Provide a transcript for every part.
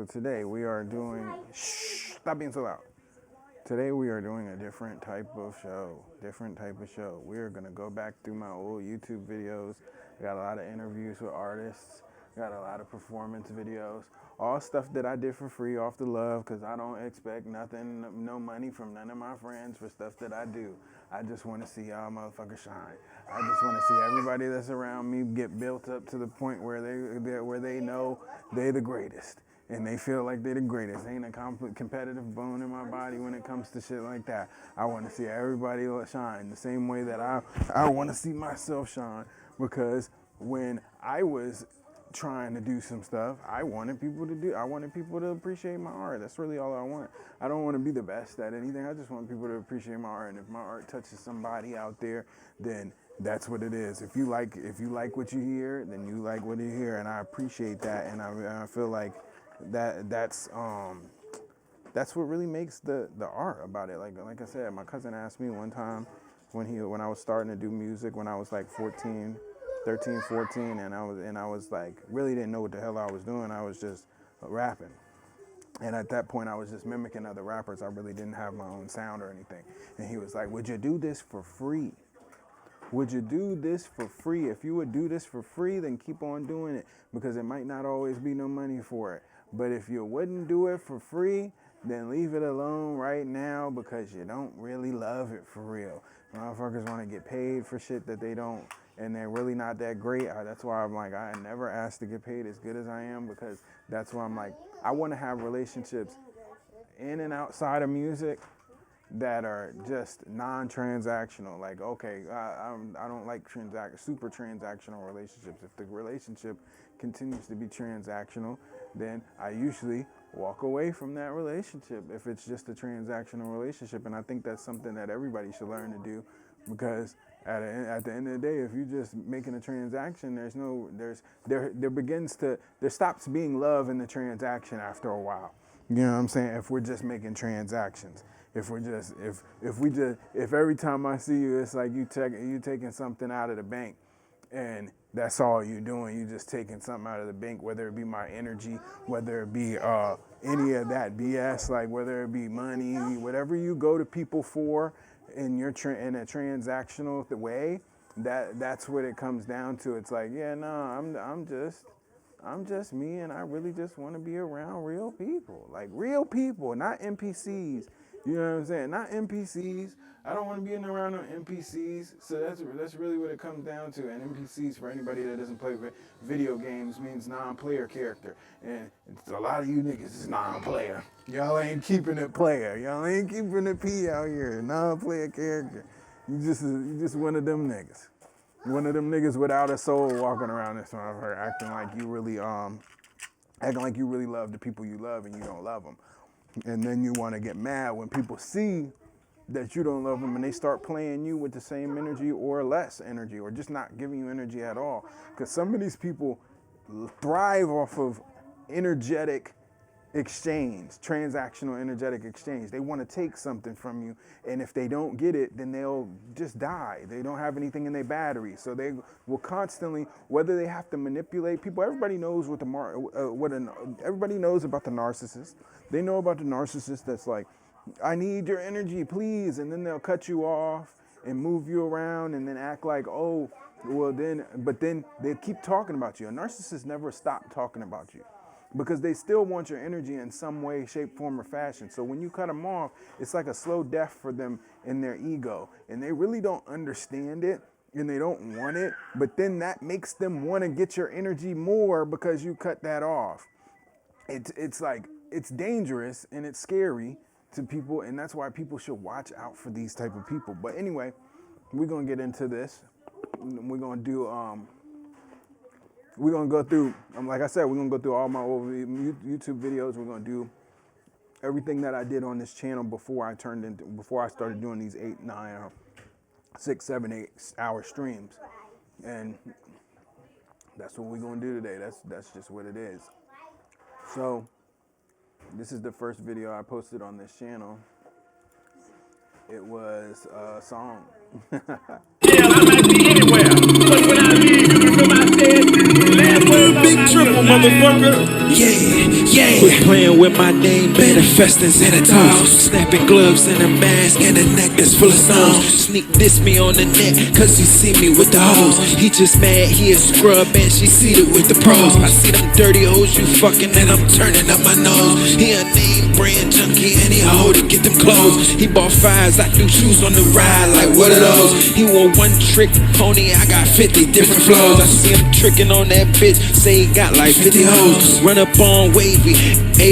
today we are doing, stop being so loud. Today we are doing a different type of show, We are gonna go back through my old YouTube videos. I got a lot of interviews with artists, got a lot of performance videos, all stuff that I did for free off the love, cause I don't expect nothing, no money from none of my friends for stuff that I do. I just wanna see y'all motherfuckers shine. I just wanna see everybody that's around me get built up to the point where they know they the greatest. And they feel like they're the greatest. Ain't a competitive bone in my body when it comes to shit like that. I want to see everybody shine the same way that I want to see myself shine. Because when I was trying to do some stuff, I wanted people to appreciate my art. That's really all I want. I don't want to be the best at anything. I just want people to appreciate my art. And if my art touches somebody out there, then that's what it is. If you like what you hear, then you like what you hear, and I appreciate that. And I feel like that's what really makes the art about it. Like I said, my cousin asked me one time when I was starting to do music when I was like 13, 14, and I was like really didn't know what the hell I was doing. I was just rapping. And at that point I was just mimicking other rappers. I really didn't have my own sound or anything. And he was like, "Would you do this for free? Would you do this for free? If you would do this for free, then keep on doing it, because it might not always be no money for it. But if you wouldn't do it for free, then leave it alone right now, because you don't really love it for real." Motherfuckers want to get paid for shit that they don't, and they're really not that great. That's why I'm like, I never asked to get paid as good as I am, because that's why I'm like, I want to have relationships in and outside of music that are just non-transactional. Like, okay, I don't like super transactional relationships. If the relationship continues to be transactional, then I usually walk away from that relationship if it's just a transactional relationship. And I think that's something that everybody should learn to do, because at the end of the day, if you're just making a transaction, there stops being love in the transaction after a while. You know what I'm saying? If we're just making transactions. If every time I see you, it's like you taking something out of the bank, and that's all you're doing. You just taking something out of the bank, whether it be my energy, whether it be any of that BS, like whether it be money, whatever you go to people for in a transactional way. That's what it comes down to. It's like, yeah, no, I'm just me, and I really just want to be around real people, like real people, not NPCs. You know what I'm saying? Not NPCs. I don't want to be around no NPCs. So that's really what it comes down to. And NPCs, for anybody that doesn't play video games, means non-player character. And a lot of you niggas is non-player. Y'all ain't keeping it player. Y'all ain't keeping it P out here. Non-player character. You just one of them niggas. One of them niggas without a soul walking around this motherfucker, acting like you really love the people you love, and you don't love them. And then you want to get mad when people see that you don't love them, and they start playing you with the same energy or less energy, or just not giving you energy at all. Because some of these people thrive off of energetic exchange, transactional energetic exchange. They want to take something from you, and if they don't get it, then they'll just die. They don't have anything in their battery, so they will constantly, whether they have to manipulate people. Everybody knows everybody knows about the narcissist. They know about the narcissist that's like, "I need your energy, please," and then they'll cut you off and move you around, and then act like, "Oh, well but then they keep talking about you." A narcissist never stop talking about you, because they still want your energy in some way, shape, form, or fashion. So when you cut them off, it's like a slow death for them in their ego. And they really don't understand it, and they don't want it. But then that makes them want to get your energy more because you cut that off. It's like, it's dangerous and it's scary to people. And that's why people should watch out for these type of people. But anyway, we're going to get into this. We're going to do... We're going to go through, like I said, we're going to go through all my old YouTube videos. We're going to do everything that I did on this channel before I started doing these 8, 9, 6, 7, 8 hour streams. And that's what we're going to do today. That's just what it is. So this is the first video I posted on this channel. It was a song. Yeah, I might be anywhere, but when I leave, you can feel my stead. Last words on my Big triple, motherfucker. Yeah. Quit playing with my name, manifesting Xanatos. Snapping gloves and a mask and a neck that's full of stones. Sneak diss me on the net, cause he see me with the hoes. He just mad, he a scrub and she seated with the pros. I see them dirty hoes you fucking and I'm turning up my nose. He a name brand junkie and he a hoe to get them clothes. He bought fives, I do shoes on the ride, like what are those? He wore one trick pony, I got 50 different flows. I see him tricking on that bitch, say he got like 50 hoes. Run up on wavy,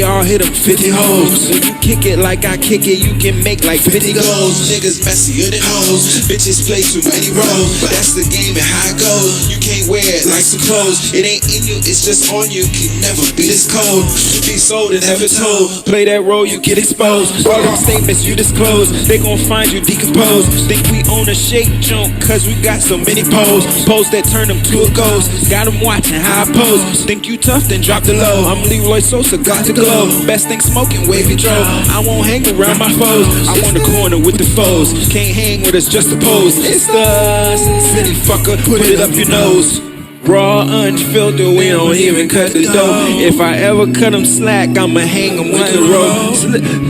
AR hit him 50 hoes. When you kick it like I kick it, you can make like 50 goals. Niggas messier than hoes, bitches play too many roles. That's the game and how it goes. You can't wear it like some clothes. It ain't in you, it's just on you. Can never be this cold. Be sold and never told. Play that role, you get exposed. All them statements you disclose, they gon' find you decomposed. Think we own a shake junk, cause we got so many poles. Poles that turn them to a ghost. Got them watching how I pose. Think you tough, then drop the low. I'm Leroy Sosa, got to glow. Best thing smoking, wavy dro. I won't hang around my foes. I want the corner with the foes. Can't hang with us, just a pose. It's the Sin City fucker, put it up your nose. Raw, unfiltered, we don't even cut the dough. If I ever cut him slack, I'ma hang him with the rope.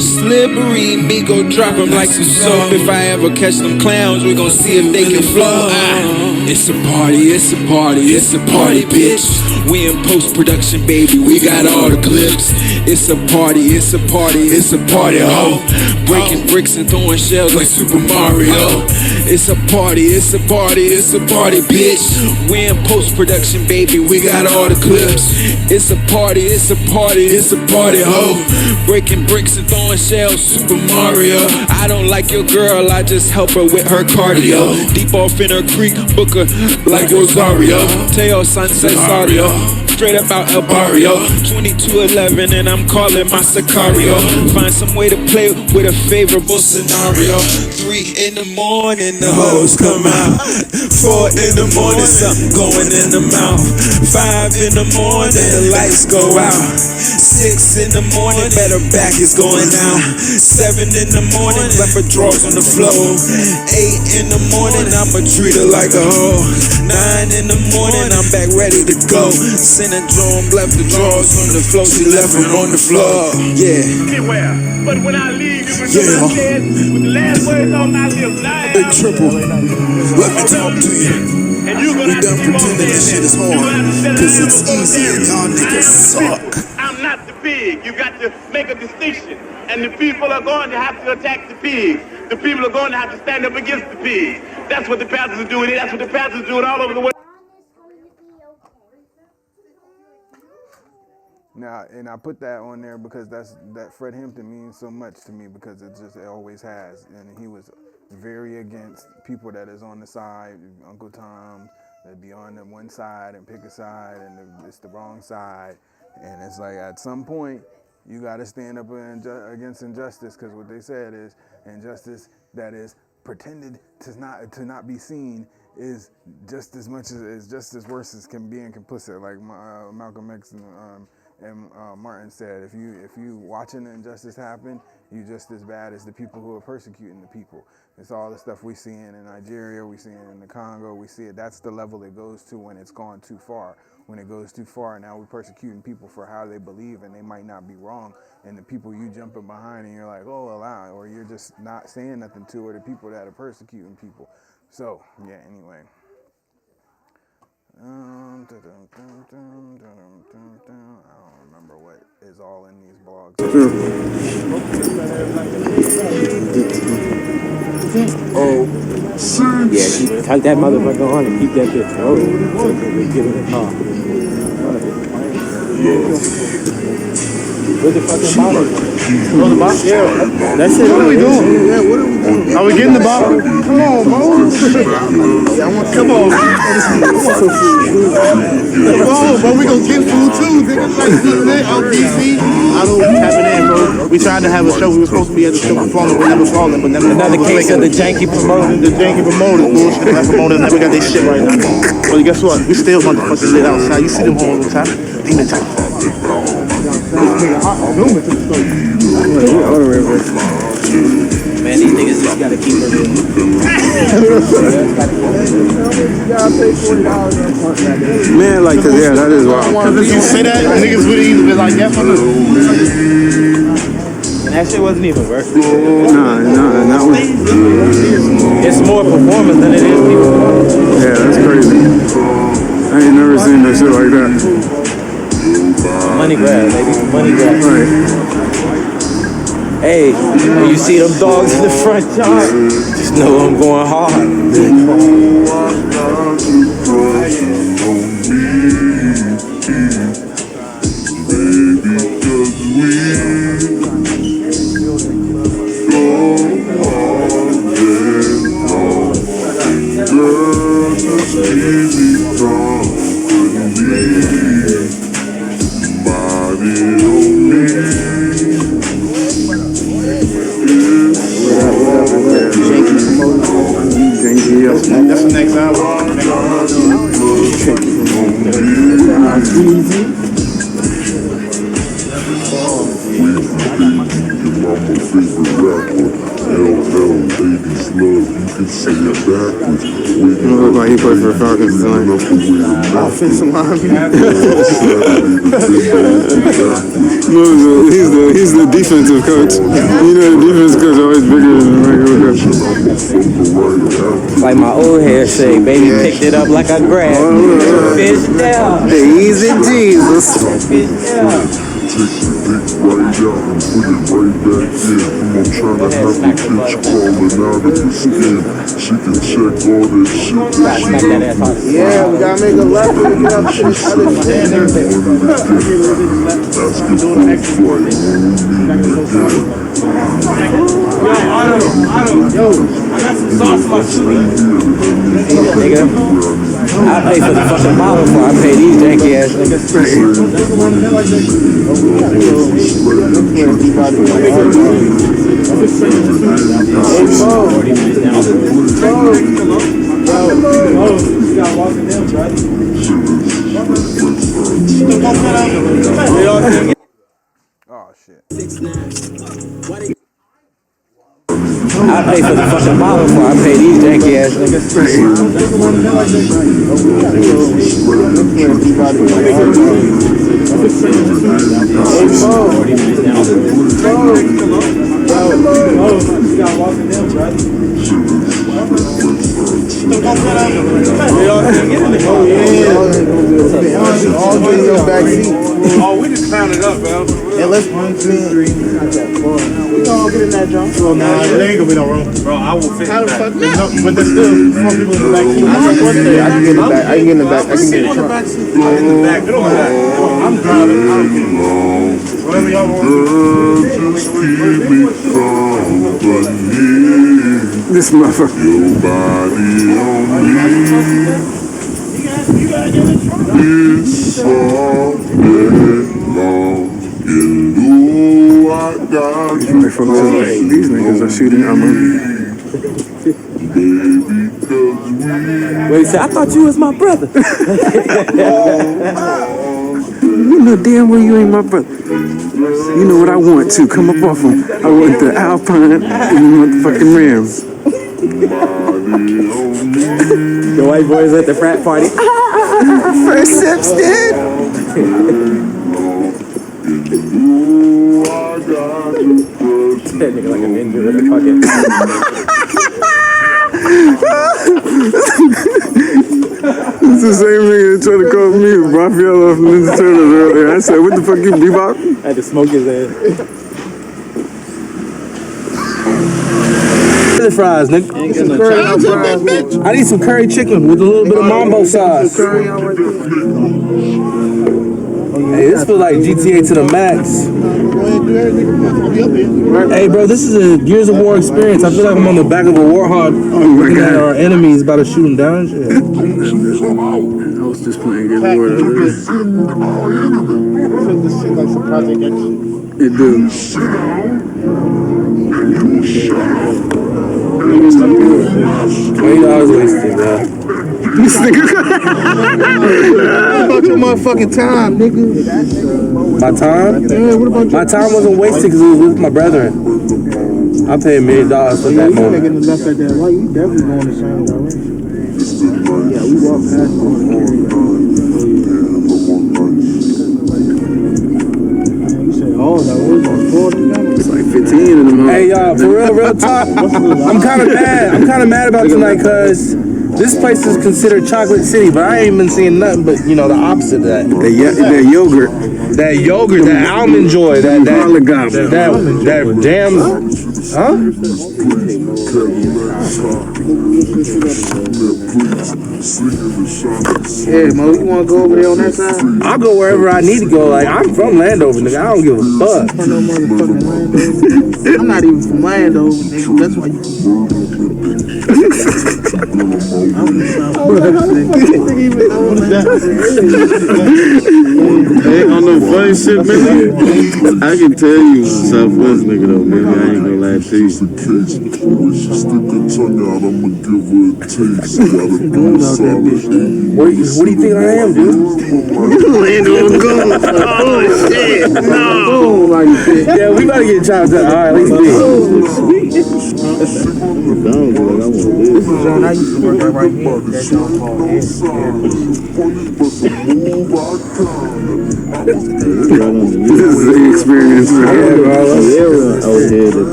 Slippery, me go drop him like some soap. If I ever catch them clowns, we gon' see if they can flow. It's a party, it's a party, it's a party, bitch. We in post-production, baby, we got all the clips. It's a party, it's a party, it's a party, ho. Breaking bricks and throwing shells like Super Mario. It's a party, it's a party, it's a party, bitch. We in post-production, baby, we got all the clips. It's a party, it's a party, it's a party, ho. Breaking bricks and throwing shells, Super Mario. I don't like your girl, I just help her with her cardio. Deep off in her creek, book her like Rosario. Teo Sunset Sario. Straight up out El Barrio, 2211 and I'm calling my Sicario. Find some way to play with a favorable scenario. 3 in the morning, the hoes come out. 4 in the morning, something going in the mouth. 5 in the morning, the lights go out. 6 in the morning, better back is going out. 7 in the morning, left her drawers on the floor. 8 in the morning, I'ma treat her like a hoe. 9 in the morning, I'm back ready to go. Syndrome left the drawers on the floor, she left them on the floor. Yeah. Anywhere. But when I leave, you remember I said, with the last words on my lips, Big Triple, let me talk to you. And you're gonna We done pretending this shit is hard, cause it's easy and y'all niggas suck. I'm not the pig. You got to make a distinction. And the people are going to have to attack the pigs. The people are going to have to stand up against the pigs. That's what the pastors are doing. That's what the pastors are doing all over the world. Now, and I put that on there because that Fred Hampton means so much to me because it always has. And he was very against people that is on the side, Uncle Tom, that be on the one side and pick a side and it's the wrong side. And it's like at some point, you got to stand up against injustice because what they said is injustice that is pretended to not be seen is just as much as just as worse as can being complicit. Like Malcolm X and Martin said, if you watching the injustice happen, you just as bad as the people who are persecuting the people. It's all the stuff we see in Nigeria, we see it in the Congo, we see it. That's the level it goes to when it's gone too far. When it goes too far, now we're persecuting people for how they believe, and they might not be wrong. And the people you jumping behind, and you're like, oh, allow, or you're just not saying nothing to, are the people that are persecuting people. So yeah, anyway. I don't remember what is all in these blogs. Yeah, tuck that motherfucker on and keep that bitch rolling. Give it a call. Where's the fucking bottle? Oh, the bottle? Yeah. That's it. What are we doing? Yeah, what are we doing? Are we getting the bottle? Come on, Mo. Come on. Come on, bro. We gonna get food too. Nigga, like out DC. I don't tapping in, bro. We tried to have a show. We were supposed to be at the show performing. We never falling, but never. Another case of the janky promoter. The janky promoters, bullshit. That promoters never got their shit right now. But guess what? We still motherfucking lit outside. You see them hoes on top? Demon top. Man, these niggas is gotta keep it real. Man, like, cause yeah, that is wild. Cause if you say that, niggas would either be like, yeah, fuck it. And that shit wasn't even worth it. Nah, that was. It's more performance than it is people. Yeah, that's crazy. I ain't never seen that shit like that. Money grab, baby. Money grab. Right. Hey, when you see them dogs in the front yard, just know I'm going hard. That's the next album. Look like he played for the Falcons tonight. Offensive lineman. He's the defensive coach. You know, the defense coach always bigger than the regular coach. Like my old hair say, baby picked it up like I grabbed. Fish down. Easy Jesus. Fish down. Smack that ass hard. Yeah, we gotta make a left and get up to this other stand there. Doing an extra one. Yo, I got some sauce in my chili. Nigga, I pay for the fucking bottle before I pay these janky ass niggas. Oh shit. I pay for the fucking bottle before I pay these janky ass niggas. Oh, we just found it up, bro. Yeah, let's 1, 2, 3. We gonna all get in that jump. Well, nah, there ain't gonna be no room. Bro, I will fit how the fuck not? No, but there's still more people in the back seat. I can get in the back. I can get in the back. I can get in the front. In the back. It don't matter. I'm driving. I don't care. Whatever y'all want to do. This motherfucker. It's all long. You know I got you. These niggas are shooting our movie. Wait, say, I thought you was my brother. You know damn well you ain't my brother. You know what I want to come up off him. I want the Alpine and you want the fucking Rams. The white boys at the frat party. First steps, dude. That nigga like a ninja with a fucking. It's the same nigga that tried to call me Raphael off Ninja Turtles earlier. I said, what the fuck you bebop? I had to smoke his ass. Fries, nigga. I need some curry chicken with a little bit of mambo sauce. Hey, this feels like GTA to the max. Hey, bro, this is a Gears of War experience. I feel like I'm on the back of a warthog. Oh my god. Our enemies about to shoot him down and shit. I was just playing Gears of War. It do. $20 wasted, bro. This nigga. What about your motherfucking time, nigga? My time? Yeah, what about My time wasn't wasted because it was with my brethren. I paid $1 million for that You moment. making the left like that light, you definitely going the same direction. Yeah, we walk past you said, oh, that was on 40. It's like 15 in the morning. Hey y'all, for real talk. I'm kind of mad about tonight because this place is considered Chocolate City, but I ain't been seeing nothing but the opposite of that. That yogurt. That yogurt, that almond joy, that jam, huh? Yeah, Mo, you want to go over there on that side? I'll go wherever I need to go. Like, I'm from Landover, nigga. I don't give a fuck. From no motherfucking Landover. I'm not even from Landover, nigga. That's why you. Hey, on no funny shit, man. I can tell you Southwest nigga though, man. I ain't gonna lie to you. Stick her tongue out, I'ma give her a taste. Gotta do solid. What do you think I am, dude? Oh shit, no. Yeah, we gotta get chopped up. All right, let's do John, I used to work right here. That John called This is the experience for him.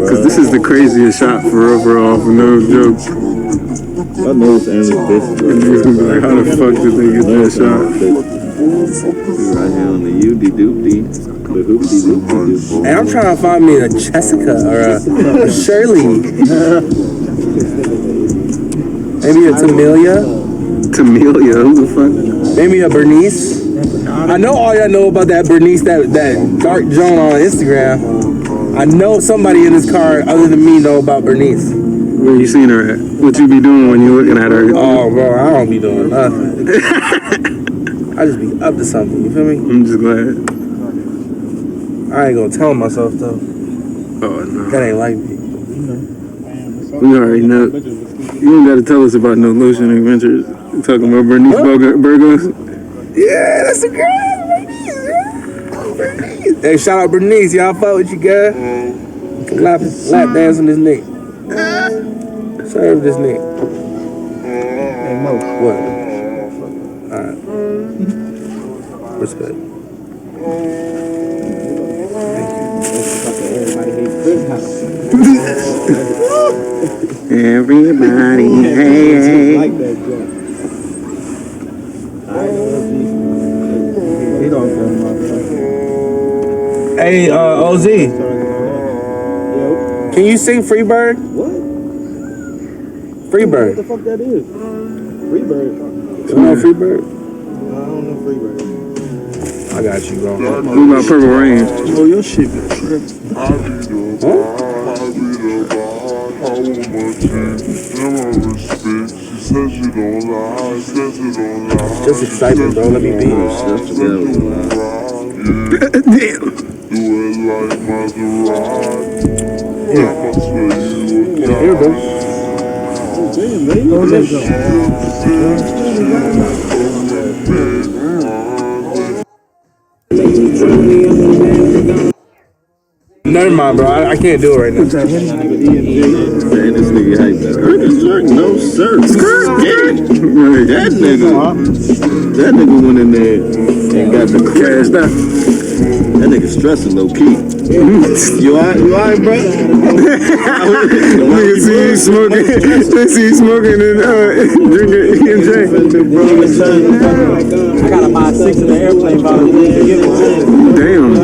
Because this is the craziest shot for overall, for no joke. I know it's Andrew Bishop. Niggas gonna be like, how the fuck did they get that shot? Right here on the UD-doopty. The hoopty-doopty. Hey, I'm trying to find me a Jessica or a Shirley. Maybe a Tamelia. Tamelia, who the fuck? Maybe a Bernice. I know all y'all know about that Bernice, that dark Joan on Instagram. I know somebody in this car other than me know about Bernice. Where you seen her at? What you be doing when you looking at her? Oh, bro, I don't be doing nothing. I just be up to something, you feel me? I'm just glad. I ain't gonna tell myself, though. Oh, no. That ain't like me. We already know. You don't gotta tell us about no lotion adventures. You talking about Bernice Burgos? Yeah, that's a girl, Bernice. Hey, shout out Bernice. Y'all fuck with you, girl. Lap dance on this nigga. Serve this nigga. Hey, Mo. What? Alright. Respect. Everybody, hey. Like that joint. He don't feel my Hey, OZ. Can you sing Freebird? What? Freebird. What the fuck that is? Freebird. You know Freebird? I don't know Freebird. I got you, bro. What about Purple Rain? Oh, your shit be tripping. Just excitement, bro. Let me be. Damn. Here, bro. Never mind, bro. I can't do it right now. Man, this nigga hype that. Jerk, no sir. That nigga went in there and got the cashed out. That nigga stressing low key. You alright, bro? Nigga see you smoking. They see you smoking and drinking E&J. I got about 6 in the airplane bottle. Damn.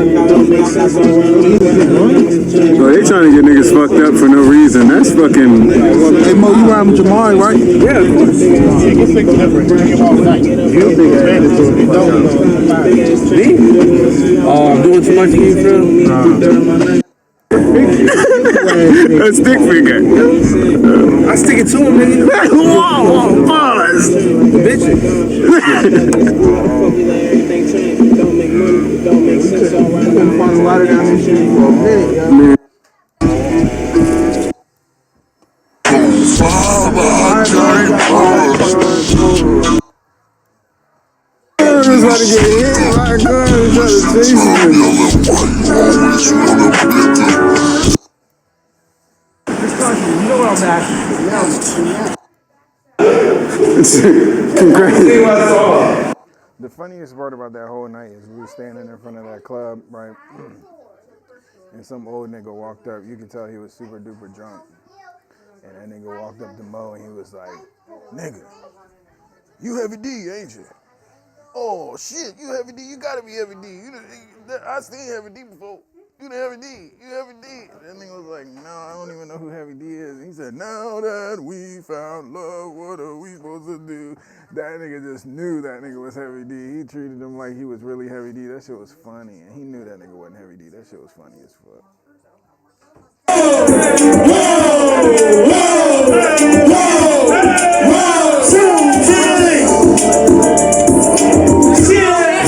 Well, they trying to get niggas fucked up for no reason. That's fucking. Hey, Mo, you riding with Jamari, right? Yeah, of course. Me? Oh, I'm doing too much to you, bro. A stick figure. I stick it to him, nigga. Whoa, pause. Bitch. Couldn't find a lot of that shit for a minute, yo. I was about to get hit by a car and try to chase me. You know what I'm asking? Congrats. The funniest part about that whole night is we were standing in front of that club, right? And some old nigga walked up. You could tell he was super duper drunk. And that nigga walked up to Mo and he was like, nigga, you Heavy D, ain't you? Oh shit, you Heavy D, you gotta be Heavy D. I seen Heavy D before. You the Heavy D, you Heavy D. That nigga was like, no, I don't even know who Heavy D is. He said, now that we found love, what are we supposed to do? That nigga just knew that nigga was Heavy D. He treated him like he was really Heavy D. That shit was funny. And he knew that nigga wasn't Heavy D. That shit was funny as fuck.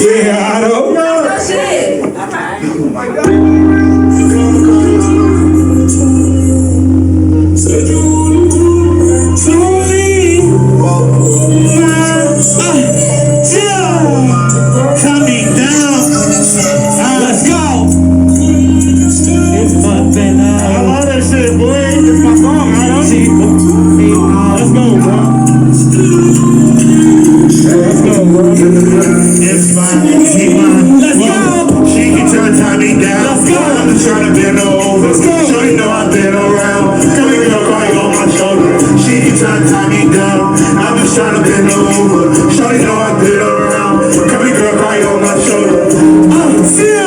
Yeah, I don't know. Shit. All right. Oh my God. Coming down. Let's go. It's my thing. I love that shit, boy. It's my song. I don't see. Let's go, bro. Let's go, bro. It's fine. Let's go. She can turn me down. Let's go. I'm just trying to bend her over. Let's go. So you know I've been around. Come here, girl, crying on my shoulder. She can turn me down. I'm just trying to bend her over. So you know I've been around. Come here, girl, crying on my shoulder. Feel.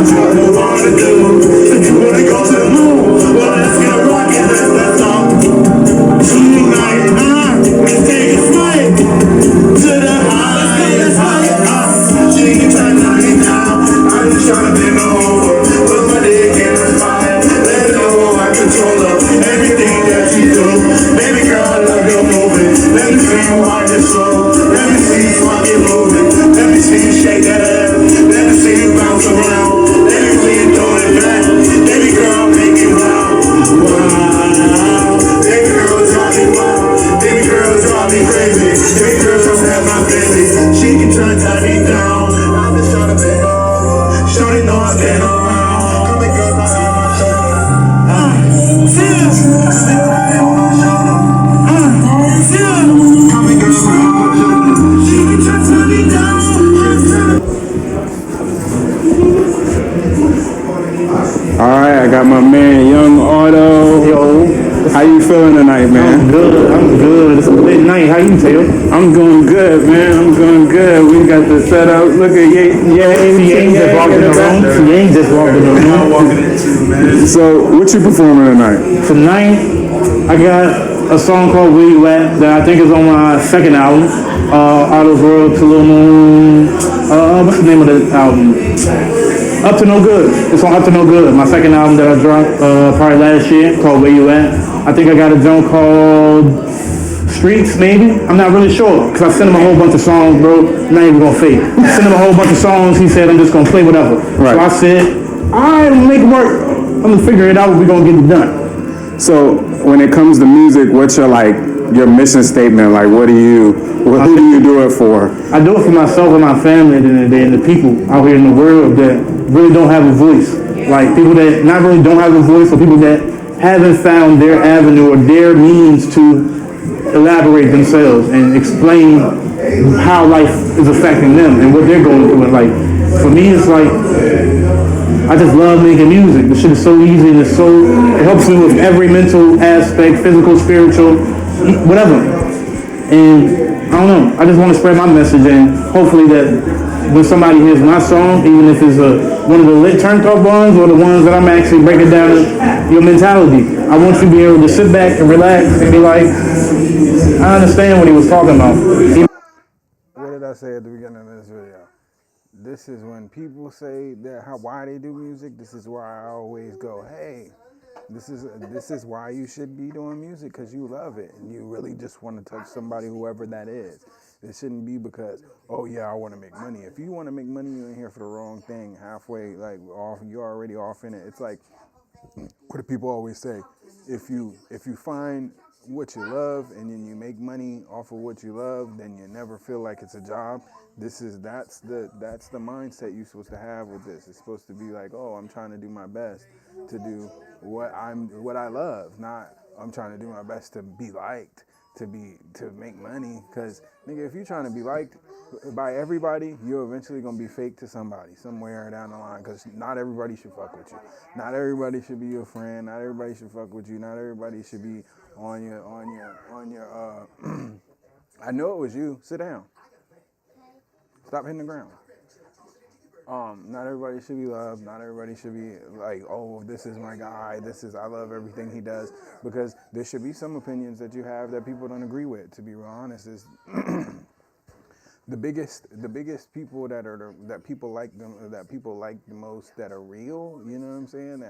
What you wanna do? If you wanna go to the moon, well, let's get a rocket. Let's talk. Tonight, let's take a flight to the highest height. She can turn me down. I'm just trying to bend her over. Put my dick in her fire. Let her know I control her. Everything that she do. Baby girl, I love your movement. Let me see you rock it slow. Let me see you rock it moving. Let me see you shake that ass. Let me see you bounce around. Let me see you throw it back. Baby girl, make it loud. Wow. Baby girl, drive me wild. Baby girl, drive me crazy. Baby girl, just have my baby. She can turn me down. I'm just trying to bend over. Shorty know I've been around. Come and girl, my Alright, I got my man Young Auto. Yo. How you feeling tonight, man? I'm good. It's a late night. How you feel? I'm doing good, man. I'm doing good. We got the setup. Look at Yang just walked in the room. Yang just walked in the room. So, what you performing tonight? Tonight, I got a song called Where You At that I think is on my second album, Out of World to Little Moon. What's the name of the album? Up to No Good. It's on Up to No Good. My second album that I dropped probably last year called Where You At. I think I got a joint called Streets, maybe. I'm not really sure because I sent him a whole bunch of songs, bro. Not even gonna fake. Sent him a whole bunch of songs. He said I'm just gonna play whatever. Right. So I said, alright, we'll make it work. I'm gonna figure it out. We're gonna get it done. So, when it comes to music, what's your mission statement? Like, who do you do it for? I do it for myself and my family at the end of the day, and the people out here in the world that really don't have a voice. Like people that not really don't have a voice, or people that haven't found their avenue or their means to elaborate themselves and explain how life is affecting them and what they're going through in life. For me, it's like I just love making music. The shit is so easy and it helps me with every mental aspect, physical, spiritual, whatever. And I don't know, I just want to spread my message, and hopefully that when somebody hears my song, even if it's one of the lit turned up ones or the ones that I'm actually breaking down your mentality, I want you to be able to sit back and relax and be like, I understand what he was talking about. What did I say at the beginning of this video? This is when people say why they do music. This is why I always go, hey, this is why you should be doing music, because you love it and you really just want to touch somebody, whoever that is. It shouldn't be because, oh yeah, I want to make money. If you want to make money, you're in here for the wrong thing. Halfway, like you're already off in it. It's like what do people always say? If you find what you love and then you make money off of what you love, then you never feel like it's a job. That's the mindset you're supposed to have with this. It's supposed to be like, oh, I'm trying to do my best to do what I love, not I'm trying to do my best to be liked, to make money. Because nigga, if you're trying to be liked by everybody, you're eventually gonna be fake to somebody somewhere down the line. Because not everybody should fuck with you. Not everybody should be your friend. Not everybody should fuck with you. Not everybody should be on your. I know it was you. Sit down. Stop hitting the ground. Not everybody should be loved. Not everybody should be like, oh, this is my guy. I love everything he does. Because there should be some opinions that you have that people don't agree with. To be real honest, is the biggest people that people like the most, that are real. You know what I'm saying?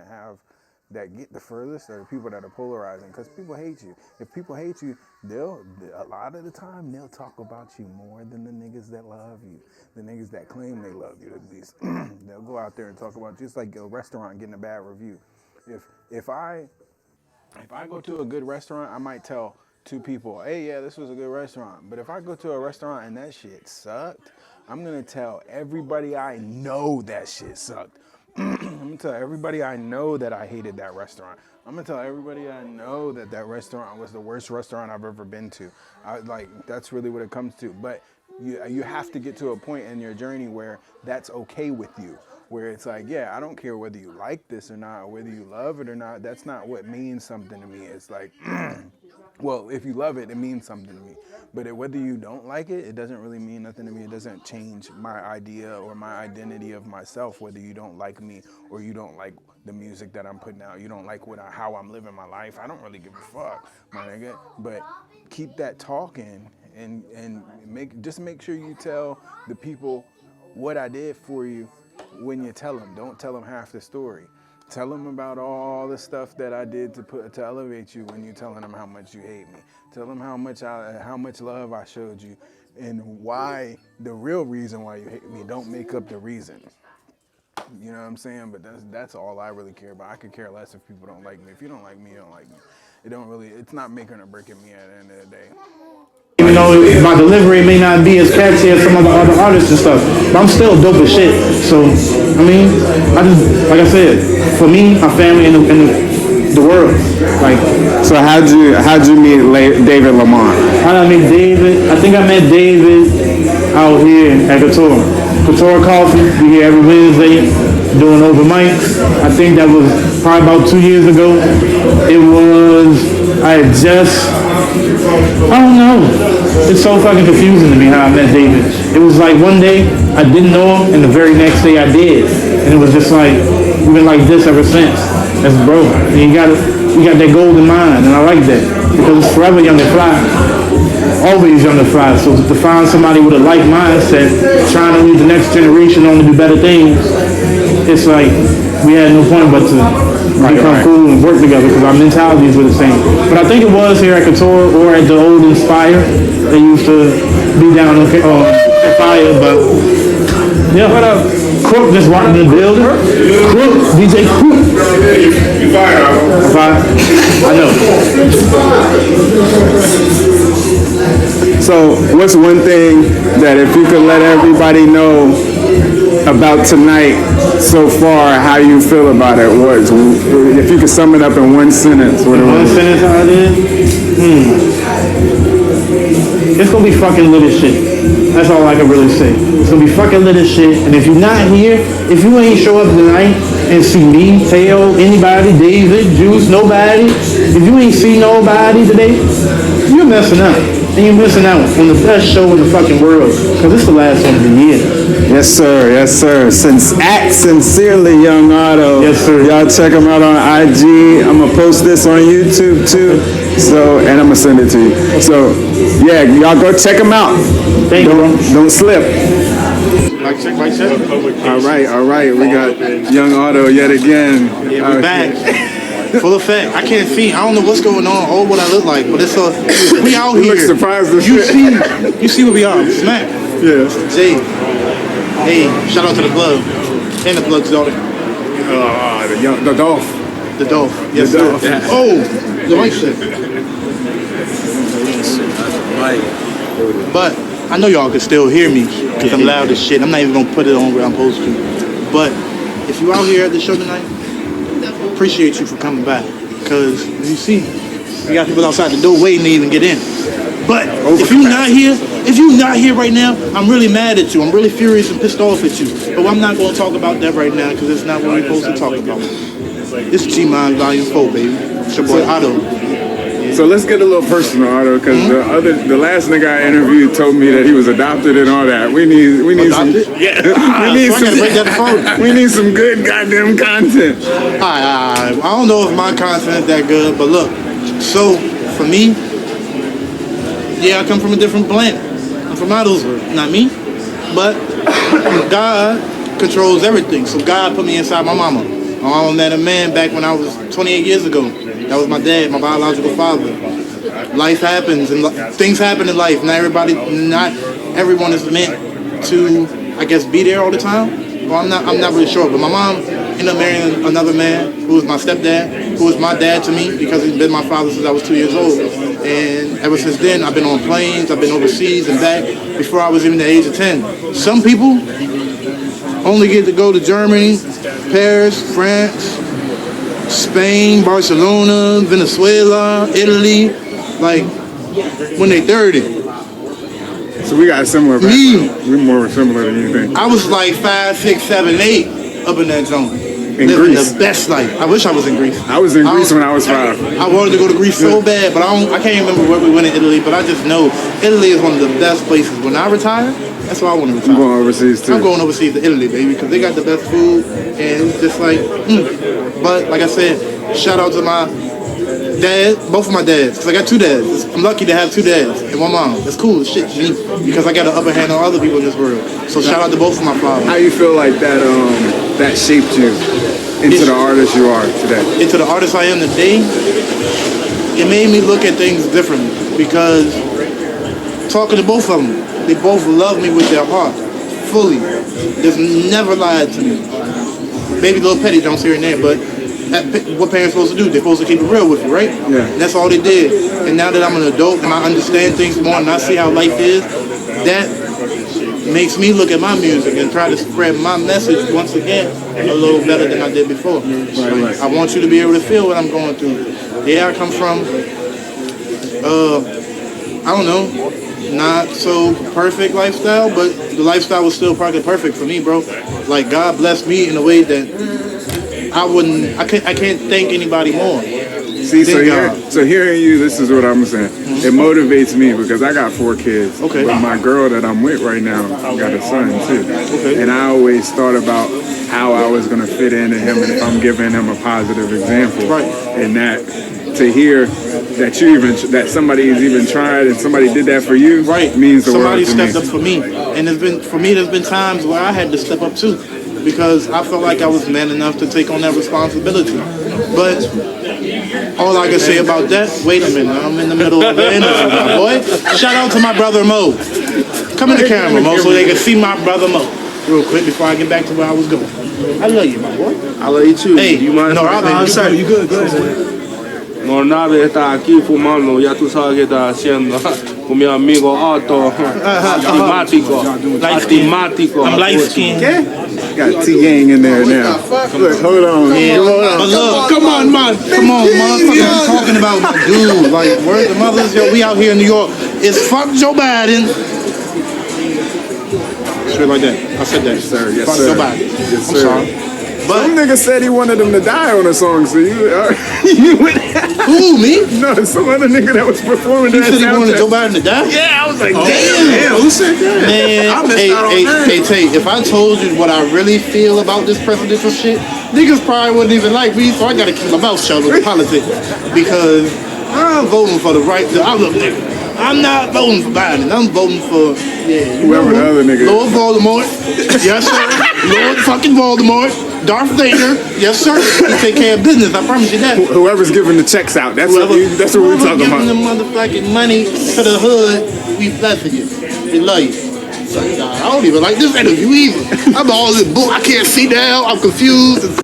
That get the furthest are the people that are polarizing, because people hate you. If people hate you, a lot of the time they'll talk about you more than the niggas that love you, the niggas that claim they love you at least. They'll go out there and talk about you. It's like a restaurant getting a bad review. If I go to a good restaurant, I might tell two people, hey, yeah, this was a good restaurant. But if I go to a restaurant and that shit sucked, I'm gonna tell everybody I know that shit sucked. I'm gonna tell everybody I know that I hated that restaurant. I'm gonna tell everybody I know that restaurant was the worst restaurant I've ever been to. That's really what it comes to. But you have to get to a point in your journey where that's okay with you. Where it's like, yeah, I don't care whether you like this or not, or whether you love it or not. That's not what means something to me. It's like, well, if you love it, it means something to me. But whether you don't like it, it doesn't really mean nothing to me. It doesn't change my idea or my identity of myself, whether you don't like me or you don't like the music that I'm putting out. You don't like how I'm living my life. I don't really give a fuck, my nigga. But keep that talking and make sure you tell the people what I did for you when you tell them. Don't tell them half the story. Tell them about all the stuff that I did to elevate you when you're telling them how much you hate me. Tell them how much love I showed you, and why, the real reason why you hate me. Don't make up the reason. You know what I'm saying? But that's all I really care about. I could care less if people don't like me. If you don't like me, you don't like me. It's not making or breaking me at the end of the day. Even though my delivery may not be as catchy as some of the other artists and stuff, but I'm still dope as shit. So, I mean, like I said, for me, my family, and the world. Like, so how'd you meet David Lamont? How did I meet David? I think I met David out here at Couture. Couture Coffee. We here every Wednesday doing open mics. I think that was probably about 2 years ago. I don't know. It's so fucking confusing to me how I met David. It was like one day I didn't know him, and the very next day I did. And it was just like, we've been like this ever since. That's bro. And you got that golden mind, and I like that. Because it's forever young and fly. Always young and fly. So to find somebody with a like mindset, trying to lead the next generation on to do better things, it's like we had no point but to become cool and work together, because our mentalities were the same. But I think it was here at Couture or at the old Inspire. They used to be down on Fire, but yeah. What up? Crook just walked in the building. Crook, DJ Crook. You fired, I'm fired. I know. So what's one thing that if you could let everybody know about tonight so far, how you feel about it? If you could sum it up in one sentence, what it was? One sentence how it is? It's gonna be fucking lit as shit. That's all I can really say. It's gonna be fucking lit as shit. And if you're not here, if you ain't show up tonight and see me, Teo, anybody, David, Juice, nobody, if you ain't see nobody today, you're messing up. And you're missing out on the best show in the fucking world, because it's the last one of the year. Yes, sir. Yes, sir. Act Sincerely Young Otto. Yes, sir. Y'all check him out on IG. I'm going to post this on YouTube, too. So, and I'm going to send it to you. So, yeah, y'all go check him out. Thank you. Don't slip. Mic check. All right. We got Young Otto yet again. Yeah, we're back. Full effect. I can't see. I don't know what's going on or what I look like, but we out here. You look surprised as you shit. You see what we are. Smack. Yeah. Jay. Hey, shout out to the glove. And the glove daughter. The Dolph. The Dolph. Yes, sir. Yeah. Oh, the white shit. But I know y'all can still hear me because I'm loud as shit. I'm not even gonna put it on where I'm supposed to. But if you out here at the show tonight, appreciate you for coming by. Because as you see, we got people outside the door waiting to even get in. But if you're not here right now, I'm really mad at you. I'm really furious and pissed off at you. But I'm not gonna talk about that right now because it's not what we're supposed to talk about. It's G-Mind Volume 4, baby. It's your boy Otto. So let's get a little personal, Otto, because the last nigga I interviewed told me that he was adopted and all that. We need some we need some good goddamn content. I don't know if my content's that good, but look. So for me, yeah, I come from a different planet. I'm from Idlesburg, not me, but God controls everything. So God put me inside my mama. My mama met a man back when I was 28 years ago. That was my dad, my biological father. Life happens and things happen in life. Not everyone is meant to, I guess, be there all the time. Well, I'm not really sure. But my mom ended up marrying another man who was my stepdad, who was my dad to me because he's been my father since I was 2 years old. And ever since then, I've been on planes, I've been overseas and back before I was even the age of 10. Some people only get to go to Germany, Paris, France, Spain, Barcelona, Venezuela, Italy, like when they 30. So we got a similar background. We're more similar than you think. I was like 5, 6, 7, 8 up in that zone. In living Greece. the best life. I wish I was in Greece. I was in Greece when I was 5. I wanted to go to Greece so bad, but I can't remember where we went in Italy, but I just know Italy is one of the best places. When I retire, that's why I want to retire. I'm going overseas too. I'm going overseas to Italy, baby, because they got the best food, and it's just like, But like I said, shout out to my dad, both of my dads, because I got 2 dads. I'm lucky to have 2 dads and 1 mom. That's cool as shit to me, because I got an upper hand on other people in this world. So shout out to both of my fathers. How you feel like that shaped you into the artist you are today? Into the artist I am today, it made me look at things differently, because talking to both of them, they both love me with their heart, fully. They've never lied to me. Maybe little petty jokes here and there, but what parents supposed to do? They're supposed to keep it real with you, right? Yeah. And that's all they did. And now that I'm an adult and I understand things more and I see how life is, that makes me look at my music and try to spread my message once again a little better than I did before. Right. I want you to be able to feel what I'm going through. Yeah, I come from, I don't know, not so perfect lifestyle, but the lifestyle was still probably perfect for me, bro. Like God blessed me in a way that I can't thank anybody more. See, so hearing you, this is what I'm saying. It motivates me because I got 4 kids. Okay. But my girl that I'm with right now got a son too. Okay. And I always thought about how I was gonna fit into him and if I'm giving him a positive example. Right. And that to hear that somebody's even tried and somebody did that for you, right, means the somebody world to me. stepped up for me. And there's been times where I had to step up too, because I felt like I was man enough to take on that responsibility. But all I can say about that, wait a minute, I'm in the middle of the interview, my boy. Shout out to my brother Mo. Come in the camera, Mo, so they can see my brother Mo real quick before I get back to where I was going. I love you, my boy. I love you too. Hey, you mind? No, I'm sorry. You good? Nornave está aquí fumando, ya tú sabes qué está haciendo con mi amigo Otto, astigmático. I'm light skinned. Got T-Gang in there now. Look, hold on. Yeah. But look, come on, motherfucker. I'm talking about my dude. Like, where's the mothers? Yo, we out here in New York. It's fuck Joe Biden. Straight like that. I said that. Yes, sir. Yes, fuck sir. Joe Biden. Yes, I'm sir. sorry. But some nigga said he wanted him to die on a song, so you went. Who, me? No, some other nigga that was performing that. He said he wanted Joe Biden to die? Yeah, I was like, damn, who said that? Man, hey, Tate, if I told you what I really feel about this presidential shit, niggas probably wouldn't even like me, so I gotta keep my mouth shut with politics. Because I'm voting for the right, look, nigga, I'm not voting for Biden, I'm voting for, whoever the other nigga Lord Voldemort, yes sir, Lord fucking Voldemort, Darth Vader, yes sir, he take care of business, I promise you that. Whoever's giving the checks out, that's what we're talking about. Giving the motherfucking money to the hood, we blessing you, we love you. So, I don't even like this interview either. I'm all this bull, I can't see now, I'm confused.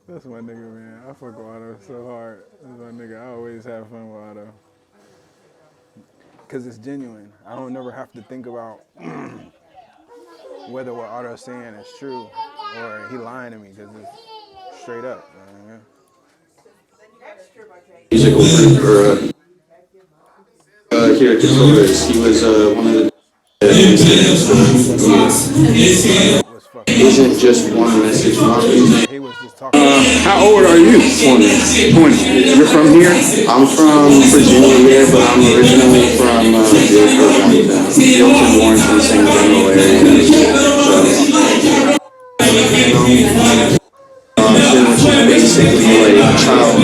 That's my nigga, man. I fuck with Otto so hard. That's my nigga. I always have fun with Otto. because it's genuine. I don't never have to think about whether what Otto's saying is true or he lying to me, because it's straight up. You know? Musical group here at Katora's. He was one of the isn't just one message. He was just talking. How old are you? 20. 20. You're from here? I'm from Virginia here, but I'm originally from Wilton, Warrenton, St. General area. So, basically like child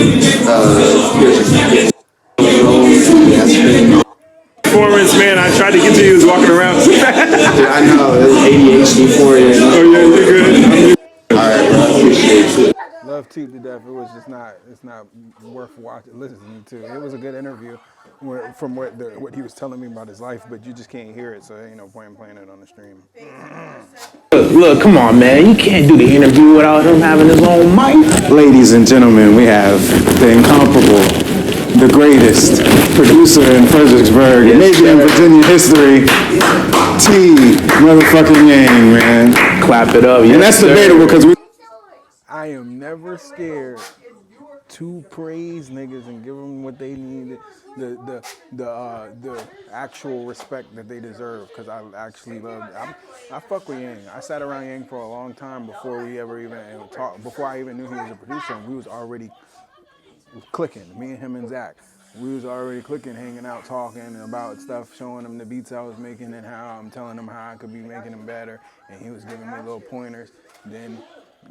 Performance, man. I tried to get to you. Was walking around. I know, it was ADHD for you. Oh yeah, you're good. Alright, bro, I appreciate it. Love Teep to death. It was just it's not worth listening to. It was a good interview from what he was telling me about his life, but you just can't hear it, so there ain't no point in playing it on the stream. Look, come on, man. You can't do the interview without him having his own mic. Ladies and gentlemen, we have the incomparable, the greatest producer in Fredericksburg, maybe in Virginia history, T motherfucking Yang, man. Clap it up. And that's debatable because I am never scared to praise niggas and give them what they need, the actual respect that they deserve, because I actually love it. I fuck with Yang. I sat around Yang for a long time before we ever even talked, before I even knew he was a producer, and we was already clicking, me and him and Zach. We was already clicking, hanging out, talking about stuff, showing him the beats I was making and how I'm telling him how I could be making them better, and he was giving me little pointers. Then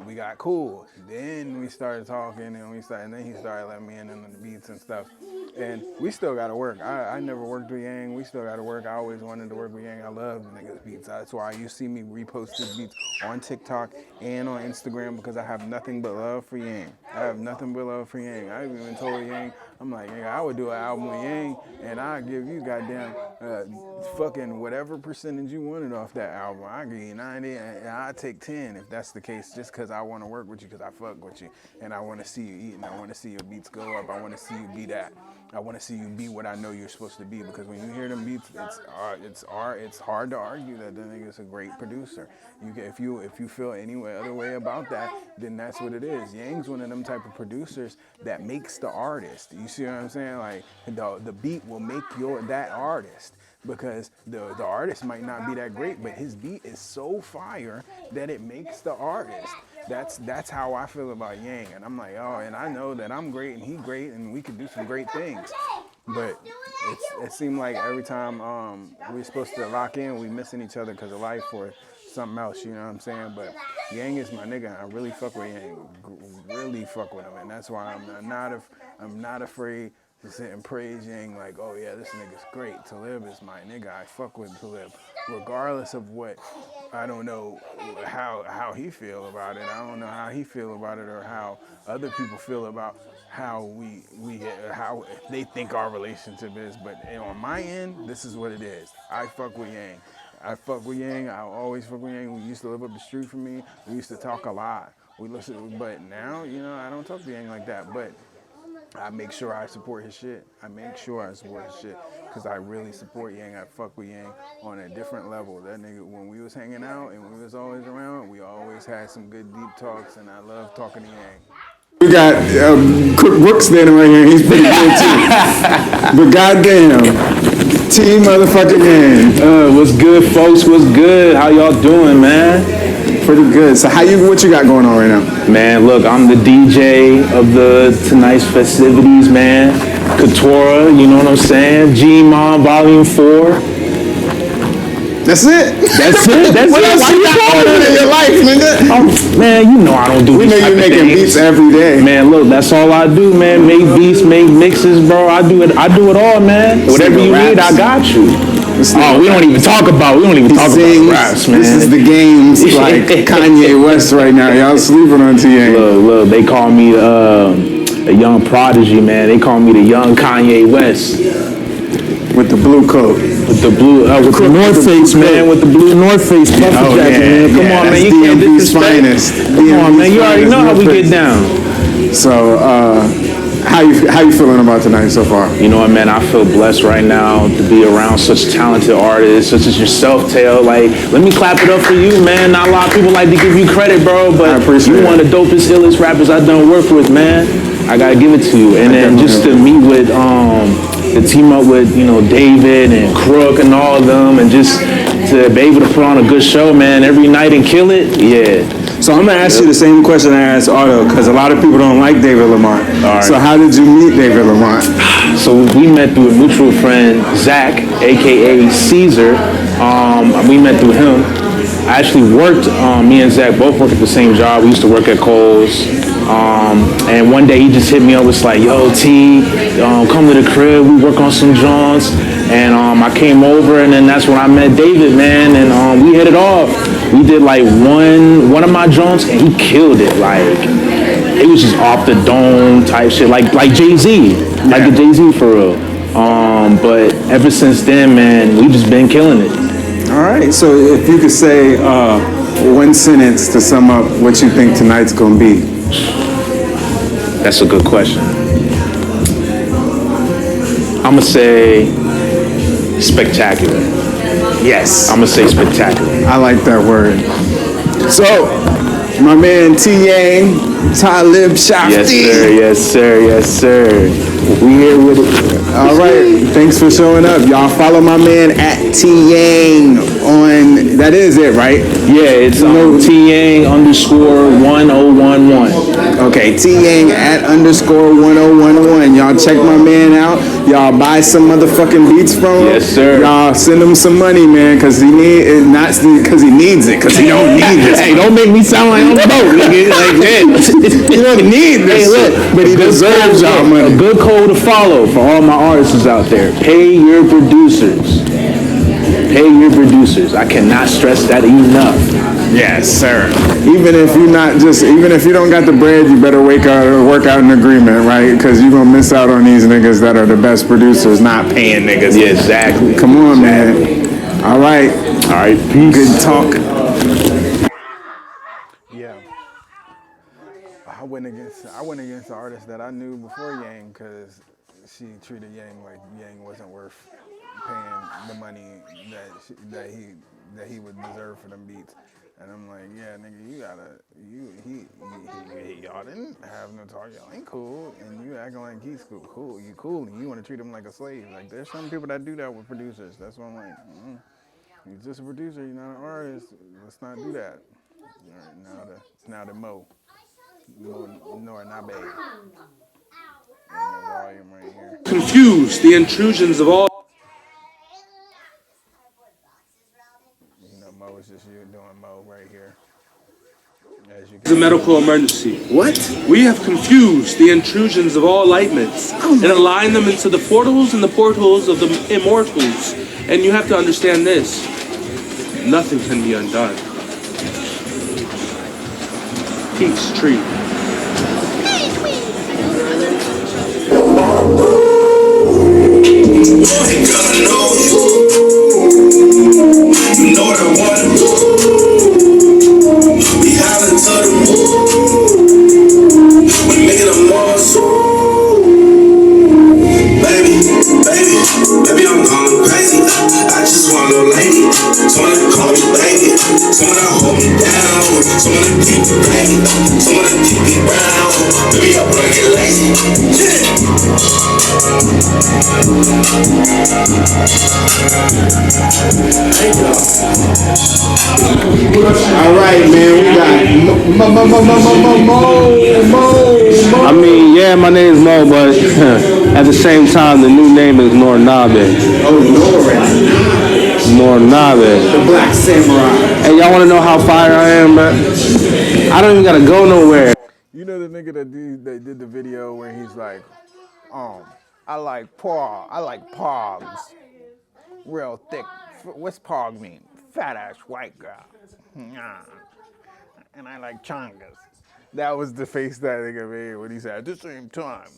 we got cool. Then we started talking, and then he started letting me in on the beats and stuff. And we still got to work. I never worked with Yang. We still got to work. I always wanted to work with Yang. I love the niggas' beats. That's why you see me repost his beats on TikTok and on Instagram, because I have nothing but love for Yang. I have nothing but love for Yang. I even told Yang, I'm like, nigga, I would do an album with Yang, and I'd give you goddamn fucking whatever percentage you wanted off that album. I give you 90, and I'd take 10 if that's the case, just because I want to work with you, because I fuck with you, and I want to see you eat, and I want to see your beats go up. I want to see you be that. I want to see you be what I know you're supposed to be, because when you hear them beats, it's hard to argue that the nigga's a great producer. If you feel any other way about that, then that's what it is. Yang's one of them type of producers that makes the artist. You see what I'm saying? Like the beat will make that artist, because the artist might not be that great, but his beat is so fire that it makes the artist. That's how I feel about Yang, and I'm like, oh, and I know that I'm great and he great and we can do some great things. But it seemed like every time we're supposed to lock in, we missing each other because of life or something else, you know what I'm saying? But Yang is my nigga, and I really fuck with Yang, really fuck with him, and that's why I'm not afraid to sit and praise Yang like, oh yeah, this nigga's great. Talib is my nigga. I fuck with Talib, regardless of what. I don't know how he feel about it. I don't know how he feel about it, or how other people feel about how how they think our relationship is. But on my end, this is what it is. I fuck with Yang. I fuck with Yang. I always fuck with Yang. We used to live up the street from me. We used to talk a lot. But now, you know, I don't talk to Yang like that. But I make sure I support his shit. Because I really support Yang. I fuck with Yang on a different level. That nigga, when we was hanging out and we was always around, we always had some good deep talks, and I love talking to Yang. we got Rook standing right here. He's pretty good too. But goddamn, T motherfucking Yang. What's good, folks? What's good? How y'all doing, man? Pretty good. So what you got going on right now? Man, look, I'm the DJ of tonight's festivities, man. Katora, you know what I'm saying? G-Mon Volume 4. That's it? That's it? That's what else you got in your life, nigga? Oh, man, you know I don't do We know you're making beats every day. Man, look, that's all I do, man. Make beats, make mixes, bro. I do it all, man. Whatever you need, I got you. We don't even talk about raps, man. This is the games like Kanye West right now. Y'all sleeping on T.A. Look, they call me a young prodigy, man. They call me the young Kanye West. With the blue coat. With the North Face, man. With the blue North Face puffer jacket, man. Come on, man. You can't disrespect. Finest. Come on, man. You already know how we get down. So, How you feeling about tonight so far? You know what, man? I feel blessed right now to be around such talented artists, such as yourself, Tail. Like, let me clap it up for you, man. Not a lot of people like to give you credit, bro, but you one of the dopest, illest rappers I've done work with, man. I gotta give it to you. And then just to meet with, to team up with, David and Crook and all of them, and just to be able to put on a good show, man, every night and kill it, yeah. So I'm gonna ask you the same question I asked Otto, because a lot of people don't like David Lamont. Right. So how did you meet David Lamont? So we met through a mutual friend, Zach, aka Caesar. We met through him. I actually worked, me and Zach both worked at the same job. We used to work at Kohl's. And one day he just hit me up, was like, yo, T, come to the crib, we work on some joints. And I came over, and then that's when I met David, man, and we hit it off. We did like one of my joints, and he killed it. Like, it was just off the dome type shit, like Jay-Z, like a Jay-Z for real. But ever since then, man, we just been killing it. All right, so if you could say one sentence to sum up what you think tonight's gonna be. That's a good question. I'm gonna say spectacular. Yes. I'm gonna say spectacular. I like that word. So, my man T-Yang, Talib Shafti. Yes, sir, yes, sir, yes, sir. We here with it. All right, thanks for showing up. Y'all follow my man at T-Yang on, that is it, right? Yeah, it's T-Yang_1011. Okay, T-Yang at _1011. Y'all check my man out. Y'all buy some motherfucking beats from him. Yes, sir. Y'all send him some money, man, because he needs it, not because he needs it, because he don't need this. Hey, don't make me sound like I'm broke, nigga. Like that. He don't need this. Hey, look, but he deserves y'all money. A good code to follow for all my artists out there. Pay your producers. Pay your producers. I cannot stress that enough. Yes, sir. Even if you don't got the bread, you better work out an agreement, right? Because you're gonna miss out on these niggas that are the best producers not paying niggas. Yeah, exactly. Come on, man. All right. Peace. Good talk. Yeah. I went against the artist that I knew before Yang, because she treated Yang like Yang wasn't worth paying the money that he would deserve for them beats. And I'm like, yeah, nigga, y'all didn't have no talk, y'all ain't cool, and you acting like he's cool, you cool, and you want to treat him like a slave. Like, there's some people that do that with producers. That's why I'm like, you're just a producer, you're not an artist. Let's not do that. All right, now the Mo Nornabe. And the volume right here. Confused the intrusions of all. Mo is just you doing Mo right here. It's a medical emergency. What? We have confused the intrusions of all lightments and aligned them into the portals and the portals of the immortals. And you have to understand this. Nothing can be undone. Peace tree. You know what I want to do. We hollering to the moon. We making a monster. Baby, I'm going crazy. I just want a little lady. Someone to call me baby. Someone to hold me down. Someone to keep me ready. Someone to keep me round. Baby, I wanna get lazy. All right, man, we got Mo. I mean, yeah, my name is Mo, but at the same time, the new name is Nornabe. Oh, Nornabe. The Black Samurai. Hey, y'all want to know how fire I am, bro? I don't even got to go nowhere. You know the nigga that did the video where he's like, I like pogs. Real thick. What's pog mean? Fat ass white girl. And I like chongas. That was the face that nigga made when he said, at the same time,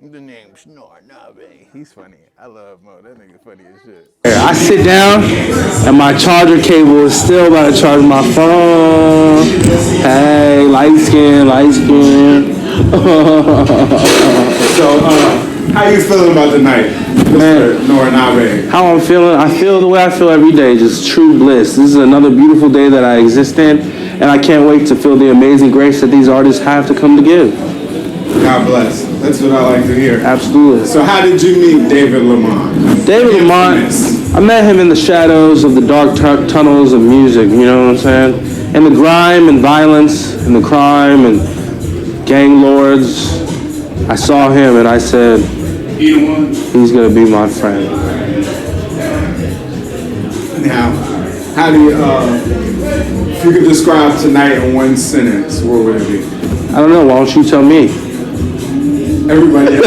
the name's Nornabe. He's funny. I love Mo. That nigga funny as shit. I sit down and my charger cable is still about to charge my phone. Hey, light skin. So, how you feeling about the night, Mr. Noranabe? How I'm feeling? I feel the way I feel every day, just true bliss. This is another beautiful day that I exist in, and I can't wait to feel the amazing grace that these artists have to come to give. God bless. That's what I like to hear. Absolutely. So how did you meet David Lamont? David Lamont, I met him in the shadows of the dark tunnels of music, you know what I'm saying? And the grime and violence and the crime and gang lords. I saw him and I said, he's gonna be my friend. Now, how do you, if you could describe tonight in one sentence, what would it be? I don't know, why don't you tell me? Everybody else.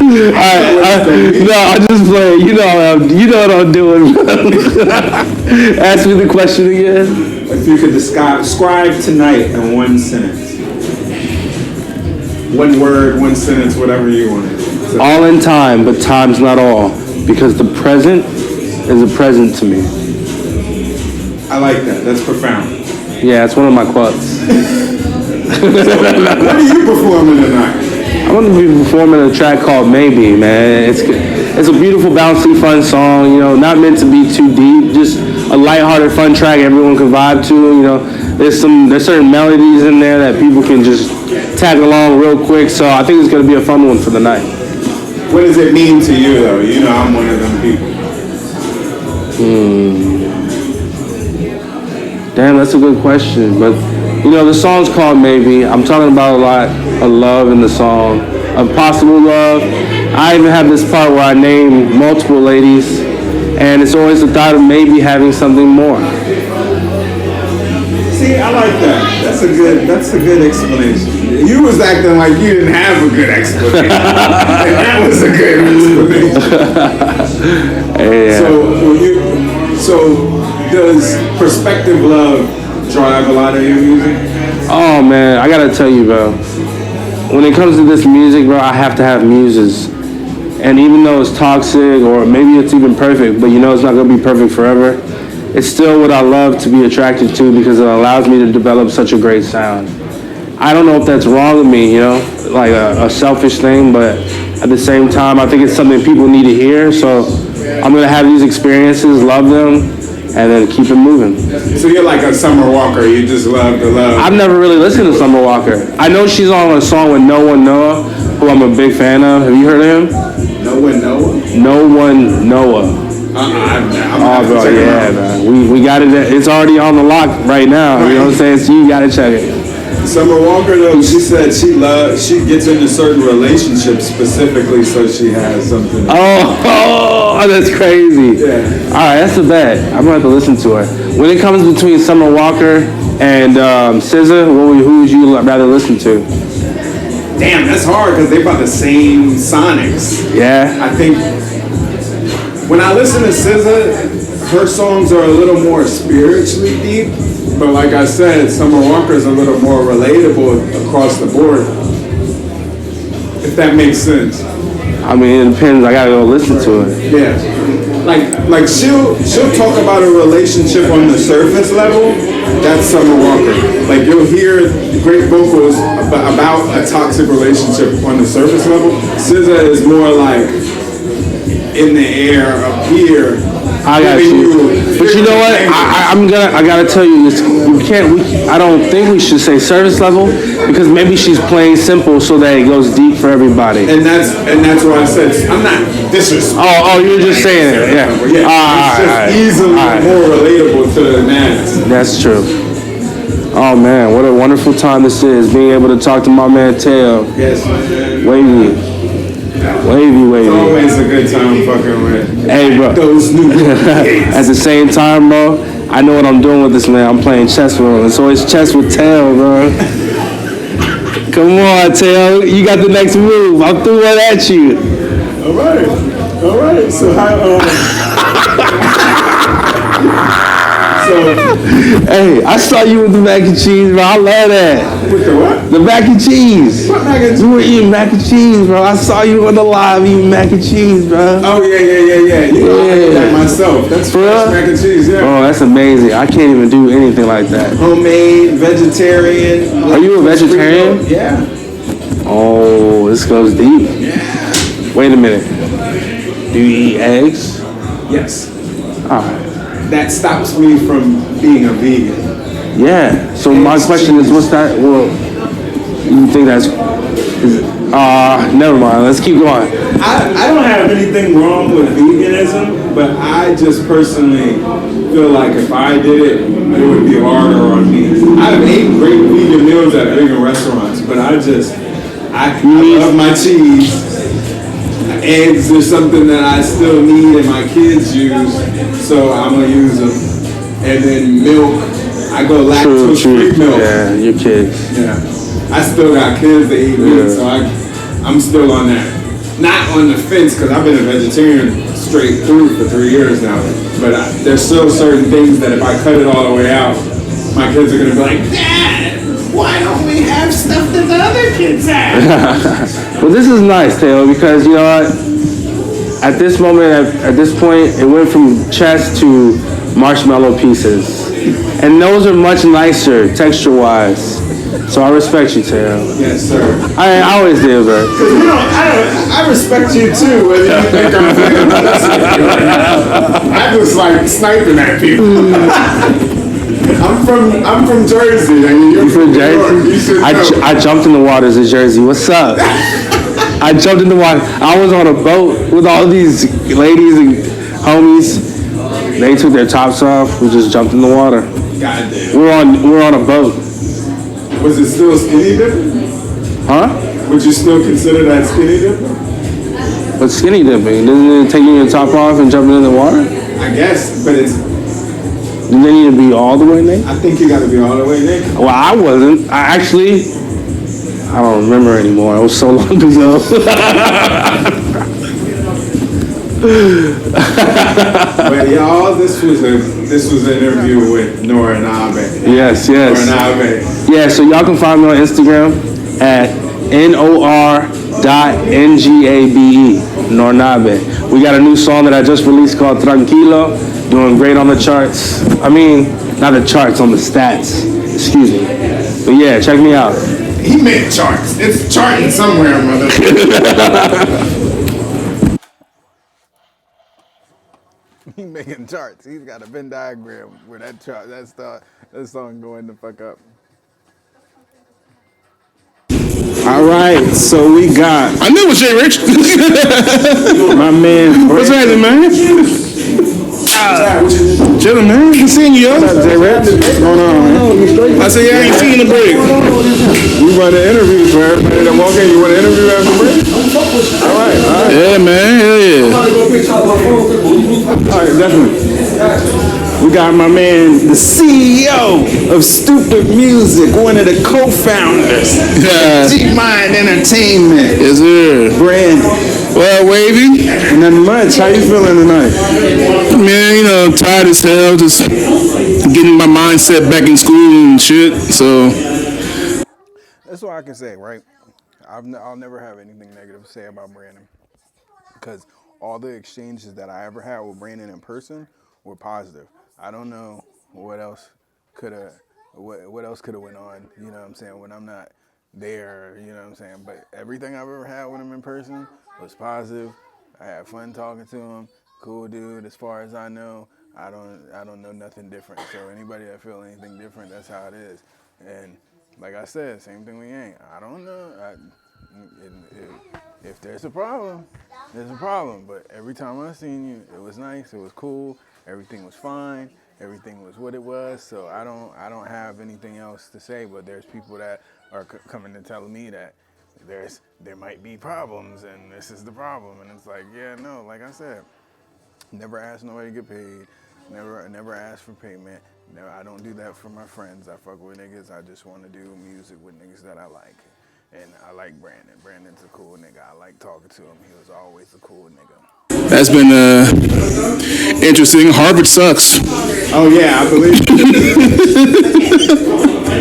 No, I'm just playing. You know what I'm doing. Ask me the question again. If you could describe tonight in one sentence. One word, one sentence, whatever you want. So, all in time, but time's not all. Because the present is a present to me. I like that. That's profound. Yeah, it's one of my quotes. So, what are you performing tonight? I'm going to be performing a track called Maybe, man. It's a beautiful, bouncy, fun song, you know, not meant to be too deep, just a lighthearted, fun track everyone can vibe to, you know. There's certain melodies in there that people can just tag along real quick, so I think it's going to be a fun one for the night. What does it mean to you, though? You know, I'm one of them people. Damn, that's a good question, but you know, the song's called Maybe. I'm talking about a lot of love in the song, of possible love. I even have this part where I name multiple ladies, and it's always the thought of maybe having something more. See, I like that. That's a good explanation. You was acting like you didn't have a good explanation. That was a good explanation. Yeah. So does perspective love drive a lot of your music? Oh man, I gotta tell you, bro. When it comes to this music, bro, I have to have muses. And even though it's toxic or maybe it's even perfect, but you know it's not gonna be perfect forever, it's still what I love to be attracted to because it allows me to develop such a great sound. I don't know if that's wrong with me, you know, like a selfish thing, but at the same time, I think it's something people need to hear. So I'm gonna have these experiences, love them, and then keep it moving. So you're like a Summer Walker, you just love the love. I've never really listened to Summer Walker. I know she's on a song with No One Noah, who I'm a big fan of. Have you heard of him? No One Noah? No One Noah. I'm bro, yeah, man. We got it. It's already on the lock right now. You know what I'm saying? So you gotta check it. Summer Walker, though, she said she gets into certain relationships specifically so she has something. Oh, that's crazy. Yeah. All right, that's a bet. I'm gonna have to listen to her. When it comes between Summer Walker and SZA, who would you rather listen to? Damn, that's hard because they about the same sonics. Yeah. I think when I listen to SZA, her songs are a little more spiritually deep. But like I said, Summer Walker is a little more relatable across the board. If that makes sense. I mean, it depends. I gotta go listen to it. Yeah. Like she'll talk about a relationship on the surface level. That's Summer Walker. Like you'll hear great vocals about a toxic relationship on the surface level. SZA is more like in the air up here. I got you. But you know what? I gotta tell you this. I don't think we should say service level because maybe she's playing simple so that it goes deep for everybody. And that's what I said. I'm not disrespecting. Oh, you were just saying it. Yeah. It's just easily more relatable to the mass. That's true. Oh man, what a wonderful time this is, being able to talk to my man Teo. Yes, man. Wavy. It's always a good time fucking with. Hey, bro. Those new At the same time, bro, I know what I'm doing with this man. I'm playing chess with him. So it's chess with Teo, bro. Come on, Teo. You got the next move. I'm throwing it at you. All right. So how? So Hey, I saw you with the mac and cheese, bro. I love that. With the what? The mac and cheese. What mac and cheese? You were eating mac and cheese, bro. I saw you on the live eating mac and cheese, bro. Oh, yeah. You know, I did that myself. That's fresh mac and cheese, yeah. Oh, that's amazing. I can't even do anything like that. Homemade, vegetarian. Are you a vegetarian? Yeah. Oh, this goes deep. Yeah. Wait a minute. Do you eat eggs? Yes. All right. That stops me from being a vegan. Yeah. So my question is, what's that? Well, you think that's? Never mind. Let's keep going. I don't have anything wrong with veganism, but I just personally feel like if I did it, it would be harder on me. I've ate great vegan meals at vegan restaurants, but I love my cheese. Eggs are something that I still need and my kids use, so I'm gonna use them. And then milk, I go lactose-free milk. Yeah, your kids. Yeah, I still got kids that eat meat, so I'm still on that. Not on the fence, because I've been a vegetarian straight through for 3 years now. But there's still certain things that if I cut it all the way out, my kids are gonna be like, Dad, why don't we have stuff that the other kids have? Well, this is nice, Taylor, because you know what? At this moment, at this point, it went from chest to marshmallow pieces. And those are much nicer, texture-wise. So I respect you, Taylor. Yes, sir. I always did, bro. Because you know, I respect you too, whether you think I'm playing I just like sniping at people. I'm from Jersey. I mean, you're from Jersey? I jumped in the waters of Jersey. What's up? I jumped in the water. I was on a boat with all these ladies and homies. They took their tops off. We just jumped in the water. Goddamn. We're on a boat. Was it still skinny dipping? Huh? Would you still consider that skinny dipping? What's skinny dipping? Isn't it taking your top off and jumping in the water? I guess, but it's. Do they need to be all the way naked? I think you got to be all the way naked. Well, I wasn't. I don't remember anymore. It was so long ago. But y'all, this was an interview with Nora Nabe. Yes. Nora Nabe. Yeah, so y'all can find me on Instagram at NOR.NGABE, Nornabe. We got a new song that I just released called Tranquilo, doing great on the charts. I mean, not the charts, on the stats. Excuse me. But yeah, check me out. He made charts. It's charting somewhere, mother. He making charts. He's got a Venn diagram where that chart, that song going the fuck up. All right, so we got. I knew it was Jay Rich. My man. What's happening, man? Chillin', man. Good seeing you, yo. What's up, Jay Rich? What's going on, man? I said, yeah, I ain't seen the break. We run the interviews for everybody that walk in. You want to interview after break? All right. Yeah, man. Hell yeah. All right, definitely. We got my man, the CEO of Stupid Music, one of the co-founders. Yeah. G-Mind Entertainment. Yes, sir. Brandon. Well, Wavy. Nothing much. How you feeling tonight? Man, you know, tired as hell. Just getting my mindset back in school and shit. So. That's what I can say, right? I'll never have anything negative to say about Brandon. Because all the exchanges that I ever had with Brandon in person were positive. I don't know what else could have went on, you know what I'm saying, when I'm not there, you know what I'm saying, but everything I've ever had with him in person was positive. I had fun talking to him. Cool dude. As far as I know, I don't know nothing different. So anybody that feel anything different, that's how it is. And like I said, same thing with Yang. I don't know. If there's a problem, there's a problem. But every time I seen you, it was nice. It was cool. Everything was fine. Everything was what it was. So I don't have anything else to say. But there's people that are coming and telling me that there might be problems and this is the problem. And it's like, yeah, no. Like I said, never ask nobody to get paid. Never ask for payment. No, I don't do that for my friends. I fuck with niggas. I just want to do music with niggas that I like. And I like Brandon. Brandon's a cool nigga. I like talking to him. He was always a cool nigga. That's been Interesting. Harvard sucks. Oh yeah, I believe.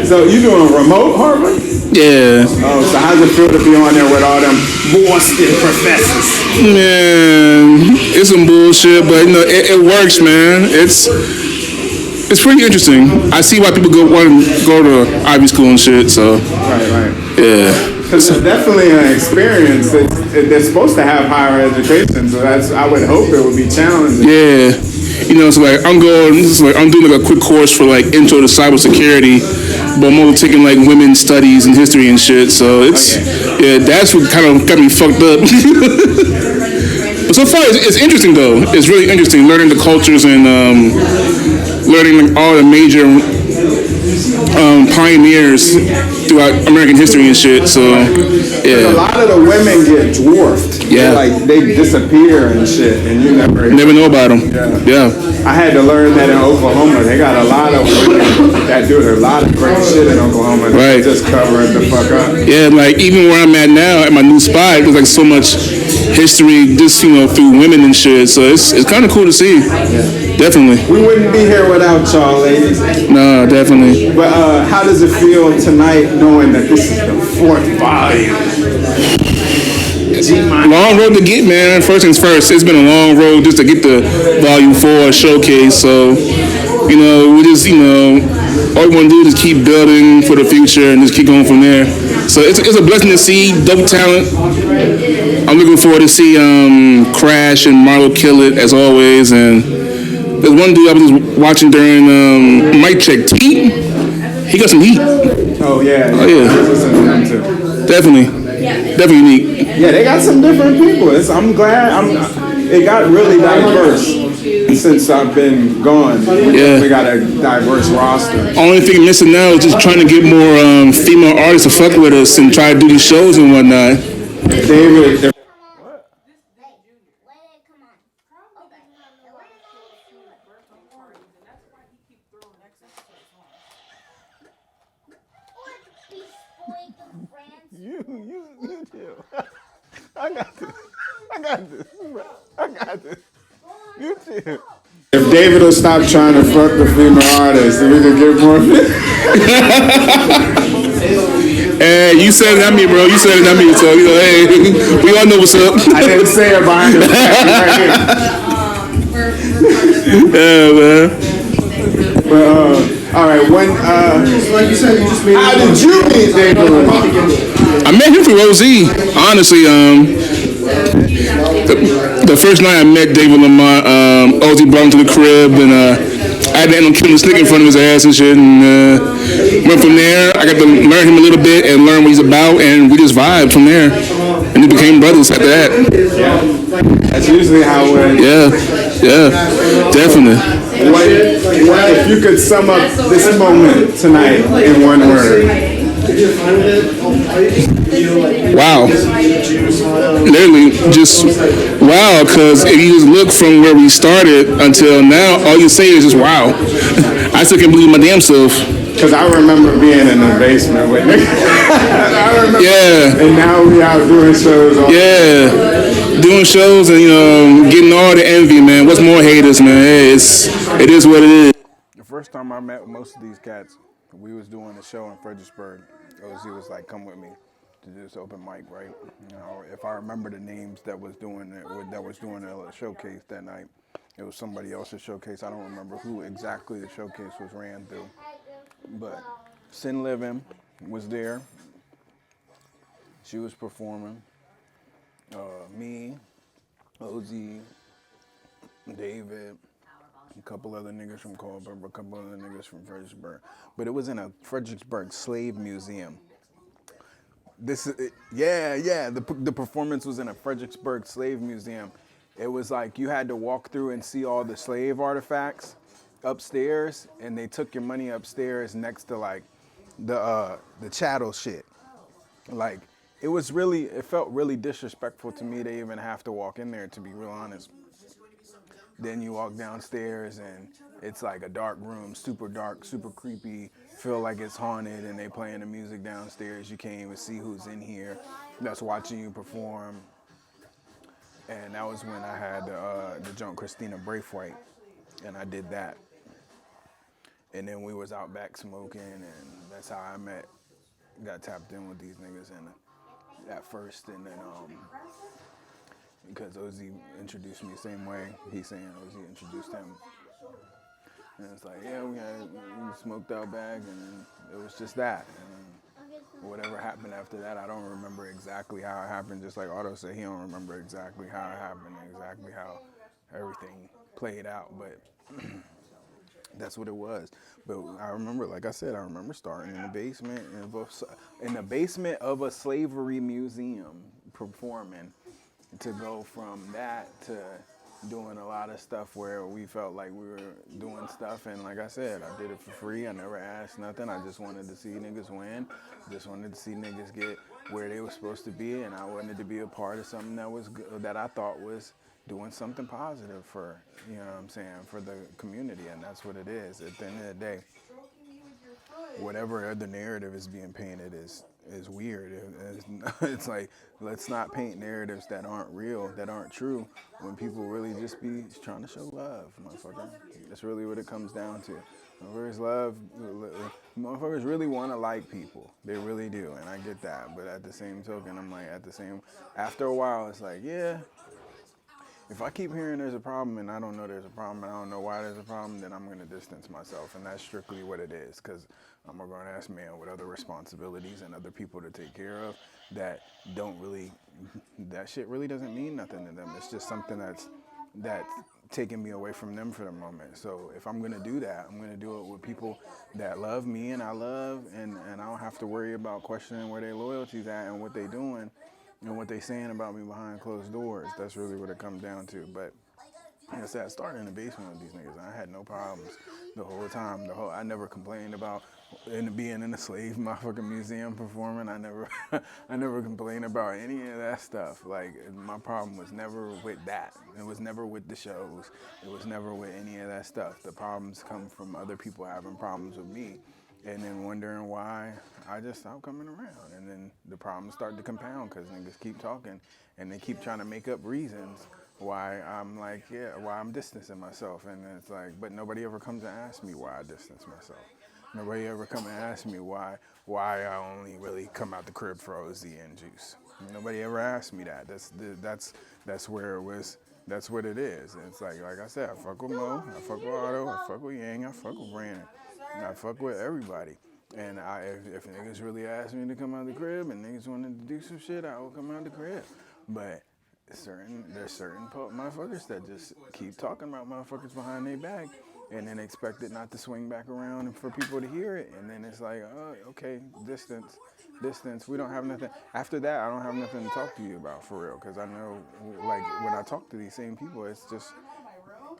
So you doing remote Harvard? Yeah. Oh, so how's it feel to be on there with all them Boston professors? Man, it's some bullshit, but you know it works, man. It's pretty interesting. I see why people want to go to Ivy School and shit. So. Right. Yeah. Because it's definitely an experience. They're supposed to have higher education, so I would hope it would be challenging. Yeah. You know, it's like I'm doing like a quick course for like intro to cybersecurity, but I'm also taking like women's studies and history and shit. So it's that's what kind of got me fucked up. But so far it's interesting though. It's really interesting learning the cultures and learning like, all the major pioneers throughout American history and shit. So yeah. A lot of the women get dwarfed. Yeah. They disappear and shit, and you never know about them. Yeah. I had to learn that in Oklahoma. They got a lot of women that do a lot of great shit in Oklahoma. Right. Just cover it the fuck up. Yeah, like even where I'm at now at my new spot, there's like so much history just through women and shit. So it's kind of cool to see. Yeah. Definitely. We wouldn't be here without y'all, ladies. No, definitely. But how does it feel tonight knowing that this is the 4th volume? Long road to get, man. First things first, it's been a long road just to get the Volume 4 showcase. So, we just, all we want to do is keep building for the future and just keep going from there. So it's a blessing to see dope talent. I'm looking forward to see Crash and Marlo kill it as always. And there's one dude I was just watching during Mic Check, T. He got some heat. Oh yeah. Oh yeah. Definitely unique. Yeah, they got some different people. I'm glad. It got really diverse since I've been gone. Yeah. We got a diverse roster. Only thing missing now is just trying to get more female artists to fuck with us and try to do these shows and whatnot. David. You chill. I got this. You chill. If David will stop trying to fuck the female artists, then we can get more. Hey, you said it, not me, bro. You said it, not me. So, hey, we all know what's up. I didn't say it behind the back. Yeah, man. But, all right, like you said, how did you meet David Lamar? I met him through OZ. Honestly, the first night I met David Lamar, OZ brought him to the crib, and I had to end up killing a stick in front of his ass and shit. And went from there. I got to learn him a little bit and learn what he's about, and we just vibed from there. And we became brothers after that. Yeah, that's usually how it went. Yeah, definitely. What if you could sum up this moment tonight in one word? Wow. Literally just wow, because if you just look from where we started until now, all you say is just wow. I still can't believe my damn self. Because I remember being in the basement with Nick. Yeah. And now we out doing shows. Doing shows and getting all the envy, man. What's more haters, man? Hey, it is what it is. The first time I met most of these cats, we was doing a show in Fredericksburg. OZ was like, "Come with me to do this open mic, right?" If I remember the names that was doing it, that was doing a showcase that night, it was somebody else's showcase. I don't remember who exactly the showcase was ran through, but Sin Living was there. She was performing. Me, OZ, David, a couple other niggas from Culver, a couple other niggas from Fredericksburg. But it was in a Fredericksburg slave museum. The performance was in a Fredericksburg slave museum. It was like you had to walk through and see all the slave artifacts upstairs, and they took your money upstairs next to like the chattel shit. Like it felt really disrespectful to me to even have to walk in there, to be real honest. Then you walk downstairs and it's like a dark room, super dark, super creepy, feel like it's haunted, and they playing the music downstairs. You can't even see who's in here that's watching you perform. And that was when I had the joint Christina Braithwaite, and I did that. And then we was out back smoking, and that's how I got tapped in with these niggas at first, and then because Ozzy introduced me the same way, he's saying Ozzy introduced him. And it's like, yeah, we smoked out back, and then it was just that. And whatever happened after that, I don't remember exactly how it happened. Just like Otto said, he don't remember exactly how it happened, exactly how everything played out, but that's what it was. But I remember, like I said, I remember starting in the basement of a slavery museum performing, to go from that to doing a lot of stuff where we felt like we were doing stuff. And like I said, I did it for free. I never asked nothing. I just wanted to see niggas win. Just wanted to see niggas get where they were supposed to be. And I wanted to be a part of something that was good, that I thought was doing something positive for, you know what I'm saying, for the community. And that's what it is. At the end of the day, whatever other narrative is being painted is weird. It's like, let's not paint narratives that aren't real, that aren't true, when people really just be trying to show love, motherfucker. That's really what it comes down to. Motherfuckers really want to like people. They really do, and I get that. But at the same token, I'm like, after a while, it's like, yeah, if I keep hearing there's a problem and I don't know there's a problem and I don't know why there's a problem, then I'm going to distance myself. And that's strictly what it is, because I'm a grown-ass man with other responsibilities and other people to take care of that shit really doesn't mean nothing to them. It's just something that's taking me away from them for the moment. So if I'm going to do that, I'm going to do it with people that love me and I love, and I don't have to worry about questioning where their loyalty's at and what they doing and what they saying about me behind closed doors. That's really what it comes down to. But like I said, I started in the basement with these niggas. I had no problems the whole time. I never complained about being in a slave motherfucking museum performing. I never complained about any of that stuff. Like, my problem was never with that. It was never with the shows. It was never with any of that stuff. The problems come from other people having problems with me, and then wondering why I just stopped coming around. And then the problems start to compound because niggas keep talking and they keep trying to make up reasons why I'm like, yeah, why I'm distancing myself. And it's like, but nobody ever comes and asks me why I distance myself. Nobody ever come and ask me why I only really come out the crib for Ozzy and Juice. Nobody ever asked me that. That's where it was. That's what it is. And it's like I said, I fuck with Mo, I fuck with Otto, I fuck with Yang, I fuck with Brandon, and I fuck with everybody. And if niggas really asked me to come out the crib and niggas wanted to do some shit, I will come out the crib. But there's certain motherfuckers that just keep talking about motherfuckers behind their back and then expect it not to swing back around and for people to hear it. And then it's like, oh, okay, distance. We don't have nothing. After that, I don't have nothing to talk to you about for real, because I know, like, when I talk to these same people, it's just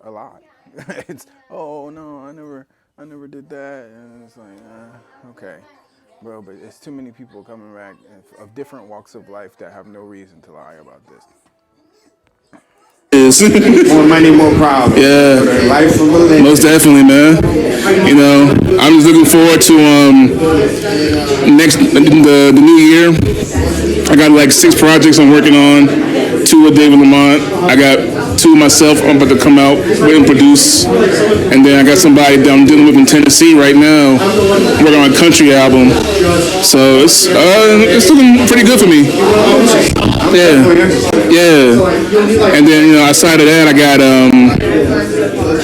a lot. It's, oh, no, I never did that. And it's like, okay. Well, but it's too many people coming back of different walks of life that have no reason to lie about this. More money, more problems. Yeah, most definitely, man. You know, I'm just looking forward to the new year. I got like 6 projects I'm working on. 2 with David Lamont. I got 2 myself. I'm about to come out and produce, and then I got somebody that I'm dealing with in Tennessee right now, working on a country album. So it's looking pretty good for me. Yeah. And then, you know, outside of that,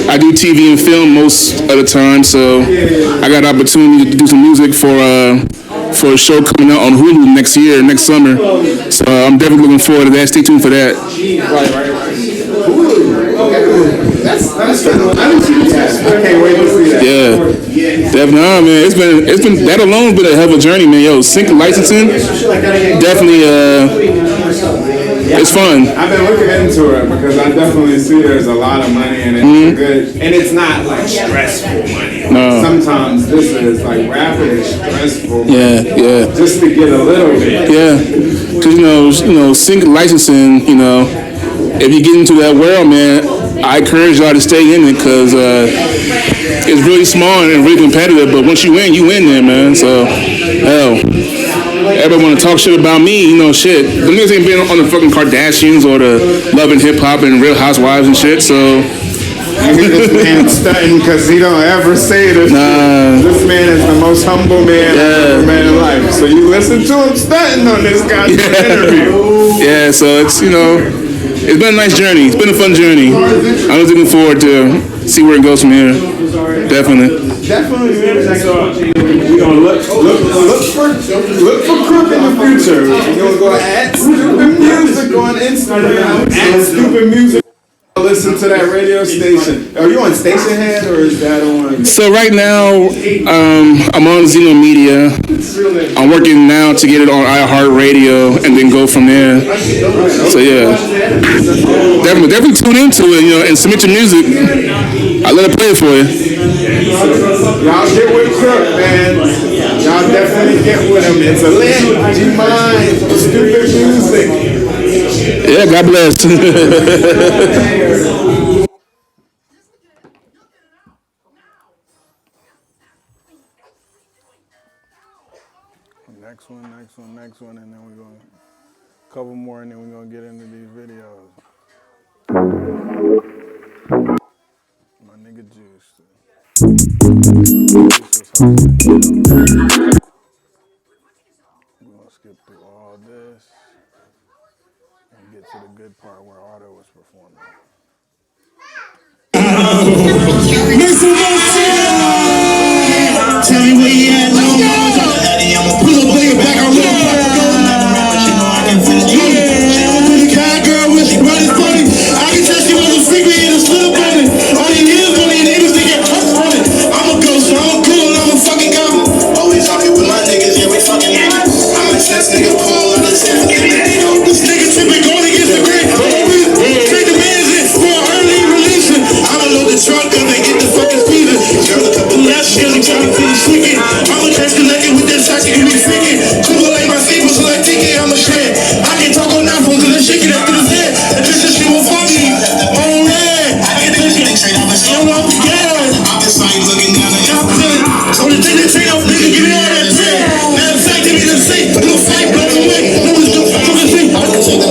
I do TV and film most of the time, so I got an opportunity to do some music for a show coming out on Hulu next summer. So I'm definitely looking forward to that. Stay tuned for that. I can't wait to see that. Yeah, definitely, man. It's been that alone's been a hell of a journey, man. Yo, sync licensing, definitely. It's fun. I've been looking into it because I definitely see there's a lot of money in it. Mm-hmm. Good, and it's not like stressful money. No. Sometimes this is like rapping is stressful. Yeah. Just to get a little bit. Yeah, because you know, sync licensing. You know, if you get into that world, man, I encourage y'all to stay in it because it's really small and really competitive. But once you win there, man. So, hell. everybody want to talk shit about me, you know, shit. The niggas ain't been on the fucking Kardashians or the Love and Hip Hop and Real Housewives and shit, so. This man stunting because he don't ever say this. This man is the most humble man I've ever met in life. So you listen to him stunting on this guy's interview. Yeah, so it's, you know, it's been a nice journey. It's been a fun journey. I'm just looking forward to see where it goes from here. Definitely. Definitely, man. We're gonna look for Crook in the future. We're gonna go at Stupid Music on Instagram. At Stupid Music. Listen to that radio station. Are you on Station Head or is that on? So right now, I'm on Zeno Media. I'm working now to get it on iHeartRadio and then go from there. So yeah, definitely tune into it, you know, and submit your music. I let it play it for you. Y'all get with Crook, man. Y'all definitely get with him. It's a lit. G-Mind, Stupid Music. Yeah, God bless. Next one, and then we're going to couple more, and then we're going to get into these videos. My nigga Juice. We're going to skip through all this and get to the good part where Otto was performing. Tell me where you at, no more. I'ma pull up, lay it back, I'm little fucking going. You know I can feel it. She don't do the kind girl when she run it funny. I can tell she was a freak, we in a slip on it. All these years, all these niggas, they get trust on it. I'm a ghost, I'm a cool, I'm a fucking goblin. Always happy with my niggas, yeah, we fucking niggas. I'm a chest nigga, Paul, I'm a chest nigga. This nigga tripping, going against the grain. Take the man's in for an early release. I'ma load the truck up and get the fucking speeder. Girl, a couple last years, I'm trying to finish sleeping. I'ma catch the leg with that shot, you be freaking. Cool like my feet was like thinking I'm a shred. I can talk on that phone till I shake it after the head. And this is she won't fuck me. Oh, red. I can take it. I'm scared. I'm just like looking down at your feeling. So the thing that train off, nigga, give me all that shit. Matter of fact, give me the safe. Little fight, blow away. No one's doing fucking thing.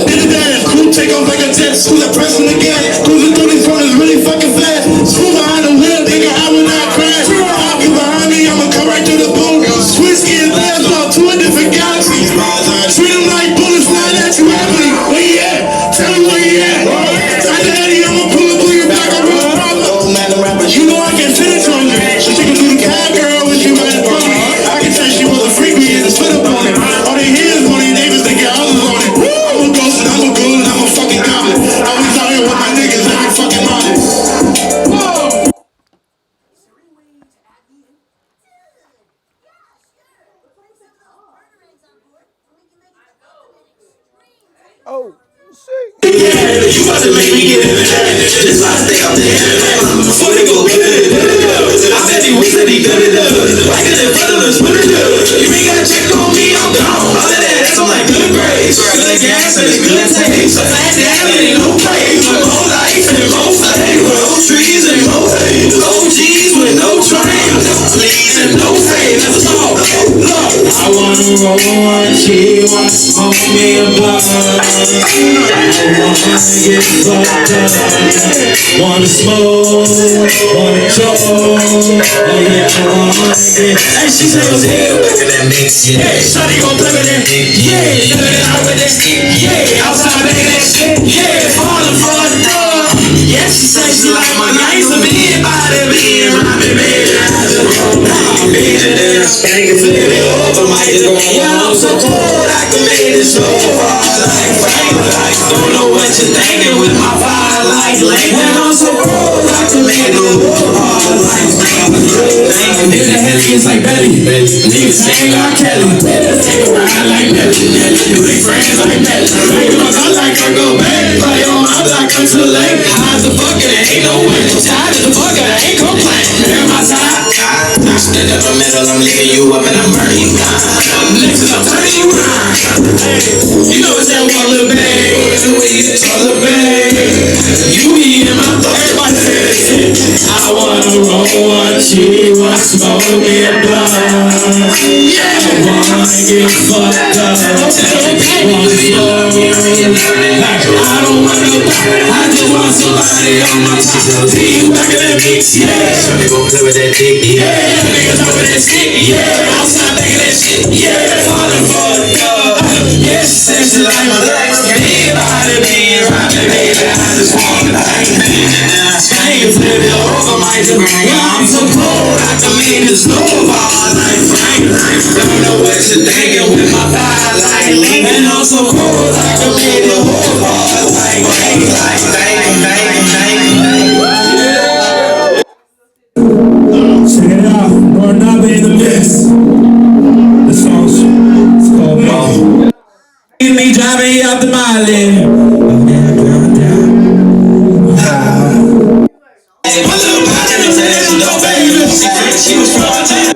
Did it down. Cool, take off like a jet. School that pressing again. Cruising through these corners really fucking fast. Screw behind the wheel, nigga, I will not crash. I'll be behind me, I'ma come right through the boom. Swiss skin labs off to a different galaxy. Treat them like bullets flying at you happily. Where you at? Tell me where you at. Like the Eddie, I'ma pull up on your back. I real problem. You know I can finish on you. She can do the cat girl when she ran from me. I can tell she was a freak, we had to split up on it. All they hear is all these neighbors, they get others on it. I'm a ghost and I'm a ghoul and I'm a fucking goblin. Always out here with my niggas every fucking morning. Whoa! Oh, shit. You about to make me get in there. Just like stay up there. Before they go get it. I said he was said he got it up. Like it in front of us, put it up. You ain't gotta check on me, I'm gone. All of that, that's on like good grades. Good gas and it's good taste. So fast down and ain't no praise. With more life and more fame. With old trees and more hay. OGs with no train. Please and no fame. That's all. Look, I wanna roll one, she wanna smoke me a blunt. I wanna get fucked up. Wanna smoke, wanna choke. Oh yeah, I wanna get. Hey, she said, yeah, look at that mix, yeah. Hey, shawty gon' play with that. Yeah, look at that with that. Yeah, outside making that shit. Yeah, falling for the dog. Yeah, she say she like my nice of anybody being robbing me. I'm beating it, spanking to it over my head. Yeah, I'm so cold, I can make it so hard like fire. Don't know what you're thinking with my fire like late. And I'm so cold, I can make it hard like fire. Nigga, the hell is like Belly. Nigga saying I'm Kelly. Take a ride like Nelly. You ain't friends like Nelly. Make my gun like I go back. Play on my block until late. Hide the bucket, there ain't no way. Tired of the bucket, I ain't complaining. Hear my side. Stand up the middle, I'm leaving you up and I'm burning you down. Next I'm turning you round. Hey, you know it's that one little bag. The way you talk little bag. You be in my thoughts. Everybody say I wanna roll one, she wanna smoke me a blunt. Yeah, I wanna might get fucked up. I don't want nobody, I just want somebody on my top. See you back in that mix, yeah. Shawty gon' play with that dick, yeah. Niggas over that stick, yeah. Outside back in that shit, yeah. Falling fucked up. Yes, said she like my legs. Anybody being rapping, baby, I just want like Spain flip it over my degree. I'm so cold, I can make this over like Frank. Don't know what you're thinking with my thighs like Link. And I'm so cold, I can make the whole bar like Frank. Like check it out, Barnaby in the mix. The song's called Ball. Me driving up the mile. She was from my town.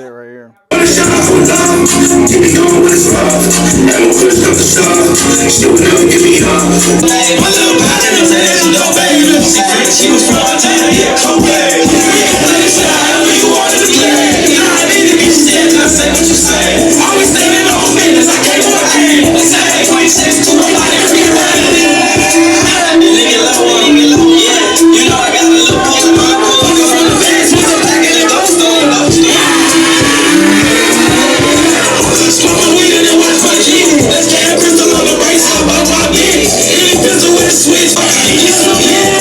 Wanna shut up for love, get me going when it's rough. And when push comes to shove, she would never give me up. My little body knows that she know, baby. She was from my town, yeah, okay. Let it say however you wanted to play. You know I need to be shit, I say what you say. Always thinking on business, I can't do a thing. They say 26 to a lot of free running. Nigga low, yeah. You know I got a little pull in my pool. From the best, we go back in the ghost store. Smoking weed and then watch my G. Let's get a pistol on the brace up on my bitch. Any pistol with a switch. Yeah,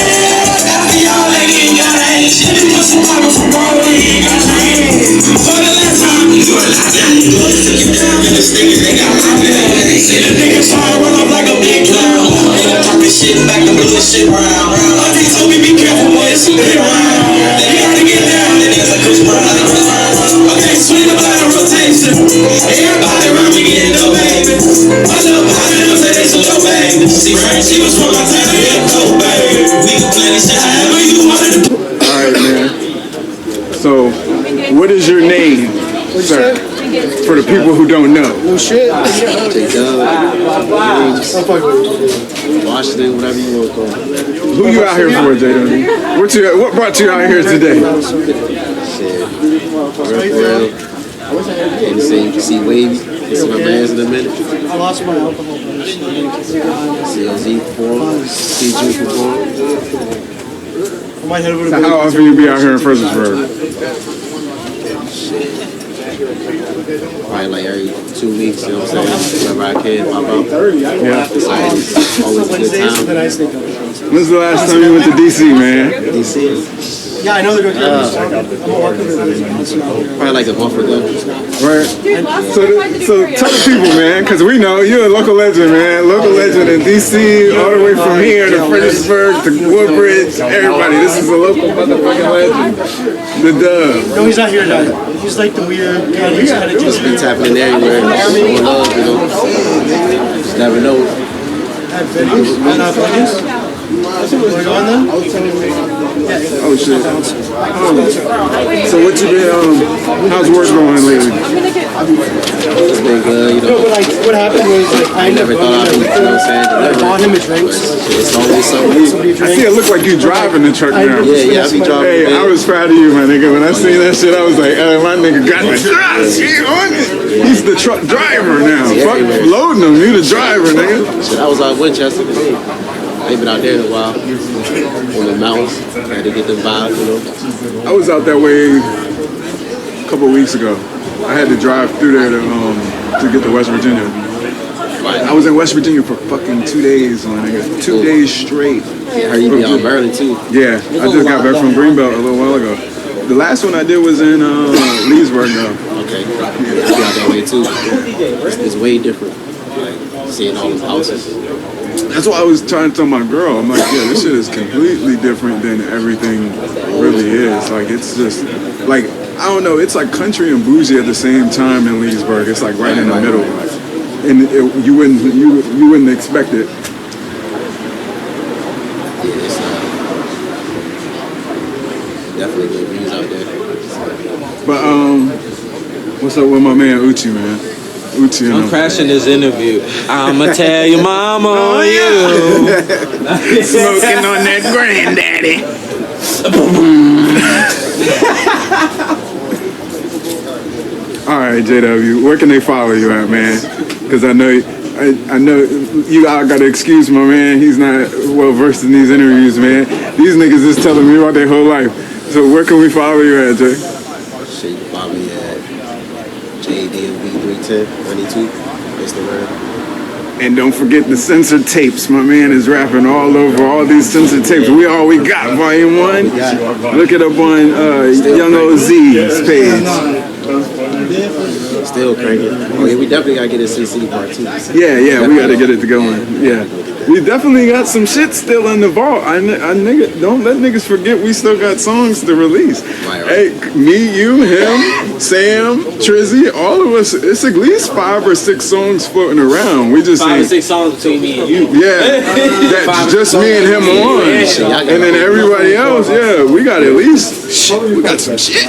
after y'all ain't even got a shit. Put some bottle from Broadway, ain't got a hand. For the last time, you do it like that. Took you down in the stickers, they got locked in. See the niggas trying to run up like a big clown. They got talking shit back to blue shit round. Auntie told me be careful, boy, it's a bit round. They gotta get down, and it's a Chris Brown. Okay, swing the bladder rotation. Everybody around me getting no baby. My little body don't say they so baby. See, Frank, she was from my town, yeah, no baby. We can play this shit however you wanted to. Alright, man. So, what is your name, sir? For the people who don't know. Oh shit. Washington, whatever you want to call it. Who you out here for, J.W.? What brought you out here today? And you can see Wavy, you see my man's in a minute. I lost my alcohol. CLZ perform, CG perform. So how often you be out here in Fredericksburg? Probably like every 2 weeks, you know what I'm saying? Whenever I can, pop out. Yeah. It's always a good time. When's the last time you went to DC, man? DC? Yeah, I know they're going to probably like a month ago. Right. So tell the people, man, because we know you're a local legend, man. Local legend in DC, all the way from here to Fredericksburg to Woodbridge. Everybody, this is a local motherfucking legend. The Dub. No, he's not here tonight. He's like the weird guy. He's kind of just beats happening everywhere. More love, you know. Just never know. Oh shit. So what you been how's work going lately? It's been good, you know. No, but like what happened was like I never thought I'd be, you know what I'm saying? I bought him a drink. It's always something. I see it look like you driving the truck now. Yeah, I be driving. Hey, I was proud of you, my nigga. When I seen that shit, I was like, my nigga got the truck. He's the truck driver now. Fuck loading him, you the driver, nigga. Shit, I was out in Winchester today. I ain't been out there in a while. On the mountains. I had to get the vibe, you know. I was out that way a couple of weeks ago. I had to drive through there to get to West Virginia. I was in West Virginia for fucking 2 days, my nigga. 2 days straight. I heard you be out in Maryland too. Yeah, I just got back from Greenbelt a little while ago. The last one I did was in Leesburg, though. Okay. I be out that way too. It's way different. Like seeing all those houses. That's why I was trying to tell my girl. I'm like, yeah, this shit is completely different than everything really is. Like, it's just, like, I don't know. It's like country and bougie at the same time in Leesburg. It's like right in the middle. And you wouldn't expect it. Yeah, it's definitely good views out there. But, what's up with my man Uchi, man? Uchi, I'm crashing this interview. I'ma tell your mama on you. Smoking on that granddaddy. All right, JW, where can they follow you at, man? Because I know you all got to excuse my man. He's not well versed in these interviews, man. These niggas is telling me about their whole life. So where can we follow you at, Jay? Shit, you can follow me at JDMV31092 Instagram. And don't forget the censored tapes. My man is rapping all over all these censored tapes. We got volume 1. Look it up on Young OZ's page. Still cranking. Oh yeah, we definitely gotta get a CC part 2. Yeah, we gotta get it going. Yeah. We definitely got some shit still in the vault. Don't let niggas forget we still got songs to release. Hey, me, you, him, Sam, Trizzy, all of us, it's at least 5 or 6 songs floating around. We just 5 or 6 songs between me and you. Yeah. That's just me and him on. And then everybody else, we got at least we got some shit.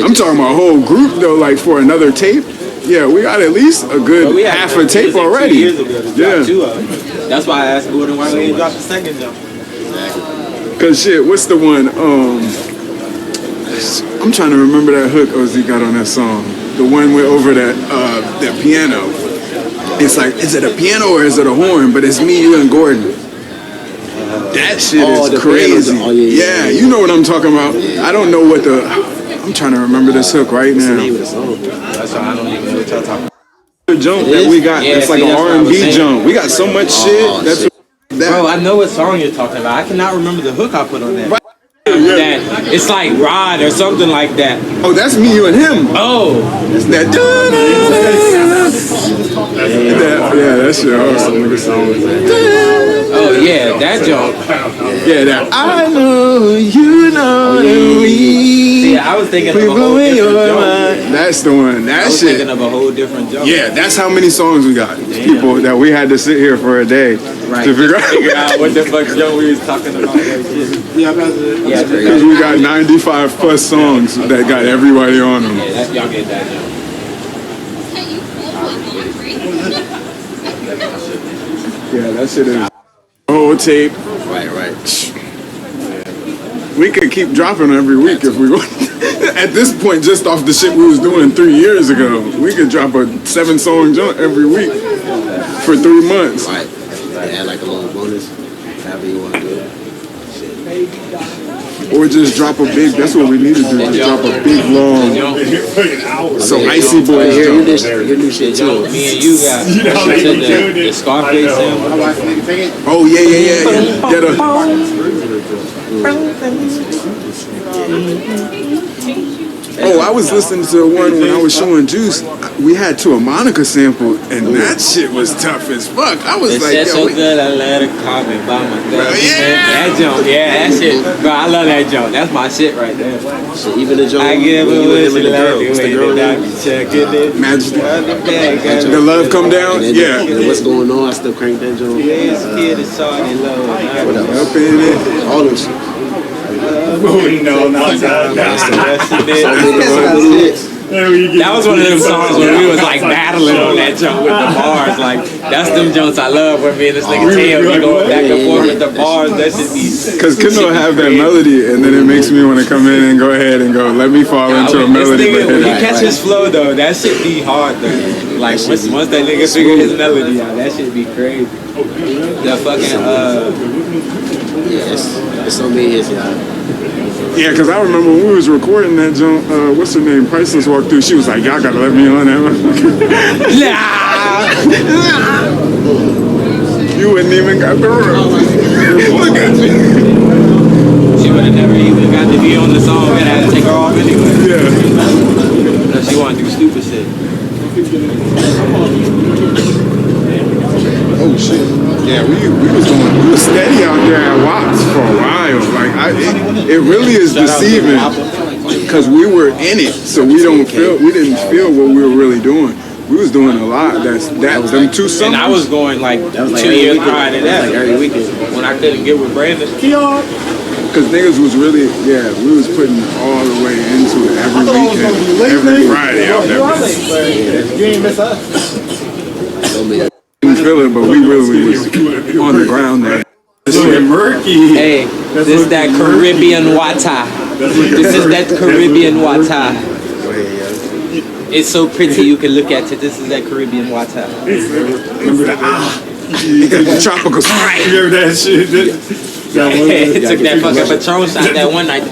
I'm talking about a whole group though, like for another tape. Yeah, we got at least a good half a tape already. 2 years ago, yeah. 2 of them. That's why I asked Gordon why we didn't drop the second jump. Cause shit, what's the one? I'm trying to remember that hook OZ got on that song. The one with over that piano. It's like, is it a piano or is it a horn? But it's me, you, and Gordon. That shit is crazy. Yeah, you know what I'm talking about. I don't know what I'm trying to remember this hook right now. That's why I don't even know what y'all talking about. The jump that we got, it's like an R&B jump. We got so much shit. Bro, I know what song you're talking about. I cannot remember the hook I put on that. That it's like Rod or something like that. Oh, that's me, you, and him. Oh, it's that. That shit awesome. Oh yeah, that joke. Yeah, that. I know you know me. See, I was thinking of a whole different joke. That's the one. That I was shit. thinking of a whole different joke. Yeah, that's how many songs we got. People that we had to sit here for a day to figure out what the fuck joke we was talking about. Because we got 95 plus songs that got everybody on them. Yeah, y'all get that joke. Yeah, that shit is whole tape. Right. We could keep dropping every week if we want. At this point, just off the shit we was doing 3 years ago, we could drop a 7-song joint every week for 3 months. Right. Add like a little bonus, however you want to do it. Or just drop a big, that's what we need to do, just drop a big, long, so Icy Boys your new shit too. Me and you got the Scarface sample. Oh, yeah. Oh, I was listening to one when I was showing Juice. We had To a Monica sample, and that shit was tough as fuck. I was like, yo, so good, I let her call me by my girl. That jump, that shit. Bro, I love that jump. That's my shit right there. So even the jump, I give when you and him and the girl, what's the girl name? Magic. The Love Come Down? Yeah. And what's going on? I still crank that jump. Yes, kid is sorry, love. What else? Up in it. All them shit. That was one of them songs when we was like battling on that jump with the bars. Like that's them jumps I love when me and this nigga Tail be going back and forth with the bars. That should be. Because Kendall have that melody, and then it makes me want to come in and go ahead and go, let me fall into a melody. When he catch his flow though, that shit be hard though. Like once that nigga figure his melody out, that shit be crazy. The fucking it's so many hits, y'all. Yeah, because I remember when we was recording that jump, what's her name? Priceless walked through. She was like, y'all gotta let me on that one. You wouldn't even got the room. Look at me. She would have never even got to be on the song and had to take her off anyway. Yeah. Because she wanted to do stupid shit. Oh shit. Yeah, we was steady out there at Wops for a while. Like it really is deceiving because we were in it, so we didn't feel what we were really doing. We was doing a lot. Them 2 summers. And I was going like 2 years prior to that, like every weekend when I couldn't get with Brandon. Because niggas was really, we was putting all the way into it every weekend, every Friday out there. You ain't miss us. Didn't feel it, but we really was on the ground there. This shit murky. Hey, this is that Caribbean water. This is that Caribbean water. It's so pretty you can look at it. This is that Caribbean water. Remember that? Tropical sprite. Remember that shit? Took that fucking Patron shot that one night.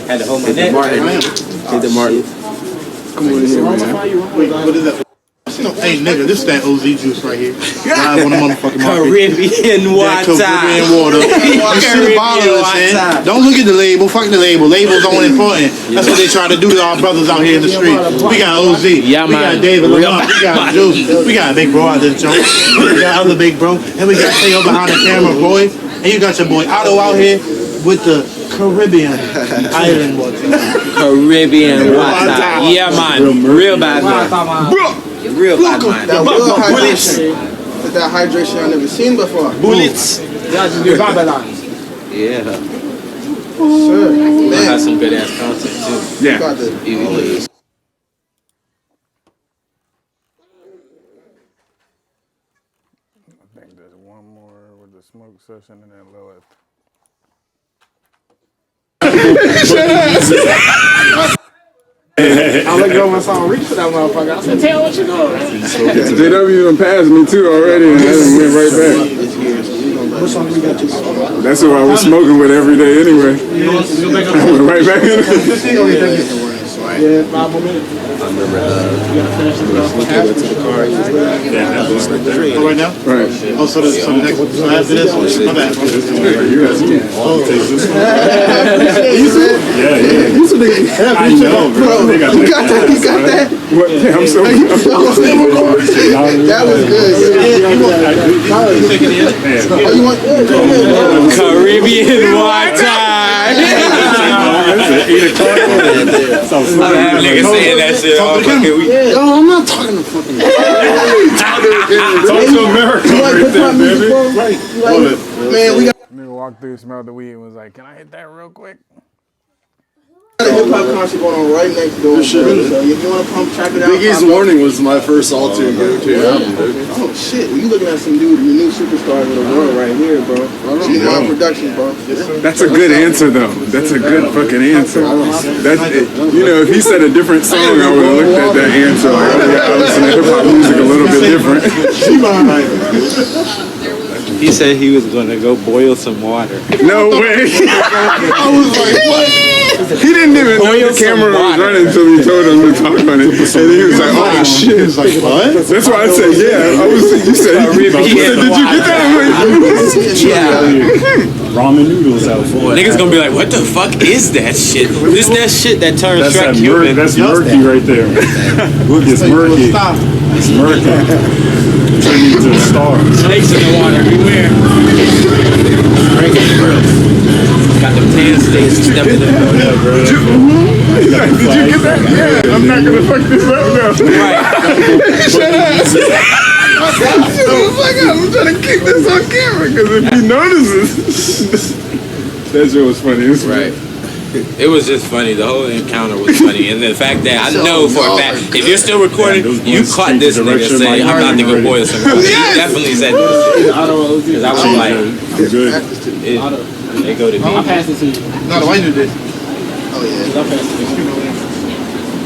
Had to hold my neck. Hit the Martin. Come on in here, man. Wait, what is that? Hey nigga, this is that OZ juice right here. Live on the motherfucking market. Caribbean water. Caribbean water. You see the bottle it's in. Don't look at the label. Fuck the label. Labels aren't important. That's what they try to do to our brothers out here in the street. We got OZ. Yeah, we got David Lamont. We got Juice. We got Big Bro out this joint. We got other Big Bro. And we got Theo behind the camera, boy. And you got your boy Otto out here with the Caribbean island water. Caribbean water. Yeah, man. Real bad man. Real bad man. That real hydration. That hydration I've never seen before. Bullets. Babylon. Yeah. Sure. Man. Got some good ass content too. Yeah. I think there's one more with the smoke session and then Lilith. I'll let go of my song. Reach for that motherfucker. I said, tell what you know. JW done passed me too already, and I just went right back. What song we got you? That's who I was smoking with every day anyway. I went right back in. Yeah, 5 more minutes. I remember we went to the car. Oh, right now? Right. Oh, so the next one after this? My bad. You guys can. You said I know, bro. You got that? You got that? What? I'm so. That was good. Oh, you want Caribbean water. I'm having niggas saying that shit all fucking week. Yo, I'm not talking to fucking. Talk to America right there, baby. Man, we got. Nigga walked through, smelled the weed, and was like, "Can I hit that real quick?" a hip hop concert going on right next door. So if you want to come check it out. Biggie's Warning was my first all-time go-to album, dude. Oh shit, well, you looking at some dude, the new superstars of the world right here, bro. G-Mon Productions, bro. That's a good answer, though. That's a good fucking answer. That's you know, if he said a different song, I would have looked at that answer like, oh yeah, I listen to hip hop music a little bit different. He said he was going to go boil some water. No way. I was like, what? He didn't even know the camera was running until he told him to talk on it. And he was like, oh shit. He was like, what? That's why I said, yeah. You said, did you get that? Yeah. Ramen noodles out for it. Niggas gonna be like, what the fuck is that shit? This that shit that turns Shrek human. That's murky right there. Look, it's murky. It's murky. Turn you to a star. Snakes in the water everywhere. Got them tan stains stepping in the water. Did you get that? Yeah, I'm not gonna fuck this up now. Right. Shut up. I'm trying to keep this on camera because if he notices, that shit was funny. Right. It was just funny. The whole encounter was funny, and the fact that I know for a fact, if you're still recording, you caught this nigga say, "I'm not gonna boil some." He definitely said this. Because I was like, I'm good. They go to me. I'll pass it to you. No, the white dude did. Oh yeah. I'll pass it to you.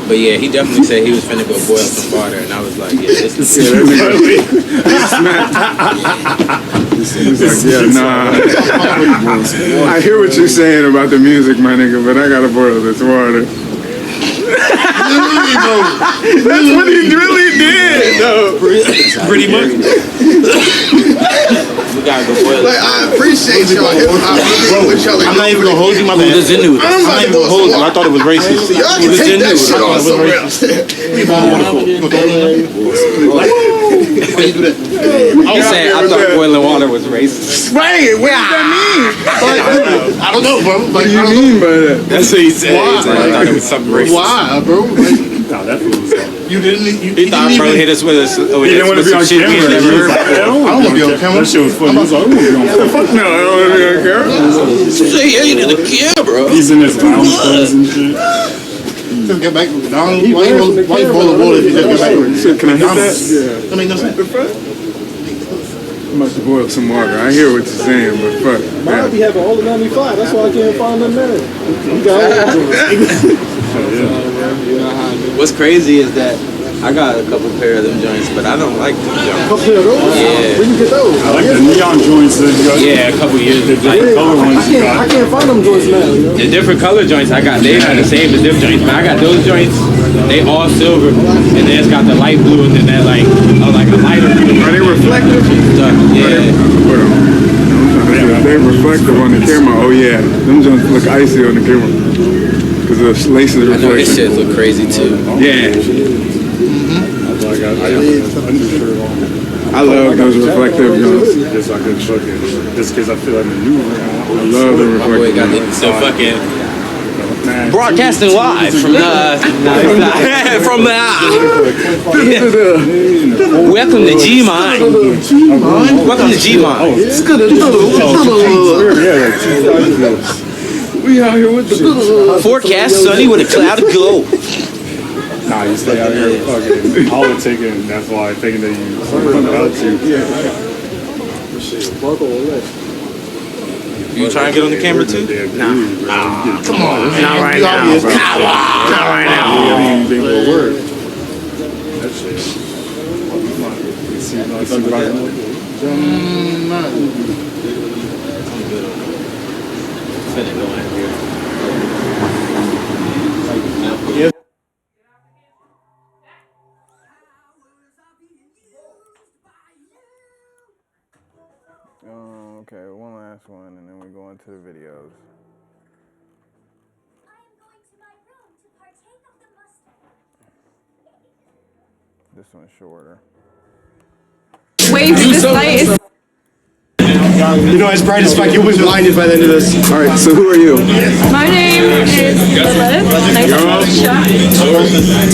But yeah, he definitely said he was finna go boil some water, and I was like, yeah, this is yeah, nah. I hear what you're saying about the music, my nigga, but I gotta boil this water. That's what he really did, though. Pretty much. We gotta go boil it. Like, I appreciate y'all hip hop. I'm not even gonna hold you, my bad. I'm not even gonna hold you. I thought it was racist. Y'all can take that shit on somewhere else. He said, I thought boiling water was racist. Right, what does that mean? I don't know, bro. What do you mean by that? That's what he said. He said, I thought it was something racist. Why, bro? Nah, that feels You didn't. He thought bro hit us with a. He didn't want to be on camera. I don't want to be on camera. That shit was funny. He was like, I don't want to be on camera. Fuck no, I don't want to be on camera. Say, yeah, you didn't care, bro. He's in his lounge clothes and shit. Just get back to McDonald's. Why you boil the water if you just get back to McDonald's? Can I hit that? Yeah. That make no sense. I'm about to boil some water. I hear what you're saying, but fuck. Mine be having all the 95. That's why I can't find them there. You got What's crazy is that I got a couple pair of them joints, but I don't like them joints. A couple of those? Yeah. Where you get those? I like the neon joints. Yeah, a couple years. Like the color ones you I got. can't find them joints now. The different color joints I got, they are the same as them joints. But I got those joints, they all silver, and then it's got the light blue, and then that like a lighter blue. Are they reflective? Yeah. They're reflective on the camera. Oh yeah, them joints look icy on the camera. Cause the laces I know reflect. this shit look crazy too. Yeah. I love those reflective joints. Just so I could fucking, just because I feel like maneuver. I love the My boy got reflective. so fucking broadcasting live from welcome to G-Mine. Welcome to G-Mine. We out here with the Forecast sunny with a cloud of gold. Nah, you stay out here fucking politicking. That's why thinking that you about to. You trying to get on the camera too? Nah. Come on. Not right now. Not right now. Anything will work. That shit. Okay, one last one, and then we go into the videos. This one's shorter. Wave this light is. You know, as bright as fuck, you'll be blinded by the end of this. All right, so who are you? My name is Lilith. Nice to meet you.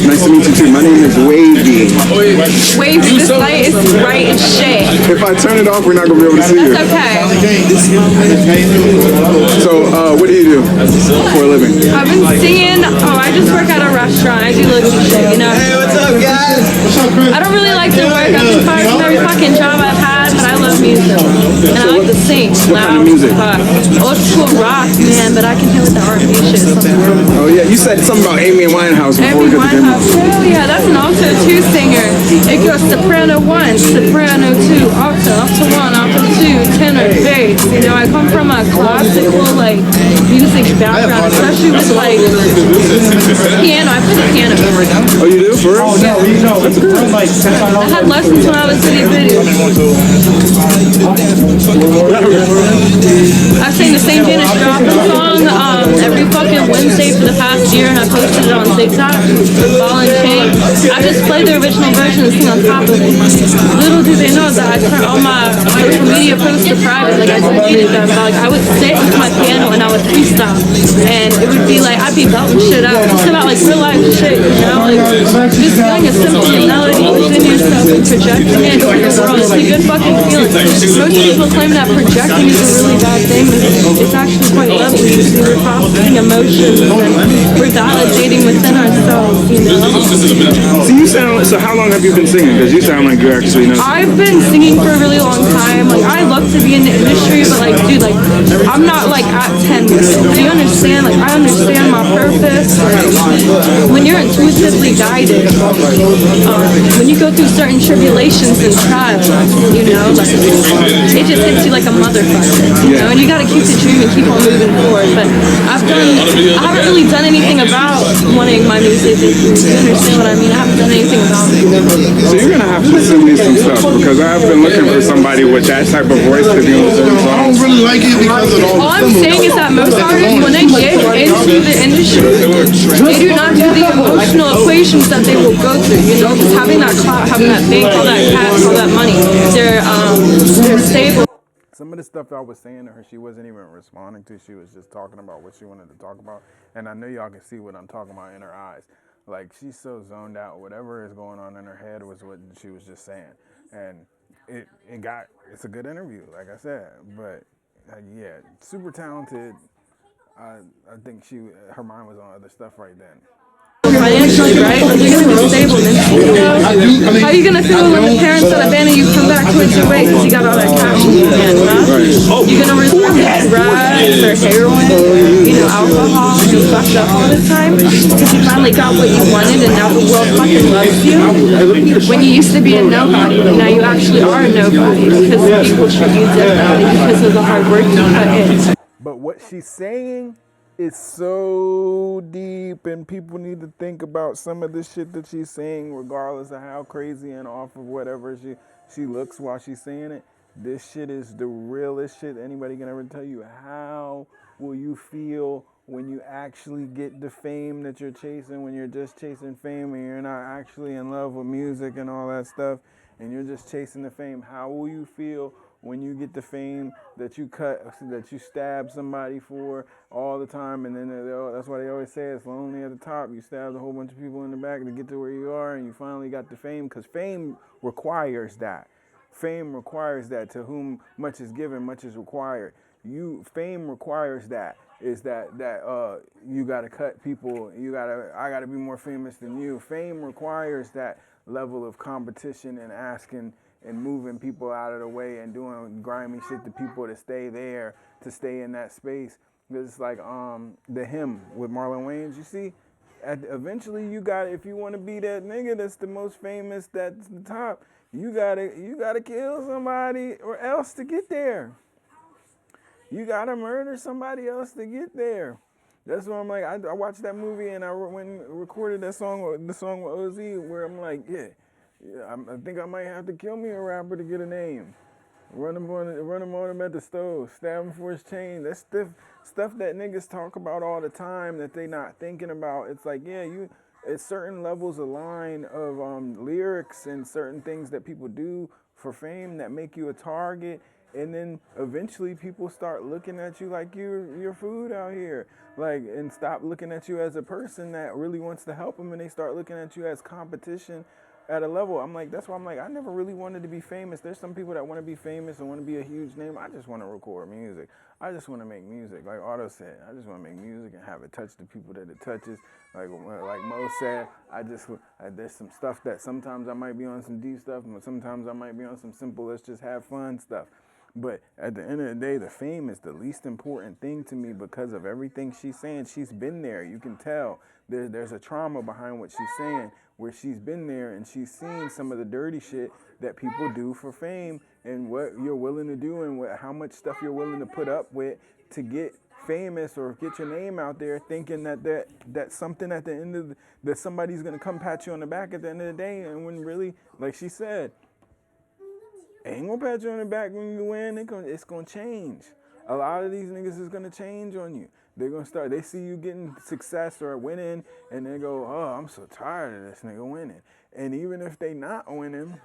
Nice to meet you too. My name is Wavy. Wave this light is bright as shit. If I turn it off, we're not gonna be able to see you. That's okay. So, what do you do for a living? I've been singing. Oh, I just work at a restaurant. I do loads of shit, you know. Hey, what's up, guys? I don't really like to work. I've been fired from every fucking job I've had, but I love music. And I like to sing loud as fuck. Old school rock, man, but I can hear with the R&B shit sometimes. Oh yeah, you said something about Amy Winehouse before Amy we got the demo. Winehouse. Hell yeah, that's an alto 2 singer. It goes soprano 1, soprano 2, alto 1, alto 2, tenor, bass. You know, I come from a classical like music background, especially with like piano. I play the piano. Oh, you do? For real? Yeah. I had lessons when I was itty bitty. I sang the St. Janis Joplin song every fucking Wednesday for the past year, and I posted it on TikTok. Ball and chain. I just play the original version and sing on top of it. Little do they know that I turn all my social media posts to private. Like I deleted them. But, like I would sit with my piano and I would freestyle, and it would be like I'd be belting shit out. Just about like real life shit, you know, like just feeling a simple melody within yourself and projecting it into the world. It's a good fucking feeling. Most people claim that projecting is a really bad thing, but it's actually quite lovely. We're processing emotions and we're validating within ourselves, you know. So you sound. So how long have you been singing? Because you sound like you actually know. I've been singing for a really long time. Like I love to be in the industry, but like, dude, like I'm not like at 10. Do you understand? Like I understand my purpose. When you're intuitively guided, when you go through certain tribulations and trials, you know, like it just hits you like a motherfucker, you know. And you gotta keep the dream and keep on moving forward. But I haven't really done anything about wanting my music. Do you understand what I mean? I haven't done anything about it. So you're gonna have to send me some stuff because I've been looking for somebody with that type of voice to do certain songs. I don't really like it because of all I'm saying is that most artists, when they get into the industry, they do not do the emotional equations that they will go through. You know, just having that clout, having that bank, all that cash, all that money, they're stable. Some of the stuff I was saying to her, she wasn't even responding to. She was just talking about what she wanted to talk about. And I know y'all can see what I'm talking about in her eyes. Like, she's so zoned out. Whatever is going on in her head was what she was just saying. And it's a good interview, like I said. But, yeah, super talented. I think her mind was on other stuff right then. Financially, right? Like you're gonna be stable mentally. How are you gonna feel when the parents that abandon you come back towards your way because you got all that cash in your hand, huh? You're gonna resort to drugs or heroin, you know, alcohol. you're fucked up all the time because you finally got what you wanted and now the world fucking loves you. When you used to be a nobody, now you actually are a nobody because people treat you differently because of the hard work you put in. But what she's saying is so deep, and people need to think about some of the shit that she's saying, regardless of how crazy and off of whatever she looks while she's saying it. This shit is the realest shit anybody can ever tell you. How will you feel when you actually get the fame that you're chasing, when you're just chasing fame and you're not actually in love with music and all that stuff, and you're just chasing the fame? How will you feel when you get the fame that you stab somebody for all the time, and then that's why they always say it's lonely at the top. You stabbed a whole bunch of people in the back to get to where you are, and you finally got the fame, because fame requires that. Fame requires that. To whom much is given, much is required. Fame requires that. Is that you gotta cut people. I gotta be more famous than you. Fame requires that level of competition and asking and moving people out of the way and doing grimy shit to people to stay there, to stay in that space. Because it's like the hymn with Marlon Wayans. You see, eventually you got, if you want to be that nigga that's the most famous, that's the top, you gotta kill somebody or else to get there. You gotta murder somebody else to get there. That's why I'm like, I watched that movie and I went and recorded the song with OZ, where I'm like, I think I might have to kill me a rapper to get a name. Run him on him at the stove, stab him for his chain. That's stuff that niggas talk about all the time that they not thinking about. It's like, it's certain levels of line of lyrics and certain things that people do for fame that make you a target. And then eventually people start looking at you like you're food out here. Like, and stop looking at you as a person that really wants to help them, and they start looking at you as competition at a level. I'm like, that's why I'm like, I never really wanted to be famous. There's some people that want to be famous and want to be a huge name. I just want to record music. I just want to make music. Like Otto said, I just want to make music and have it touch the people that it touches. Like Mo said, there's some stuff that sometimes I might be on some deep stuff, and sometimes I might be on some simple, let's just have fun stuff. But at the end of the day, the fame is the least important thing to me because of everything she's saying. She's been there. You can tell there's a trauma behind what she's saying, where she's been there and she's seen some of the dirty shit that people do for fame and what you're willing to do and how much stuff you're willing to put up with to get famous or get your name out there, thinking that's something at the end of that somebody's going to come pat you on the back at the end of the day. And when really, like she said, ain't gonna pat you on the back when you win. It's gonna change. A lot of these niggas is gonna change on you. They're gonna start. They see you getting success or winning, and they go, "Oh, I'm so tired of this nigga winning." And even if they not winning,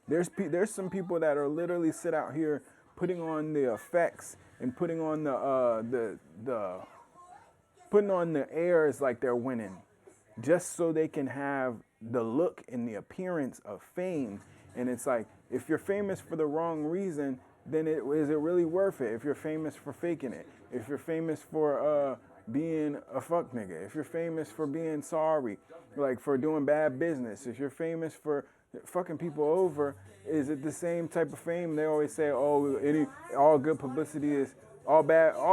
there's some people that are literally sit out here putting on the effects and putting on putting on the airs like they're winning, just so they can have the look and the appearance of fame. And it's like, if you're famous for the wrong reason, then is it really worth it? If you're famous for faking it, if you're famous for being a fuck nigga, if you're famous for being sorry, like for doing bad business, if you're famous for fucking people over, is it the same type of fame? They always say, all good publicity is all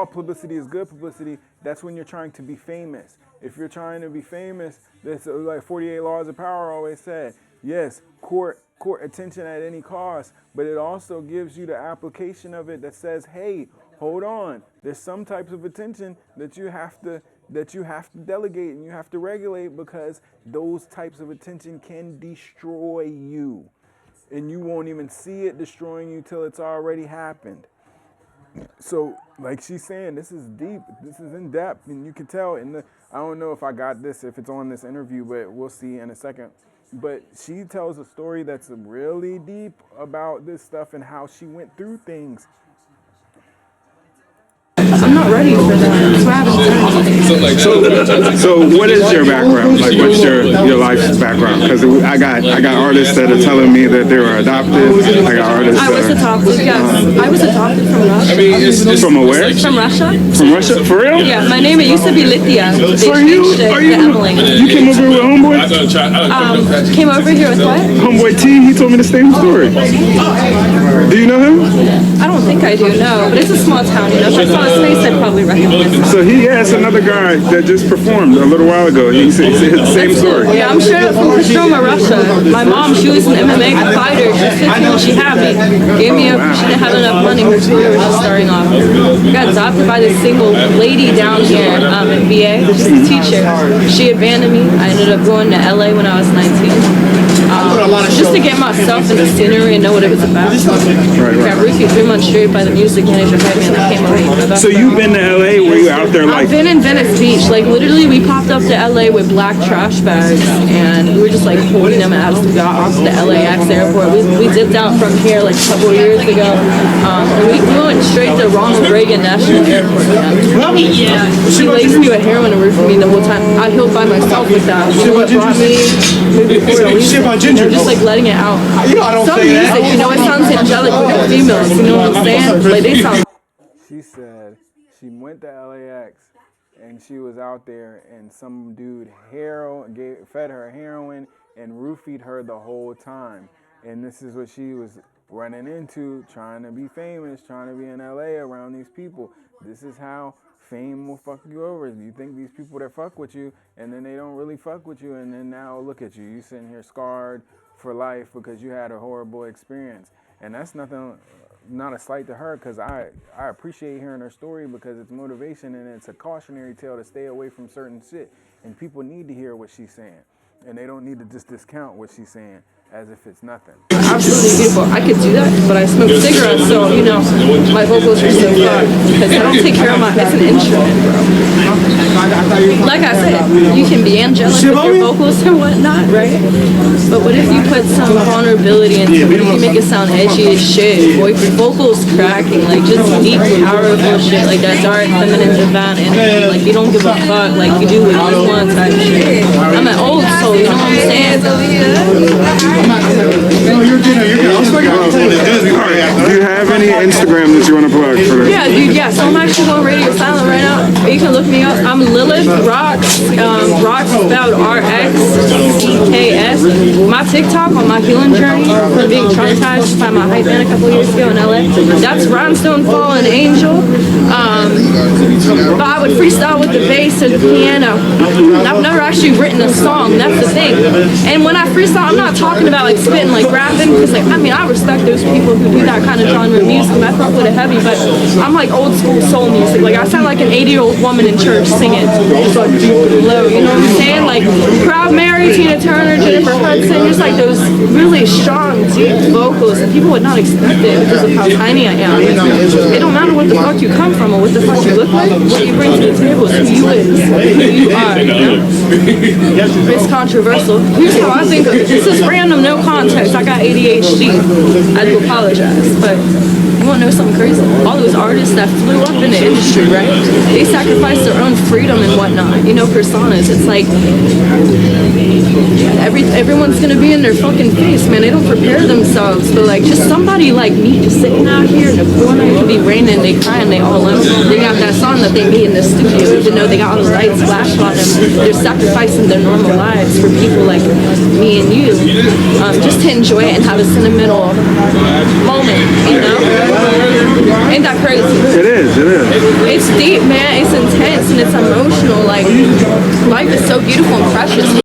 publicity is good publicity. That's when you're trying to be famous. If you're trying to be famous, that's like 48 Laws of Power always said. Yes, court attention at any cost, but it also gives you the application of it that says, hey, hold on, there's some types of attention that you have to delegate and you have to regulate, because those types of attention can destroy you, and you won't even see it destroying you till it's already happened. So, like she's saying, this is deep, this is in depth, and you can tell I don't know if I got this, if it's on this interview, but we'll see in a second. But she tells a story that's really deep about this stuff and how she went through things. I'm not ready for that. That's why I haven't done anything. So what is your background? Like, what's your life's background? Because I got artists that are telling me that they were adopted. I got artists. I was adopted. Yes, I was adopted from Russia. I mean, from where? From Russia. From Russia? For real? Yeah, my name, it used to be Lithia. So you came over here with Homeboy? Came over here with what? Homeboy T. He told me the same story. Do you know him? I don't think I do, no. But it's a small town, you know. If I saw his face, I'd probably recognize him. So that's another guy that just performed a little while ago. He said the same story. Yeah, I'm straight up from Kostroma, Russia. My mom, she was an MMA fighter. She was 15 when she had me. Gave me up. She didn't have enough money. Her career was just starting off. Got adopted by this single lady down here in VA. She's a teacher. She abandoned me. I ended up going to LA when I was 19. Just to get myself in the scenery and know what it was about. Got roofied 3 months straight by the music manager hype man that came over. So you've been to LA? Were you out there like? I've been in Venice Beach. Like literally, we popped up to LA with black trash bags, and we were just like holding them as we got off the LAX airport. We dipped out from here like a couple of years ago, and we went straight to Ronald Reagan National Airport. Yeah, she laced me with heroin and roofied me the whole time. I healed by myself with that. She brought me maybe 4 just like letting it out. Some music, you know, it sounds angelic with the females. You know what I'm saying? Like they sound. She said she went to LAX and she was out there and some dude fed her heroin and roofied her the whole time. And this is what she was running into, trying to be famous, trying to be in LA around these people. This is how fame will fuck you over. You think these people that fuck with you and then they don't really fuck with you, and then now look at you. You sitting here scarred for life because you had a horrible experience. And that's nothing, not a slight to her, because I appreciate hearing her story because it's motivation and it's a cautionary tale to stay away from certain shit. And people need to hear what she's saying. And they don't need to just discount what she's saying as if it's nothing. Absolutely beautiful. I could do that, but I smoke cigarettes, so, you know, my vocals are so fucked because I don't take care of it's an instrument, bro. Like I said, you can be angelic with your vocals and whatnot, right? But what if you put some vulnerability into it? If you make it sound edgy as shit, boy, your vocals cracking, like just deep, powerful shit, like that dark, feminine, divine energy, like you don't give a fuck, like you do what you want type shit. I'm an old soul, you know what I'm saying? Do you have any Instagram that you want to plug for this? Yeah, dude, yeah. So I'm actually going Radio Silent right now. You can look me up. I'm Lilith Rocks. Rocks spelled RXCKS. My TikTok on my healing journey from being traumatized by my hype man a couple years ago in LA. That's Rhinestone Fallen Angel. But I would freestyle with the bass and the piano. I've never actually written a song. That's the thing. And when I freestyle, I'm not talking about like spitting, like rapping, because like I mean I respect those people who do that kind of genre of music, and I fuck with it heavy, but I'm like old school soul music. Like I sound like an 80-year-old woman in church singing. It's like deep and low, you know what I'm saying? Like Proud Mary, Tina Turner, Jennifer Hudson, just like those really strong, deep vocals, and people would not expect it because of how tiny I am. It don't matter what the fuck you come from or what the fuck you look like. What you bring to the table is who you is, who you are. You know? It's controversial. Here's how I think of it. This is random, no context. I got ADHD. I do apologize, but you want to know something crazy? All those artists that flew up in the industry, right? They sacrificed their own freedom and whatnot. You know, personas. It's like everyone's gonna be in their fucking face, man. They don't prepare themselves. But like, just somebody like me, just sitting out here in the corner, it could be raining, they crying, they all alone. They got that song that they made in the studio, even though they got all the lights flashed on them. They're sacrificing their normal lives for people like me and you, just to enjoy it and have a sentimental moment, you know? Ain't that crazy? It is. It's deep, man. It's intense and it's emotional. Like, life is so beautiful and precious.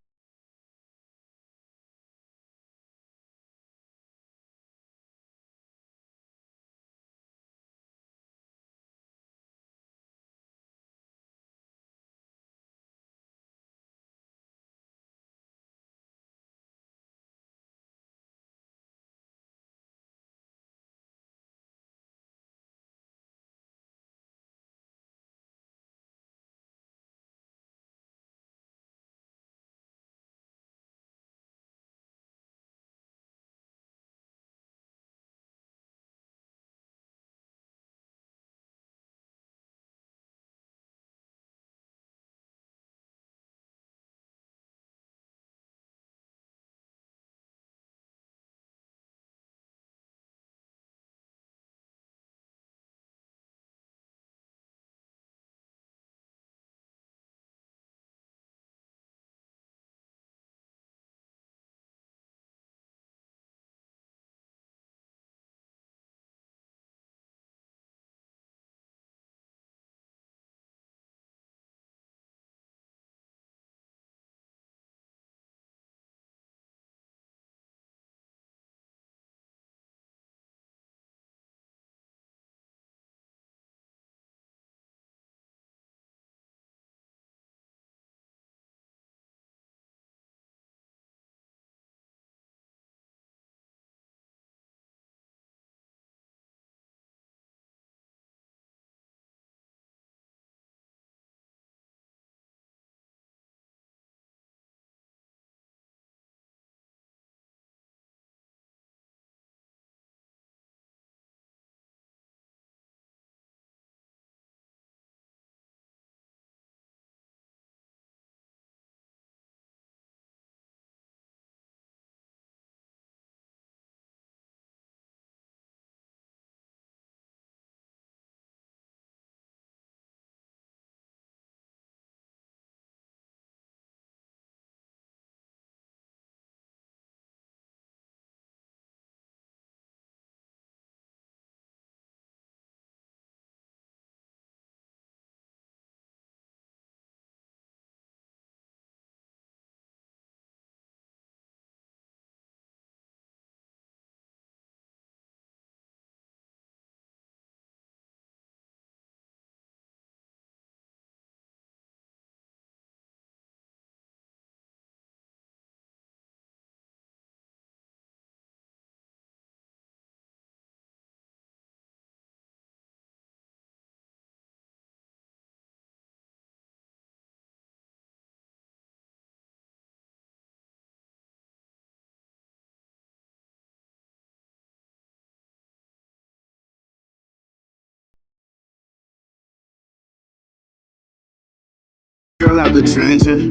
girl out the trenches.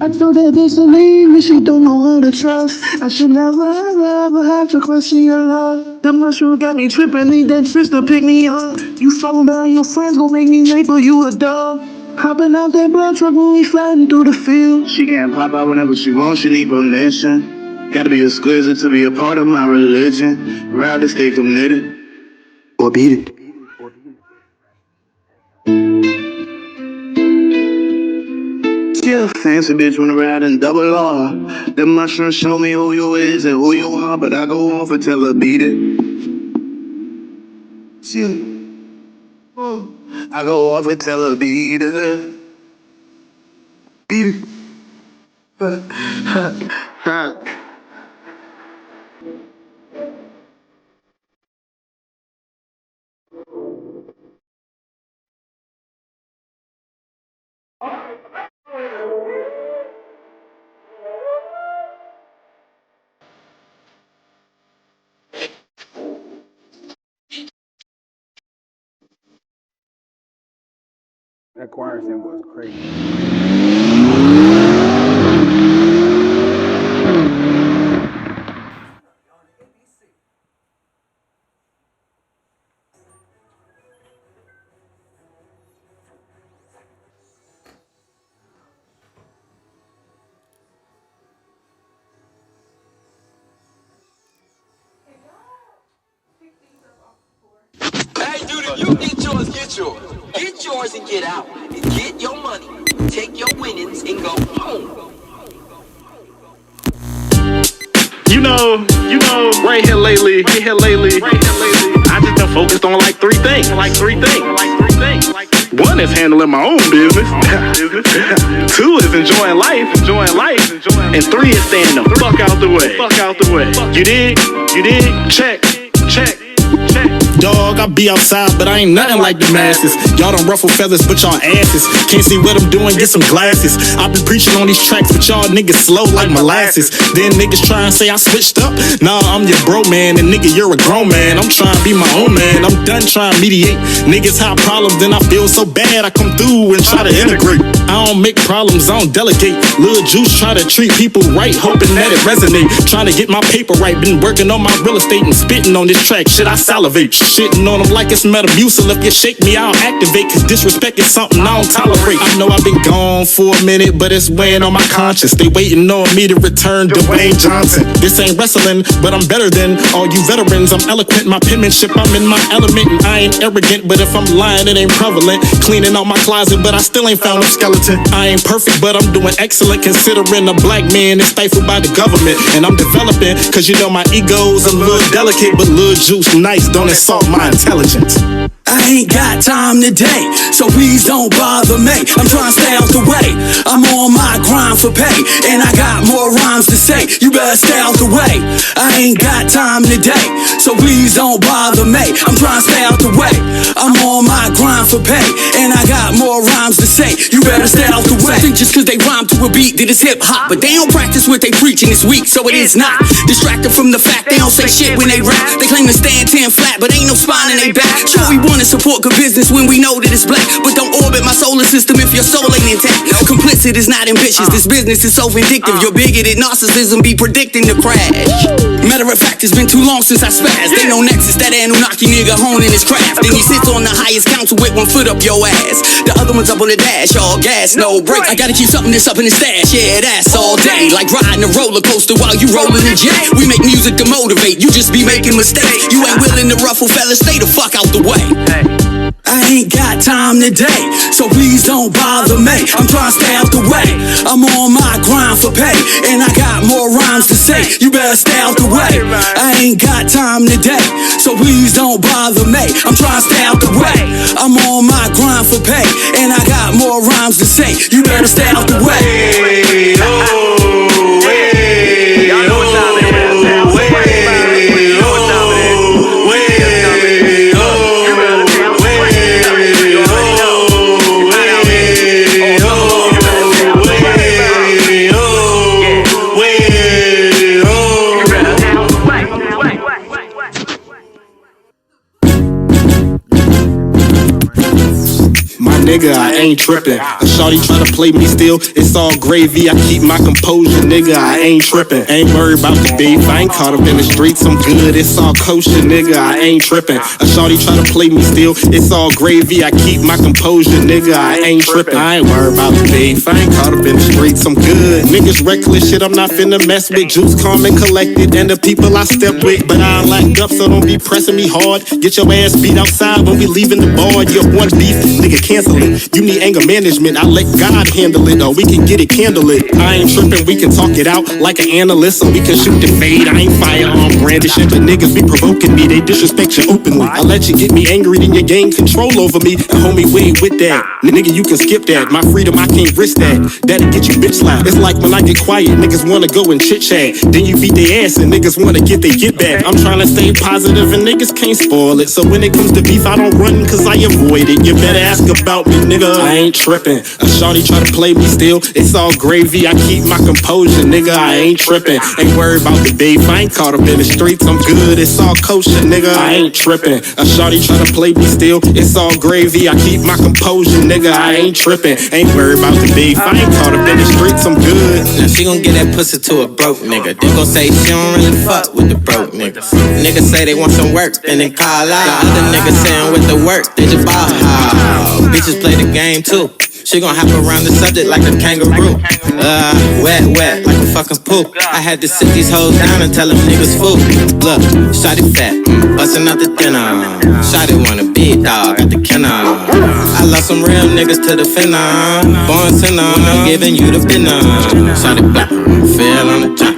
I told that bitch to leave me, she don't know how to trust. I should never, ever have to question your love. The mushroom got me tripping, need that fish to pick me up. You falling down, your friends gon' make me late, but you a dog. Hopping out that blood truck when we sliding through the field. She can pop out whenever she wants, she need permission. Gotta be exquisite to be a part of my religion. Rather stay committed or beat it. She a fancy bitch when I ride in double R. That mushroom show me who you is and who you are, but I go off and tell her beat it. I go off and tell her beat it. Beat it. That choir sample was crazy. Hey, dude, if you get yours, get yours. Get yours and get out. And get your money. Take your winnings and go home. You know, right here lately, I just been focused on like three things. One is handling my own business. Two is enjoying life. And three is staying the fuck out the way. You dig? Check. Dog, I be outside, but I ain't nothing like the masses. Y'all don't ruffle feathers, but y'all asses. Can't see what I'm doing, get some glasses. I been preaching on these tracks, but y'all niggas slow like molasses. Then niggas try and say I switched up. Nah, I'm your bro, man, and nigga, you're a grown man. I'm trying to be my own man. I'm done trying to mediate. Niggas have problems, then I feel so bad. I come through and try to integrate. I don't make problems, I don't delegate. Lil Juice try to treat people right, hoping that it resonate. Trying to get my paper right, been working on my real estate and spitting on this track. Shit, I salivate. Shitting on them like it's Metamucil. If you shake me, I'll activate. Cause disrespect is something I don't tolerate. I know I've been gone for a minute, but it's weighing on my conscience. They waiting on me to return Dwayne Johnson. This ain't wrestling, but I'm better than all you veterans. I'm eloquent, my penmanship, I'm in my element. And I ain't arrogant, but if I'm lying, it ain't prevalent. Cleaning out my closet, but I still ain't found no skeleton. I ain't perfect, but I'm doing excellent. Considering a black man is stifled by the government. And I'm developing, cause you know my ego's a little delicate. But Lil Juice nice, don't insult my intelligence. I ain't got time today, so please don't bother me. I'm trying to stay out the way. I'm on my grind for pay, and I got more rhymes to say. You better stay out the way. I ain't got time today, so please don't bother me. I'm trying to stay out the way. I'm on my grind for pay, and I got more rhymes to say. You better stay out the way. Think just cause they rhyme to a beat that is hip hop, but they don't practice what they preaching this week, so it is not. Distracted from the fact they don't say shit when they rap. They claim to stand 10 flat, but ain't no spine in they back. Sure, we wanna support good business when we know that it's black, but don't orbit my solar system if your soul ain't intact. Complicit is not ambitious, this business is so vindictive. Your bigoted narcissism be predicting the crash. Matter of fact, it's been too long since I spazzed. Ain't no nexus, that Anunnaki nigga honing his craft. Then he sits on the highest council with one foot up your ass. The other one's up on the dash, all gas, no brakes. I gotta keep something that's up in the stash, yeah, that's all day. Like riding a roller coaster while you rolling a jet. We make music to motivate, you just be making mistakes. You ain't willing to ruffle feathers, stay the fuck out the way. I ain't got time today, so please don't bother me. I'm trying to stay out the way. I'm on my grind for pay, and I got more rhymes to say. You better stay out the way. I ain't got time today, so please don't bother me. I'm trying to stay out the way. I'm on my grind for pay, and I got more rhymes to say. You better stay out the way. Y'all know what time it is. nigga, I ain't trippin'. A shawty try to play me still, it's all gravy. I keep my composure, nigga, I ain't trippin'. Ain't worried about the beef, I ain't caught up in the streets, I'm good, it's all kosher, nigga, I ain't trippin'. A shawty try to play me still, it's all gravy. I keep my composure, nigga, I ain't trippin'. I ain't worried about the beef, I ain't caught up in the streets, I'm good. Niggas reckless shit, I'm not finna mess with. Juice calm and collected, and the people I step with. But I lack up, so don't be pressing me hard. Get your ass beat outside when we leaving the bar. You want beef, nigga, cancel it. You need anger management, I let God handle it. Or we can get it, candle it. I ain't trippin', we can talk it out like an analyst, so we can shoot the fade. I ain't firearm brandishing, but niggas be provoking me. They disrespect you openly. I let you get me angry, then you gain control over me. And homie, we ain't with that. Nigga, you can skip that. My freedom, I can't risk that. That'll get you bitch slapped. It's like when I get quiet, niggas wanna go and chit chat. Then you beat their ass and niggas wanna get their get back. I'm trying to stay positive and niggas can't spoil it. So when it comes to beef, I don't run cause I avoid it. You better ask about me, nigga. I ain't trippin'. A shawty try to play me still, it's all gravy. I keep my composure, nigga. I ain't trippin'. Ain't worried about the beef, I ain't caught up in the streets, I'm good. It's all kosher, nigga. I ain't trippin'. A shawty try to play me still, it's all gravy. I keep my composure, nigga. I ain't trippin'. Ain't worried about the beef, I ain't caught up in the streets, I'm good. Now she gon' get that pussy to a broke nigga. Then gon' say she don't really fuck with the broke niggas. Niggas say they want some work, then they call out. The other niggas saying with the work, they just ball how. Bitches play the game too. She gon' hop around the subject like a kangaroo. Wet, like a fucking poop. I had to sit these hoes down and tell them niggas fool. Look, shawty fat, bustin' out the dinner. Shawty want a big dog at the kenner. I love some real niggas to the finna. Born sinner, I'm giving you the dinner. Shawty black, fell on the top.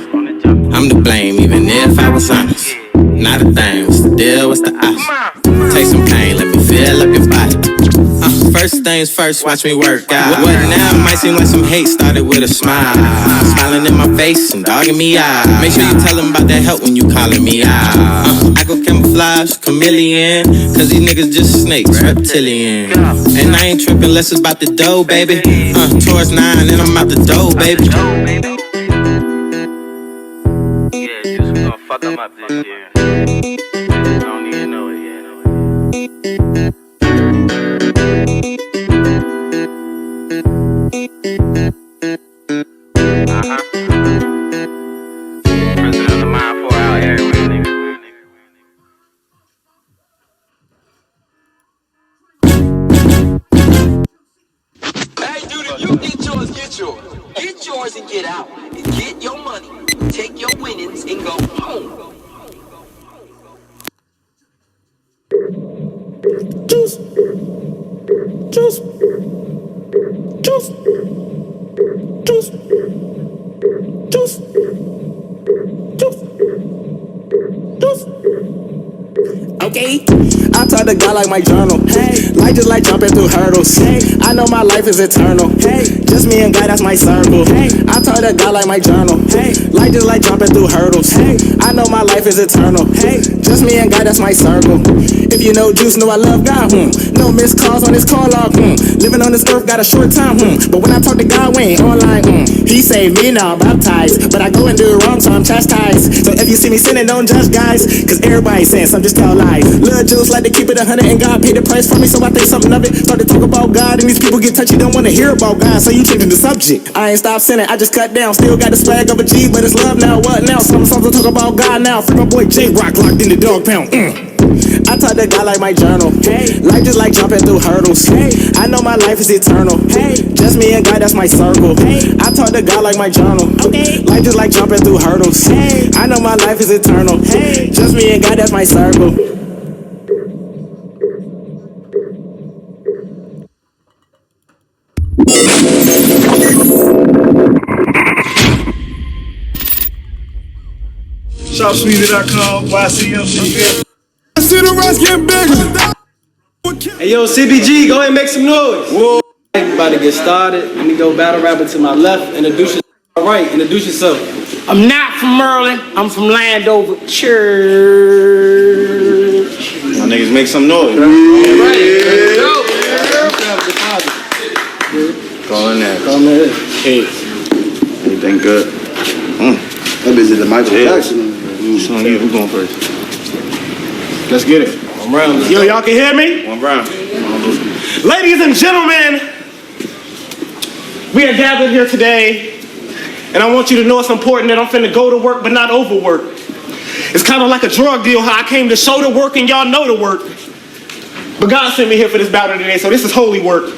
I'm to blame even if I was honest. Not a thing, what's the deal, what's the option? Take some pain, let me fill up your body. First things first, watch me work out. What now might seem like some hate, started with a smile. Smiling in my face and dogging me out. Make sure you tell them about that help when you calling me out. I go camouflage, chameleon, cause these niggas just snakes, reptilian. And I ain't tripping unless it's about the dough, baby. Towards 9 and I'm out the dough, baby. Yeah, just gonna fuck them up this year. Don't even know it yet. President of the mind 4 out everywhere, nigga. Hey, dude, if you get yours, get yours. Get yours and get out. Get your money, take your winnings, and go home. Juice. Juice. Juice. Juice. Juice. Juice. Juice. Okay, I talk to God like my journal. Hey, life just like jumping through hurdles. Hey, I know my life is eternal. Hey, just me and God, that's my circle. Hey, I talk to God like my journal. Hey, life just like jumping through hurdles. Hey, I know my life is eternal. Hey, just me and God, that's my circle. If you know Juice, know I love God. No missed calls on this call log. Living on this earth got a short time. But when I talk to God, we ain't online. He saved me, now I'm baptized. But I go and do it wrong, so I'm chastised. So if you see me sinning, don't judge guys, cause everybody's saying some just tell lies. Lil' Juice like to keep it 100 and God paid the price for me, so I think something of it. Start to talk about God and these people get touchy, don't wanna hear about God, so you changing the subject. I ain't stopped sinning, I just cut down. Still got the swag of a G, but it's love now. What now? Some songs will talk about God now. Free my boy J-Rock locked in the dog pound. I talk to God like my journal. Hey, life just like jumping through hurdles. Hey, I know my life is eternal. Hey, just me and God, that's my circle. Hey, I talk to God like my journal. Okay, life just like jumping through hurdles. Hey, I know my life is eternal. Hey, just me and God, that's my circle. ShopSweetie.com, YCMC. I see the rest getting bigger. Hey yo, CBG, go ahead and make some noise. Whoa. About to get started. Let me go battle rapper to my left. Introduce yourself. All right, introduce yourself. I'm not from Maryland. I'm from Landover Church. Y'all niggas make some noise. Call in there. Call in there. Hey. Anything good? That bitch is the Michael Jackson. Who's on you? Who's going first? Let's get it. One round. Yo, y'all can hear me? One round. Ladies and gentlemen, we are gathered here today, and I want you to know it's important that I'm finna go to work, but not overwork. It's kind of like a drug deal, how I came to show the work and y'all know the work. But God sent me here for this battle today, so this is holy work.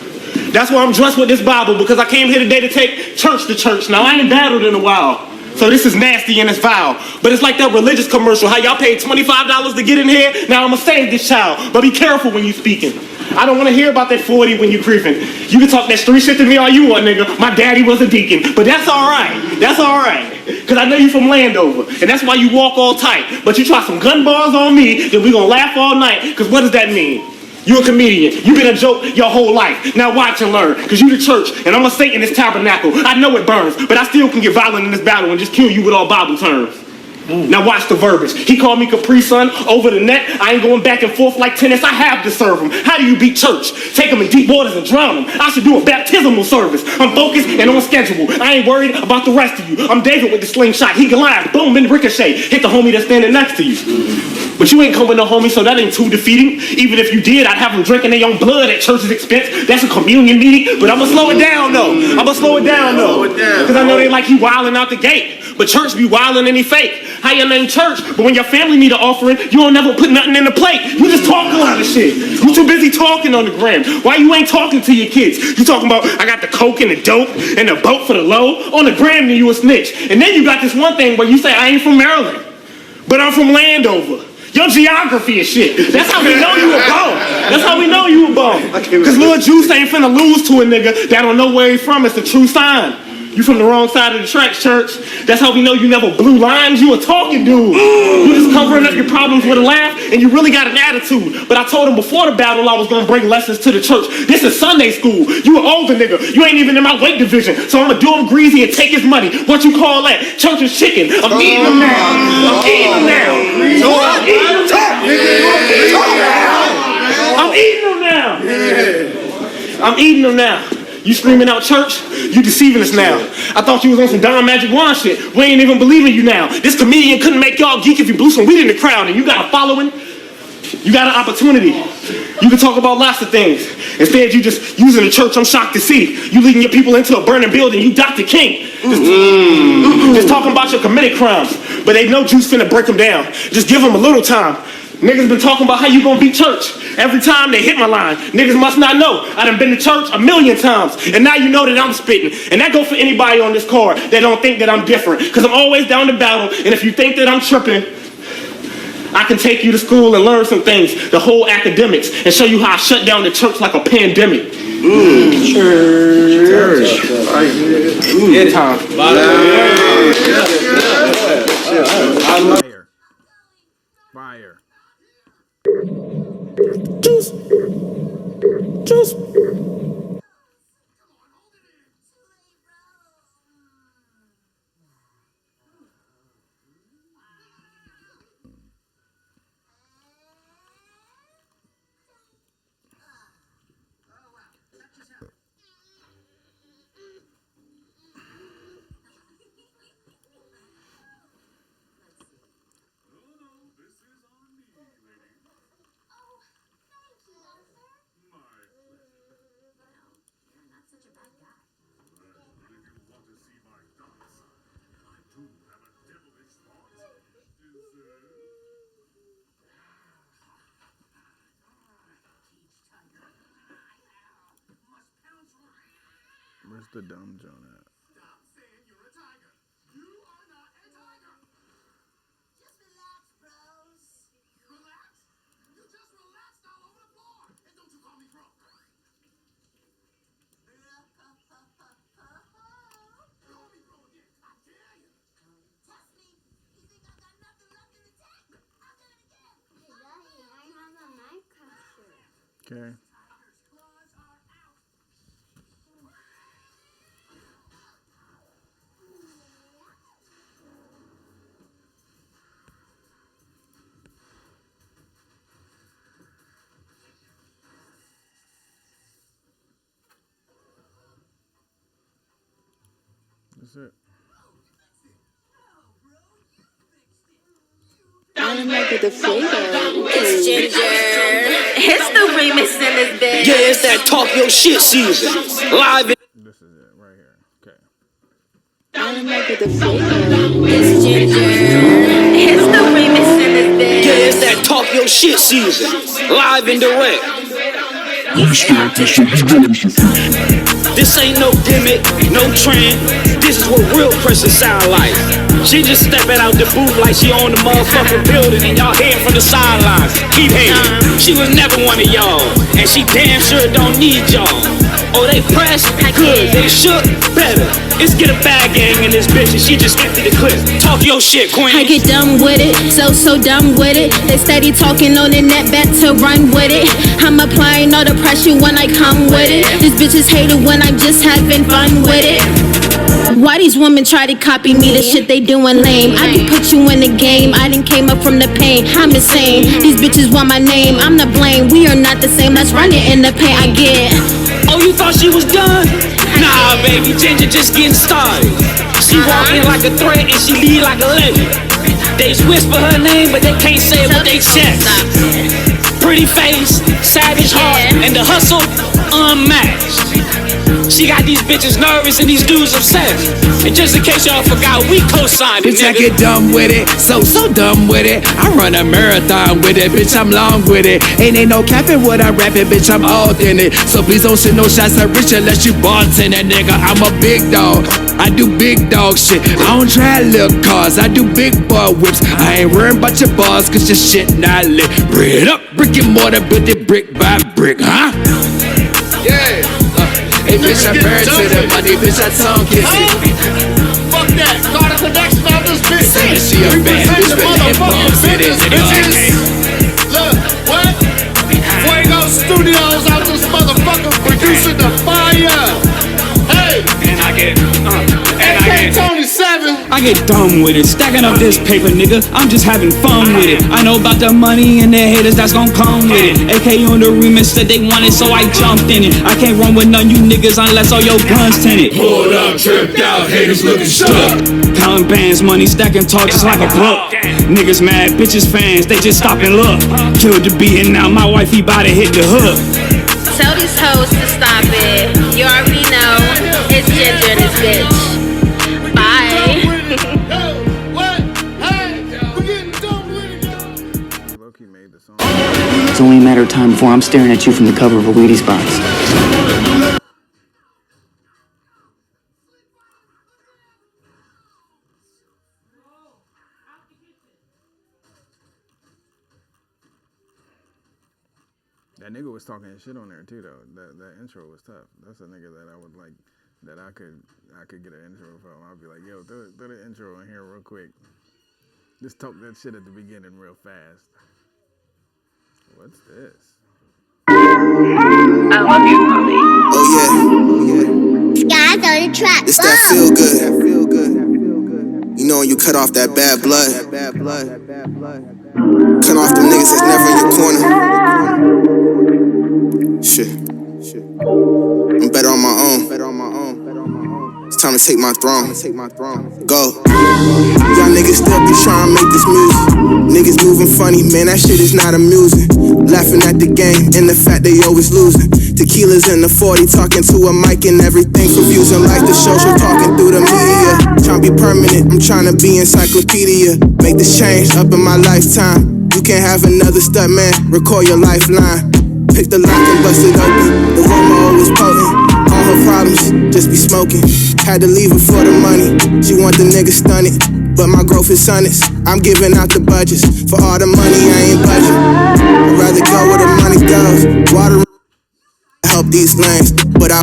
That's why I'm dressed with this Bible, because I came here today to take church to church. Now, I ain't battled in a while, so this is nasty and it's foul. But it's like that religious commercial, how y'all paid $25 to get in here. Now I'm gonna save this child, but be careful when you speaking. I don't want to hear about that 40 when you creeping. You can talk that street shit to me all you want, nigga. My daddy was a deacon, but that's all right. That's all right. Because I know you from Landover, and that's why you walk all tight. But you try some gun bars on me, then we gonna laugh all night. Because what does that mean? You a comedian. You been a joke your whole life. Now watch and learn. Because you the church, and I'm a saint in this tabernacle. I know it burns, but I still can get violent in this battle and just kill you with all Bible terms. Now watch the verbiage. He called me Capri Sun over the net. I ain't going back and forth like tennis. I have to serve him. How do you beat church? Take him in deep waters and drown him. I should do a baptismal service. I'm focused and on schedule. I ain't worried about the rest of you. I'm David with the slingshot. He Goliath. Boom, and ricochet. Hit the homie that's standing next to you. But you ain't come with no homie, so that ain't too defeating. Even if you did, I'd have them drinking their own blood at church's expense. That's a communion meeting. But I'ma slow it down though. Because I know they like you wilding out the gate. But church be wilding and he fake. How you name church, but when your family need an offering, you don't never put nothing in the plate. You just talk a lot of shit. You too busy talking on the gram. Why you ain't talking to your kids? You talking about, I got the coke and the dope and the boat for the low. On the gram, then you a snitch. And then you got this one thing where you say, I ain't from Maryland, but I'm from Landover. Your geography is shit. That's how we know you a bum. That's how we know you a bum. Because Lil Juice ain't finna lose to a nigga that don't know where he's from. It's the true sign. You from the wrong side of the tracks, church. That's how we know you never blew lines. You a talking dude. You just covering up your problems with a laugh, and you really got an attitude. But I told him before the battle I was gonna bring lessons to the church. This is Sunday school. You an older nigga. You ain't even in my weight division. So I'm gonna do him greasy and take his money. What you call that? Church is chicken. I'm eating them now. I'm eating them now. I'm eating them now. I'm eating them now. You screaming out church? You deceiving us now. I thought you was on some Don Magic Wand shit. We ain't even believing you now. This comedian couldn't make y'all geek if you blew some weed in the crowd and you got a following. You got an opportunity. You can talk about lots of things. Instead, you just using the church. I'm shocked to see. You leading your people into a burning building. You Dr. King. Just talking about your committed crimes. But they know Juice finna break them down. Just give them a little time. Niggas been talking about how you gonna beat church. Every time they hit my line, niggas must not know. I done been to church 1,000,000 times, and now you know that I'm spitting. And that go for anybody on this card that don't think that I'm different. Cause I'm always down to battle, and if you think that I'm tripping, I can take you to school and learn some things, the whole academics, and show you how I shut down the church like a pandemic. Church. Yeah, time. Fire. Juice. Juice. Where's the dumb Joan at? Okay. That's it. with the flavor. It's Ginger. It's the remix in this bitch. Yeah, it's that talk your shit season. Live in I'm like with the flavor. It's Ginger. It's the remix in this bitch. Yeah, it's that talk your shit season. Live and direct. This ain't no gimmick, no trend. This is what real pressure sound like. She just stepping out the booth like she on the motherfucking building and y'all hearing from the sidelines. Keep hating. She was never one of y'all, and she damn sure don't need y'all. Oh, they pressed? Good. They shook? Better. It's Get a Bag Gang in this bitch and she just empty the clip. Talk your shit, queen. I get dumb with it, so dumb with it. They steady talking on the net, back to run with it. I'm applying all the pressure when I come with it. These bitches hate it when I'm just having fun with it. Why these women try to copy me? The shit they doing lame. I can put you in the game. I done came up from the pain. I'm insane. These bitches want my name. I'm to blame. We are not the same. Let's run it in the paint. I get. Oh, you thought she was done? Nah, baby, Ginger just getting started. She walk in like a threat and she lead like a legend. They whisper her name, but they can't say it with their chest. Pretty face, savage heart, and the hustle unmatched. She got these bitches nervous and these dudes obsessed. And just in case y'all forgot, we co-signed it, Bitch, I get dumb with it, so dumb with it. I run a marathon with it, bitch, I'm long with it. Ain't no capping what I rapping, bitch, I'm all in it. So please don't send no shots at Rich unless you bartend that nigga. I'm a big dog, I do big dog shit. I don't try little cars, I do big boy whips. I ain't worrying about your bars, cause your shit not lit. Bread up, brick and mortar, build it brick by brick, huh? Yeah. Hey bitch, I married to the money, bitch, I tongue kiss it. Fuck that, call the connection out this bitch. Say she a bad bitch, but the bombs in it. Look, what? Fuego Studios out this motherfucker producing the fire. Hey, and I get, Tony 7. I get dumb with it, stacking up this paper, nigga. I'm just having fun with it. I know about the money and the haters that's gon' come with it. AK on the remix said they want it, so I jumped in it. I can't run with none you niggas unless all your guns tinted. Pulled up, tripped out, haters looking stuck. Counting bands, money, stacking talk just like a book. Niggas mad, bitches fans, they just stop and look. Killed the beat and now my wifey bout to hit the hook. Tell these hoes to stop it. You already know it's Ginger in this bitch. Bye. It's only a matter of time before I'm staring at you from the cover of a Wheaties box. That nigga was talking shit on there too, though. That intro was tough. That's a nigga that I would like, that I could get an intro from. I'd be like, yo, throw the intro in here real quick. Just talk that shit at the beginning real fast. What's this? I love you, mommy. Oh yeah. Guys on the track. It's that feel good. You know when you cut off that bad blood. Cut off them niggas that's never in your corner. Shit. I'm better on my own. It's time to take my throne. Go. Y'all niggas still be trying to make this music. Niggas moving funny, man, that shit is not amusing. Laughing at the game and the fact they always losing. Tequila's in the 40, talking to a mic and everything confusing like the social talking through the media. Trying to be permanent, I'm trying to be encyclopedia. Make this change up in my lifetime. You can't have another stud man, record your lifeline. Pick the lock and bust it open. The Roma was potent. All her problems, just be smoking. Had to leave her for the money. She want the nigga stunted, but my growth is honest. I'm giving out the budgets. For all the money, I ain't budging. I'd rather go where the money goes. Water help these lanes, but I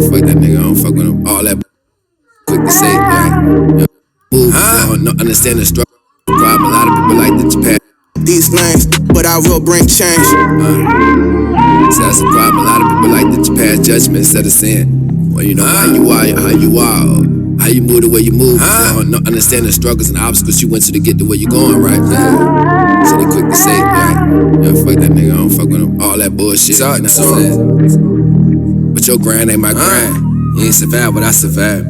fuck that nigga, I don't fuck with him. All that quick to say, right? Move, I don't understand the struggle. Problem, a lot of people like the Japan. These lanes, but I will bring change. So that's a problem. A lot of people like to pass judgment instead of saying, well, you know, how you are, how you move the way you move. They don't understand the struggles and obstacles you went to get to where you're going, right? Yeah. So they quick to say, right? Yeah, fuck that nigga, I don't fuck with him. All that bullshit. You know what I'm saying? But your grind ain't my grind. You ain't survived what I survived.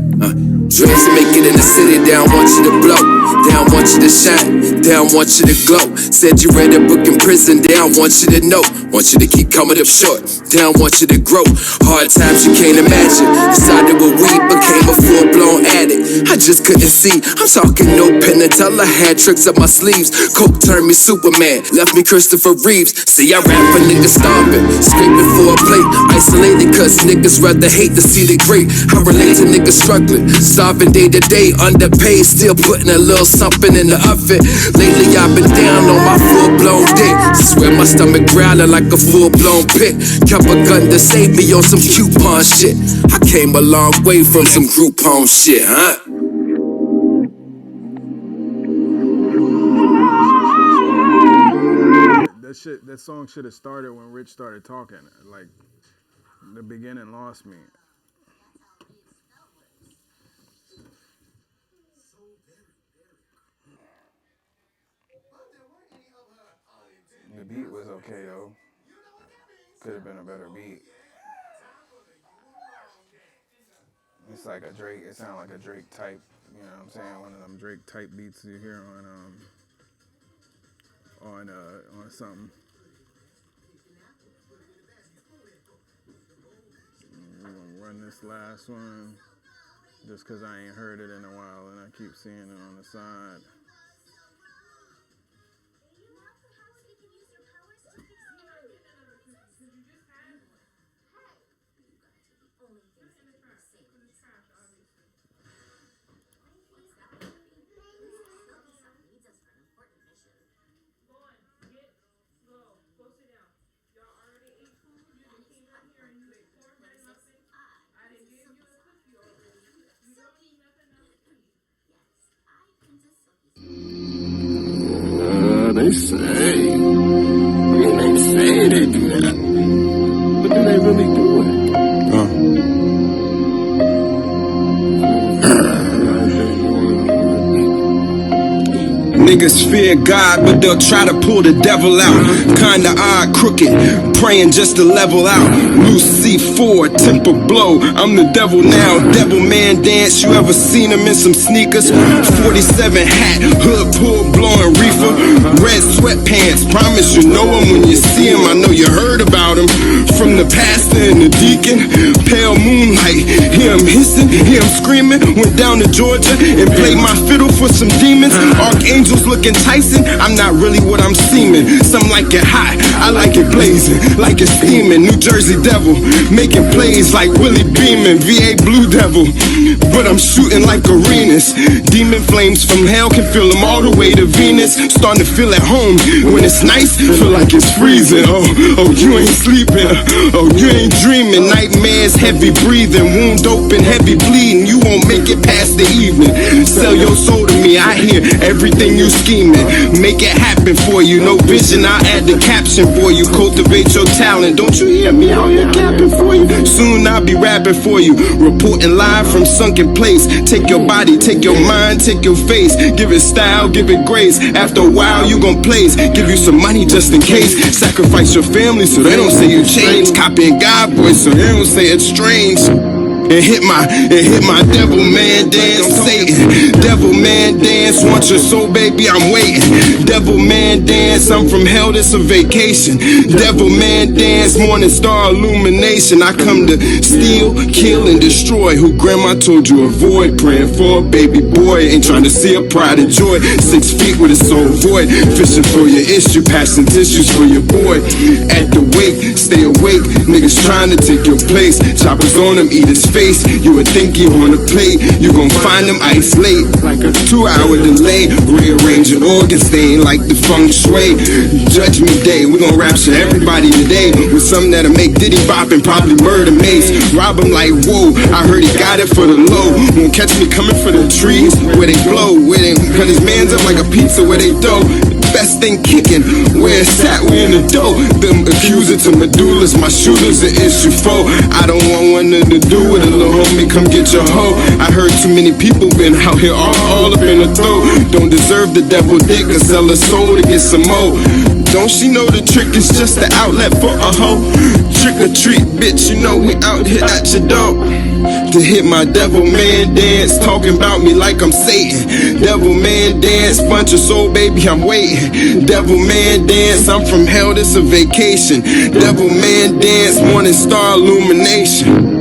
Dreams to make it in the city, they don't want you to blow. They don't want you to shine, they don't want you to glow. Said you read a book in prison, they don't want you to know. Want you to keep coming up short, they don't want you to grow. Hard times you can't imagine. Decided with weed, became a full-blown addict. I just couldn't see, I'm talking no pen until I had tricks up my sleeves. Coke turned me Superman, left me Christopher Reeves. See, I rap for niggas starving, scraping for a plate. Isolated cause niggas rather hate to see the great. I relate to niggas struggling, starving day to day, underpaid, still putting a little something in the oven. Lately I've been down on my full-blown dick. Swear my stomach growling like a full-blown pit. Kept a gun to save me on some coupon shit. I came a long way from some Groupon shit, huh? That song should have started when Rich started talking. Like, the beginning lost me. The beat was okay though. Could have been a better beat. It's like a Drake. It sounds like a Drake type. You know what I'm saying? One of them Drake type beats you hear on something. We're gonna run this last one just cause I ain't heard it in a while and I keep seeing it on the side. They say they do that. But do they really do it? Niggas fear God, but they'll try to pull the devil out. Kinda odd, crooked, praying just to level out. Lucy Ford, temper blow, I'm the devil now. Devil man dance, you ever seen him in some sneakers? 47 hat, hood pull, blowing reefer. Red sweatpants, promise you know him when you see him. I know you heard about him. From the pastor and the deacon, pale moonlight, hear him hissing, hear him screaming. Went down to Georgia and played my fiddle for some demons. Archangels look enticing, I'm not really what I'm seeming. Some like it hot, I like it blazing, like it's steaming. New Jersey Devil, making plays like Willie Beeman, VA Blue Devil, but I'm shooting like arenas. Demon flames from hell can feel them all the way to Venus. Starting to feel at home when it's nice, feel like it's freezing. Oh, you ain't sleeping, oh, you ain't dreaming. Nightmares, heavy breathing, wound open, heavy bleeding. You won't make it past the evening. Sell your soul to me, I hear everything you scheming. Make it happen for you, no vision, I add the caption for you. Cultivate your talent, don't you hear me out here capping for you? Soon I'll be rapping for you, reporting live from sunken place. Take your body, take your mind, take your face. Give it style, give it grace. After a while you gon' place. Give you some money just in case. Sacrifice your family so they don't say you changed. Copying God voice so they don't say it's strange. It hit my devil man dance, Satan. Devil man dance, want your soul, baby, I'm waiting. Devil man dance, I'm from hell, this a vacation. Devil man dance, morning star illumination. I come to steal, kill, and destroy. Who grandma told you avoid. Praying for a baby boy, ain't trying to see a pride and joy. 6 feet with a soul void, fishing for your issue, passing tissues for your boy. At the wake, stay awake, niggas trying to take your place. Choppers on them, eat his face. You would think you on a plate, you gon' find them ice late, like a 2-hour delay. Rearranging organs, they ain't like the feng shui. Judgment Day, we gon' rapture everybody today with something that'll make Diddy bop and probably murder Mace. Rob him like whoa, I heard he got it for the low. Won't catch me coming for the trees where they blow, where they cut his mans up like a pizza where they dough. Best thing kicking, where it's at, we in the dough. Them accuser to medullas, my shooters an issue 4. I don't want one to do with a little homie, come get your hoe. I heard too many people been out here all up in the throat. Don't deserve the devil dick or sell a soul to get some more. Don't she know the trick is just the outlet for a hoe? Trick or treat, bitch, you know we out here at your door. to hit my devil man dance. Talking about me like I'm Satan. Devil man dance, bunch of soul, baby, I'm waiting. Devil man dance, I'm from hell, this a vacation. Devil man dance, morning star illumination.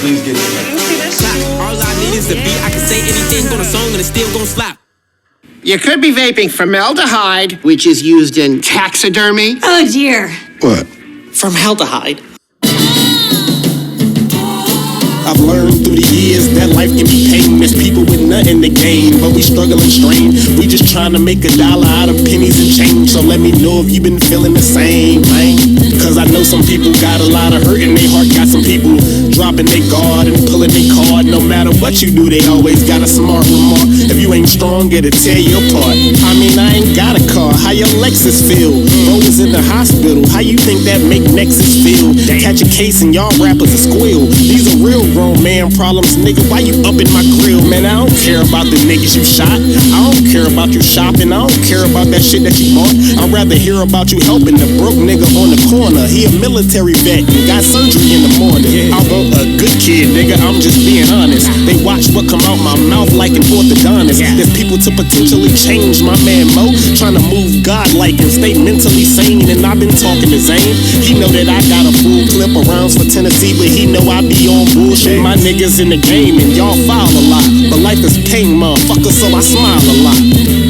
Please get it. All I need is the beat. I can say anything on a song and it's still gonna slap. You could be vaping formaldehyde, which is used in taxidermy. Oh dear. What? Formaldehyde. I've learned through the years that life can be painless. People with nothing to gain, but we struggle and strain. We just trying to make $1 out of pennies and change. So let me know if you've been feeling the same, man. Cause I know some people got a lot of hurt in their heart. Got some people dropping their guard and pulling their card. No matter what you do, they always got a smart remark. If you ain't strong, it'll tear you apart. I mean, I ain't got a car. How your Lexus feel? Bro was in the hospital. How you think that make Nexus feel? Catch a case and y'all rappers a squeal. These are real grown man problems, nigga. Why you up in my grill, man? I don't care about the niggas you shot. I don't care about you shopping. I don't care about that shit that you bought. I'd rather hear about you helping the broke nigga on the corner. He a military vet and got surgery in the morning. I want a good kid, nigga. I'm just being honest. They watch what come out my mouth like an orthodontist. There's people to potentially change. My man Mo trying to move God-like and stay mentally sane. And I've been talking to Zane. He know that I got a full clip of rounds for Tennessee, but he know I be on bullshit. My niggas in the game and y'all foul a lot. But life is pain, motherfucker, so I smile a lot.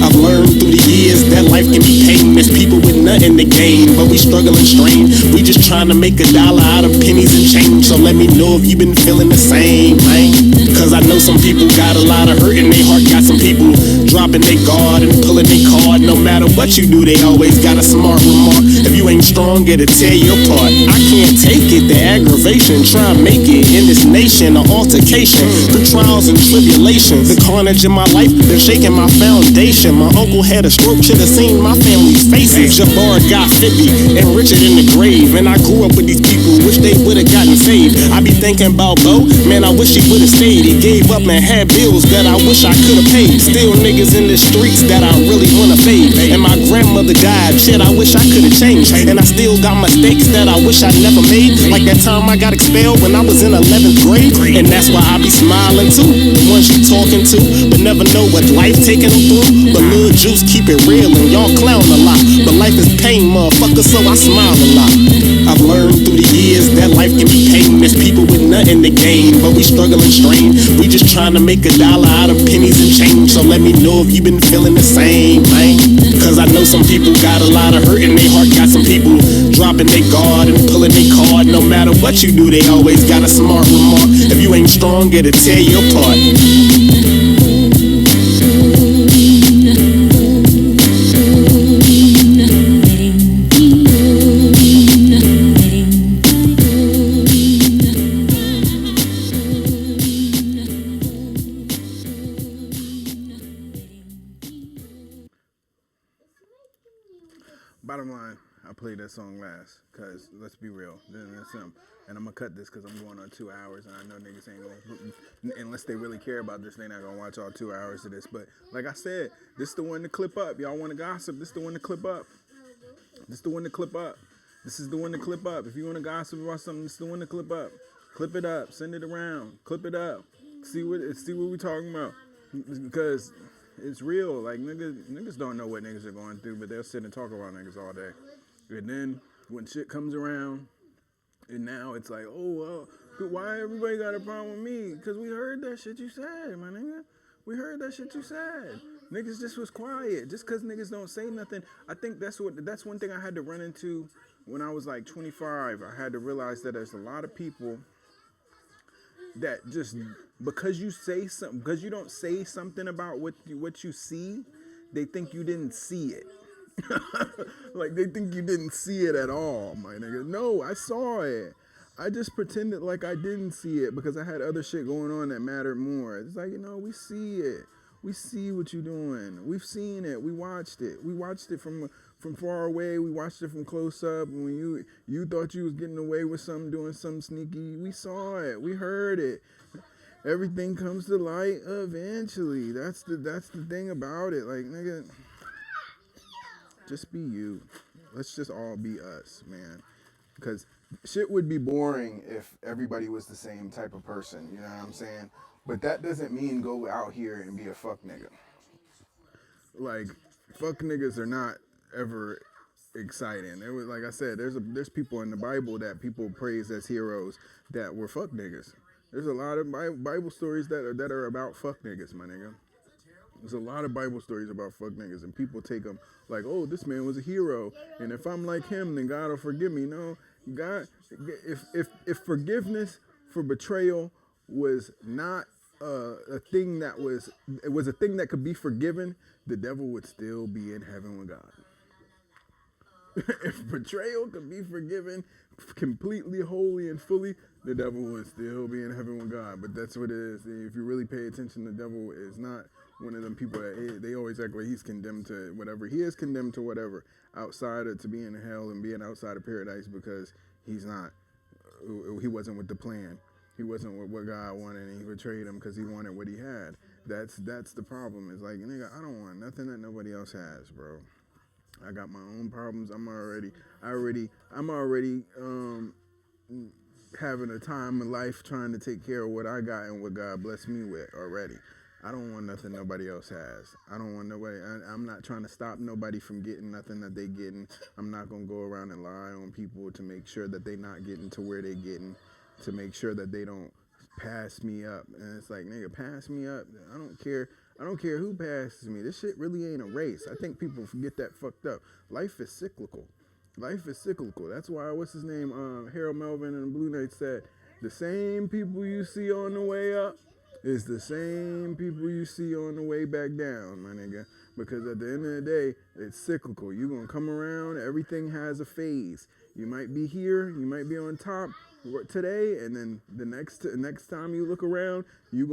I've learned through the years that life can be painless. People with nothing to gain, but we struggle and strain. We just trying to make $1 out of pennies and change. So let me know if you've been feeling the same, man. Cause I know some people got a lot of hurt in their heart. Got some people dropping their guard and pulling their card. No matter what you do, they always got a smart remark. If you ain't strong, it'll tear you apart. I can't take it, the aggravation. Try and make it in this nation, an altercation. The trials and tribulations, the carnage in my life, been shaking my foundation. My uncle had a stroke, should've seen my family's faces. Jabbar got 50 and Richard in the grave. And I grew up with these people, wish they would've gotten saved. I be thinking about Bo, man, I wish he would've stayed. He gave up and had bills that I wish I could've paid. Still niggas in the streets that I really wanna fade. And my grandmother died, shit I wish I could've changed. And I still got mistakes that I wish I never made. Like that time I got expelled when I was in 11th grade. And that's why I be smiling too. The ones you talking to, but never know what life taking them through. But Lil Juice keep it real and y'all clown a lot. But life is pain, motherfucker, so I smile a lot. I've learned through the years that life can be painless. People with nothing to gain, but we struggle and strain. We just trying to make $1 out of pennies and change. So let me know if you've been feeling the same, man. Cause I know some people got a lot of hurt in their heart. Got some people dropping their guard and pulling their card. No matter what you do, they always got a smart remark. If you ain't strong, it'll tear you apart. Bottom line, I played that song last, cause let's be real, that's him. And I'm gonna cut this cause I'm going on 2 hours, and I know niggas ain't gonna, unless they really care about this, they not gonna watch all 2 hours of this. But like I said, this the one to clip up. Y'all want to gossip? This the one to clip up. This the one to clip up. This is the one to clip up. If you want to gossip about something, this is the one to clip up. Clip it up. Send it around. Clip it up. See what we talking about, because it's real. Like niggas don't know what niggas are going through, but they'll sit and talk about niggas all day. And then when shit comes around, and now it's like, oh, why everybody got a problem with me? Because we heard that shit you said, my nigga. We heard that shit you said. Niggas just was quiet. Just because niggas don't say nothing. I think that's one thing I had to run into when I was like 25. I had to realize that there's a lot of people that just, because you say something, because you don't say something about what you see, they think you didn't see it. Like they think you didn't see it at all, my nigga. No, I saw it. I just pretended like I didn't see it because I had other shit going on that mattered more. It's like, we see it. We see what you're doing. We've seen it. We watched it. We watched it from far away. We watched it from close up. When you thought you was getting away with something, doing something sneaky, we saw it. We heard it. Everything comes to light eventually. That's the thing about it. Like, nigga, just be you. Let's just all be us, man. Because shit would be boring if everybody was the same type of person. You know what I'm saying? But that doesn't mean go out here and be a fuck nigga. Like, fuck niggas are not ever exciting. It was, like I said, there's people in the Bible that people praise as heroes that were fuck niggas. There's a lot of Bible stories that are about fuck niggas, my nigga. There's a lot of Bible stories about fuck niggas, and people take them like, oh, this man was a hero, and if I'm like him, then God will forgive me. No, God, if forgiveness for betrayal was not a thing that was a thing that could be forgiven, the devil would still be in heaven with God. If betrayal could be forgiven completely, wholly, and fully, the devil would still be in heaven with God. But that's what it is. If you really pay attention, the devil is not one of them people that they always act like he's condemned to whatever. He is condemned to whatever outside of to be in hell and being outside of paradise because he wasn't with the plan. He wasn't with what God wanted, and he betrayed him because he wanted what he had. That's the problem. It's like, nigga, I don't want nothing that nobody else has, bro. I got my own problems. I'm already having a time in life trying to take care of what I got and what God blessed me with already. I don't want nothing nobody else has. I don't want nobody. I'm not trying to stop nobody from getting nothing that they getting. I'm not gonna go around and lie on people to make sure that they not getting to where they getting, to make sure that they don't pass me up. And it's like, nigga, pass me up. I don't care who passes me. This shit really ain't a race. I think people get that fucked up. Life is cyclical. Life is cyclical. That's why, what's his name? Harold Melvin and the Blue Knights said, the same people you see on the way up is the same people you see on the way back down, my nigga. Because at the end of the day, it's cyclical. You're going to come around. Everything has a phase. You might be here. You might be on top today, and then the next time you look around, you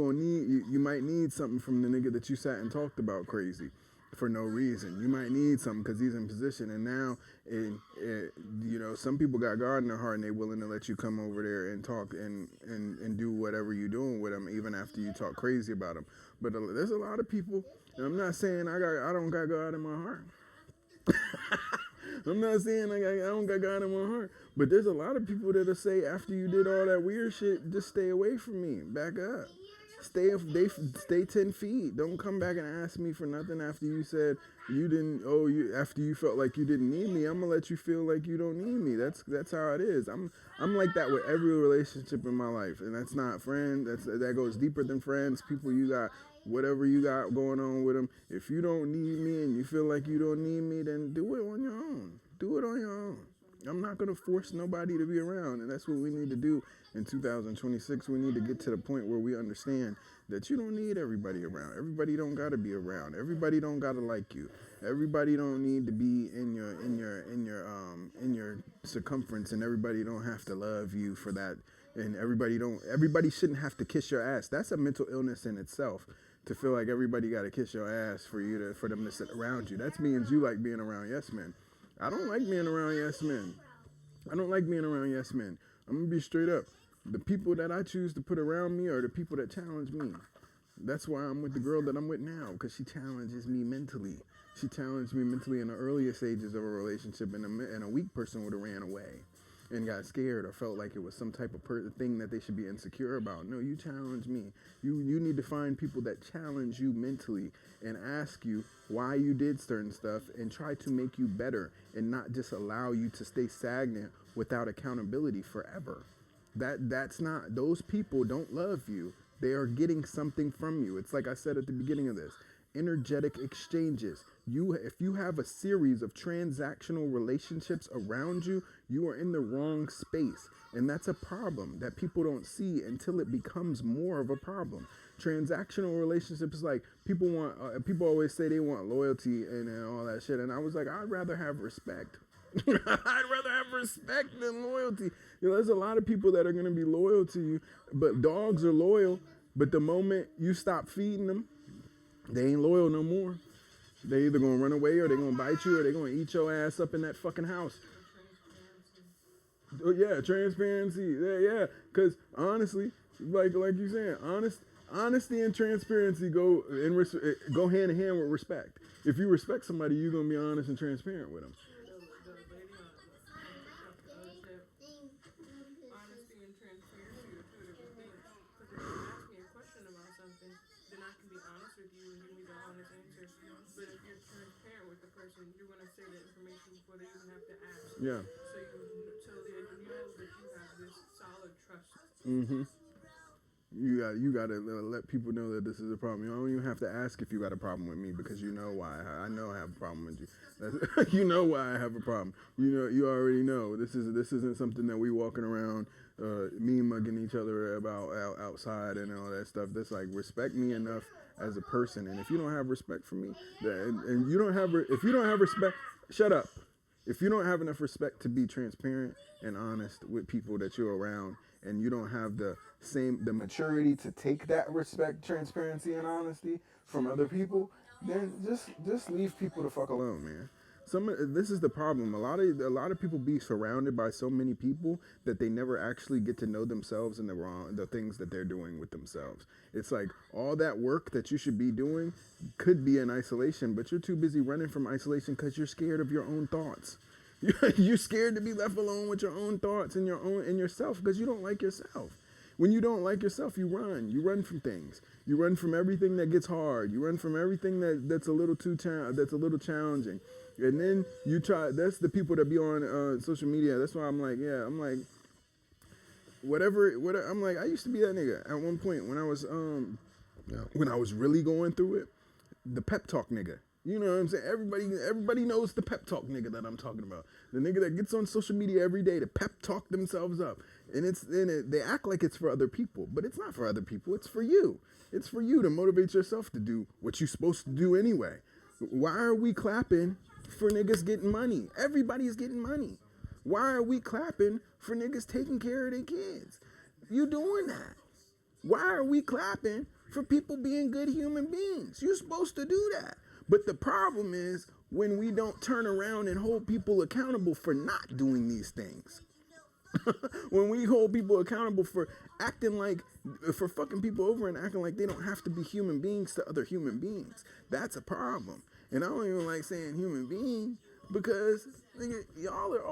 might need something from the nigga that you sat and talked about crazy for no reason. You might need something because he's in position, and now some people got God in their heart and they willing to let you come over there and talk and do whatever you're doing with them, even after you talk crazy about them. But there's a lot of people, and I'm not saying I don't got God in my heart. I'm not saying I don't got God in my heart, but there's a lot of people that'll say after you did all that weird shit, just stay away from me, back up, stay 10 feet. Don't come back and ask me for nothing after you said you didn't. After you felt like you didn't need me, I'm gonna let you feel like you don't need me. That's how it is. I'm like that with every relationship in my life, and that's not friend. That goes deeper than friends. People you got. Whatever you got going on with them, if you don't need me and you feel like you don't need me, then do it on your own. Do it on your own. I'm not going to force nobody to be around, and that's what we need to do in 2026. We need to get to the point where we understand that you don't need everybody around. Everybody don't got to be around. Everybody don't got to like you. Everybody don't need to be in your circumference, and everybody don't have to love you for that. And everybody shouldn't have to kiss your ass. That's a mental illness in itself. To feel like everybody got to kiss your ass for them to sit around you. That means you like being around yes men. I don't like being around yes men. I don't like being around yes men. I'm going to be straight up. The people that I choose to put around me are the people that challenge me. That's why I'm with the girl that I'm with now, because she challenges me mentally. She challenged me mentally in the earlier stages of a relationship, and a weak person would have ran away and got scared or felt like it was some type of thing that they should be insecure about. No, you challenge me. You need to find people that challenge you mentally and ask you why you did certain stuff and try to make you better and not just allow you to stay stagnant without accountability forever. That's not, those people don't love you. They are getting something from you. It's like I said at the beginning of this. Energetic exchanges. If you have a series of transactional relationships around you, you are in the wrong space. And that's a problem that people don't see until it becomes more of a problem. Transactional relationships, like people always say they want loyalty and all that shit. And I was like, I'd rather have respect. I'd rather have respect than loyalty. You know, there's a lot of people that are going to be loyal to you, but dogs are loyal. But the moment you stop feeding them, they ain't loyal no more. They either going to run away or they're going to bite you or they're going to eat your ass up in that fucking house. Yeah, transparency. Yeah, because honestly, like you saying, honesty and transparency go hand in hand with respect. If you respect somebody, you're going to be honest and transparent with them. Honesty and transparency are two different things. Because if you ask me a question about something, then I can be honest with you and give me the honest answer. But if you're transparent with the person, you're going to say the information before they even have to ask. Yeah. So they know that you have this solid trust. Mm-hmm. You got to let people know that this is a problem. You don't even have to ask if you got a problem with me because you know why. I know I have a problem with you. You know why I have a problem. You know, you already know. This isn't something that we walking around mugging each other about outside and all that stuff. That's like, respect me enough as a person. And if you don't have respect for me, and you don't have, if you don't have respect, shut up. If you don't have enough respect to be transparent and honest with people that you're around, and you don't have the maturity to take that respect, transparency, and honesty from other people, then just leave people the fuck alone, man. This is the problem. A lot of people be surrounded by so many people that they never actually get to know themselves and the things that they're doing with themselves. It's like all that work that you should be doing could be in isolation, but you're too busy running from isolation because you're scared of your own thoughts. You're scared to be left alone with your own thoughts and yourself because you don't like yourself. When you don't like yourself, you run from things. You run from everything that gets hard. You run from everything that's a little challenging. And then you try, that's the people that be on social media. That's why I'm like, whatever, I'm like, I used to be that nigga at one point when I was really going through it, the pep talk nigga. You know what I'm saying? Everybody knows the pep talk nigga that I'm talking about. The nigga that gets on social media every day to pep talk themselves up. And they act like it's for other people, but it's not for other people. It's for you. It's for you to motivate yourself to do what you're supposed to do anyway. Why are we clapping for niggas getting money? Everybody's getting money. Why are we clapping for niggas taking care of their kids? You doing that. Why are we clapping for people being good human beings? You're supposed to do that. But the problem is when we don't turn around and hold people accountable for not doing these things. When we hold people accountable for fucking people over and acting like they don't have to be human beings to other human beings. That's a problem. And I don't even like saying human being because nigga,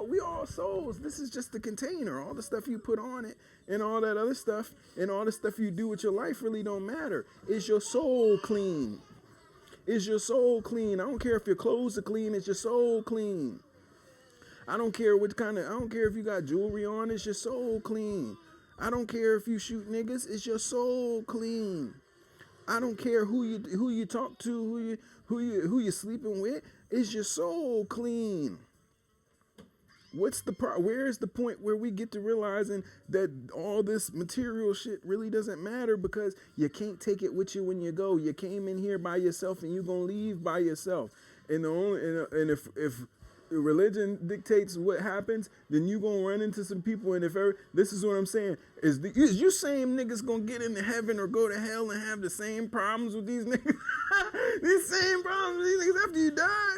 we all souls. This is just the container. All the stuff you put on it and all that other stuff and all the stuff you do with your life really don't matter. Is your soul clean? Is your soul clean? I don't care if your clothes are clean. Is your soul clean? I don't care if you got jewelry on. Is your soul clean? I don't care if you shoot niggas. Is your soul clean? I don't care who you talk to, who you sleeping with. Is your soul clean? Where's the point where we get to realizing that all this material shit really doesn't matter because you can't take it with you when you go. You came in here by yourself and you're gonna leave by yourself. And if religion dictates what happens, then you gonna run into some people. And this is what I'm saying is you same niggas gonna get into heaven or go to hell and have the same problems with these niggas. These same problems with these niggas after you die.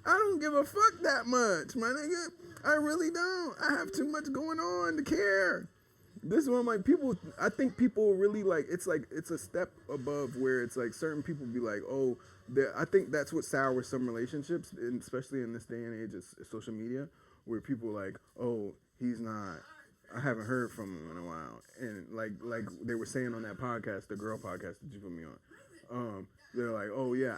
I don't give a fuck that much, my nigga. I really don't. I have too much going on to care. This is one of my people. I think people really it's a step above where it's like certain people be like, oh, I think that's what sours some relationships, and especially in this day and age, it's social media, where people are like, oh, he's not. I haven't heard from him in a while, and like they were saying on that podcast, the girl podcast that you put me on. They're like, oh yeah,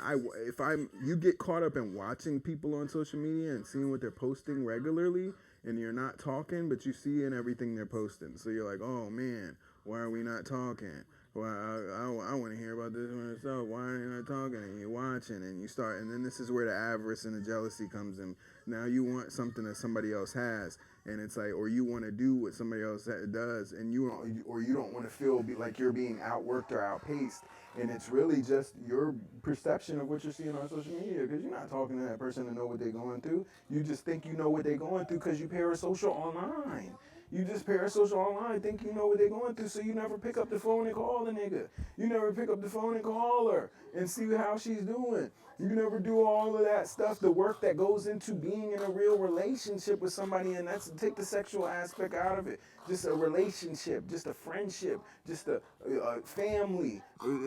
you get caught up in watching people on social media and seeing what they're posting regularly, and you're not talking, but you see in everything they're posting. So you're like, oh man, why are we not talking? Well, I want to hear about this one myself. Why ain't I talking? And you're watching, and you start, and then this is where the avarice and the jealousy comes in. Now you want something that somebody else has, and it's like, or you want to do what somebody else does, and you don't want to feel like you're being outworked or outpaced, and it's really just your perception of what you're seeing on social media, because you're not talking to that person to know what they're going through. You just think you know what they're going through because you parasocial online. You just parasocial online, think you know what they're going through, so you never pick up the phone and call the nigga. You never pick up the phone and call her and see how she's doing. You never do all of that stuff, the work that goes into being in a real relationship with somebody, and that's take the sexual aspect out of it. Just a relationship, just a friendship, just a family.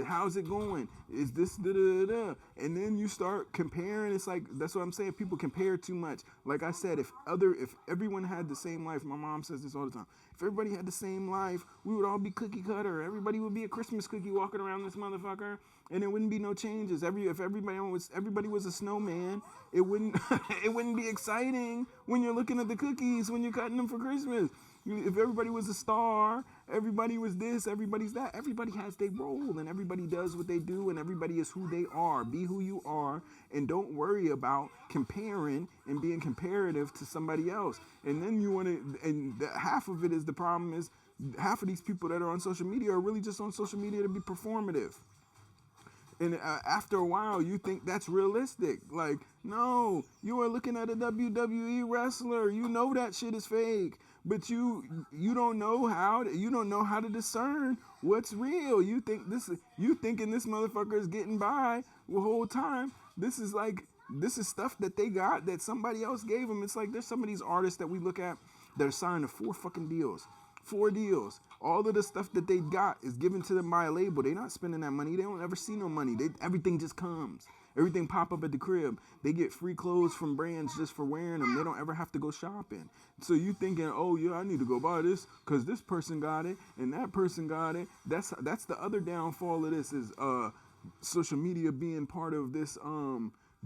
How's it going? Is this da-da-da-da? And then you start comparing. It's like, that's what I'm saying. People compare too much. Like I said, if everyone had the same life, my mom says this all the time. If everybody had the same life, we would all be cookie cutter. Everybody would be a Christmas cookie walking around this motherfucker, and there wouldn't be no changes. If everybody was a snowman, it wouldn't it wouldn't be exciting when you're looking at the cookies when you're cutting them for Christmas. If everybody was a star, everybody was this, everybody's that. Everybody has their role, and everybody does what they do, and everybody is who they are. Be who you are, and don't worry about comparing and being comparative to somebody else. And then you want to, and half of it is the problem is half of these people that are on social media are really just on social media to be performative. And after a while, you think that's realistic. Like, no, you are looking at a WWE wrestler. You know that shit is fake, but you don't know how to discern what's real. You thinking this motherfucker is getting by the whole time. This is stuff that they got that somebody else gave them. It's like there's some of these artists that we look at that are signed to 4 fucking deals. 4 deals. All of the stuff that they got is given to them by a label. They're not spending that money. They don't ever see no money. Everything just comes. Everything pop up at the crib. They get free clothes from brands just for wearing them. They don't ever have to go shopping. So you thinking, oh yeah, I need to go buy this because this person got it and that person got it. That's the other downfall of this is social media being part of this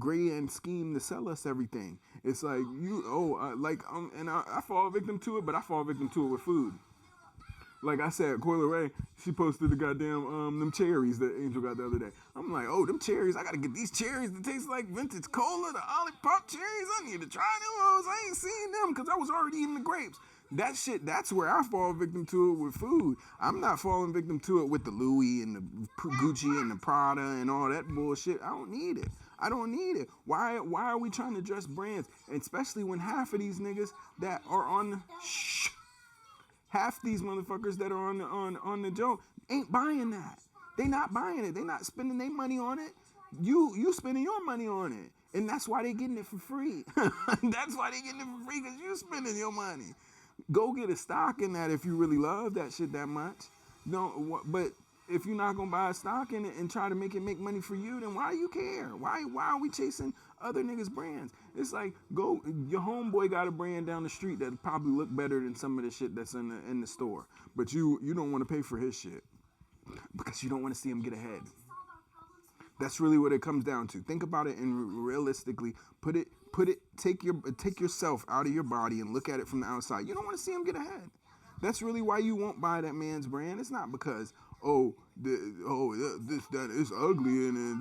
grand scheme to sell us everything. It's like and I fall victim to it, but I fall victim to it with food. Like I said, Coyle Ray, she posted the goddamn them cherries that Angel got the other day. I'm like, oh, them cherries, I gotta get these cherries that taste like vintage cola, the Ollie Pop cherries. I need to try them hoes. I ain't seen them because I was already eating the grapes. That shit, that's where I fall victim to it with food. I'm not falling victim to it with the Louis and the Gucci and the Prada and all that bullshit. I don't need it. I don't need it. Why are we trying to dress brands? And especially when half of these niggas that are on half these motherfuckers that are on the joke ain't buying that. They not buying it. They not spending their money on it. You spending your money on it. And that's why they getting it for free. That's why they getting it for free, because you spending your money. Go get a stock in that if you really love that shit that much. But if you're not gonna buy a stock in it and try to make it make money for you, then why do you care? Why are we chasing other niggas' brands? It's like, your homeboy got a brand down the street that probably look better than some of the shit that's in the store, but you don't want to pay for his shit because you don't want to see him get ahead. That's really what it comes down to. Think about it and realistically take yourself out of your body and look at it from the outside. You don't want to see him get ahead. That's really why you won't buy that man's brand. It's not because that is ugly and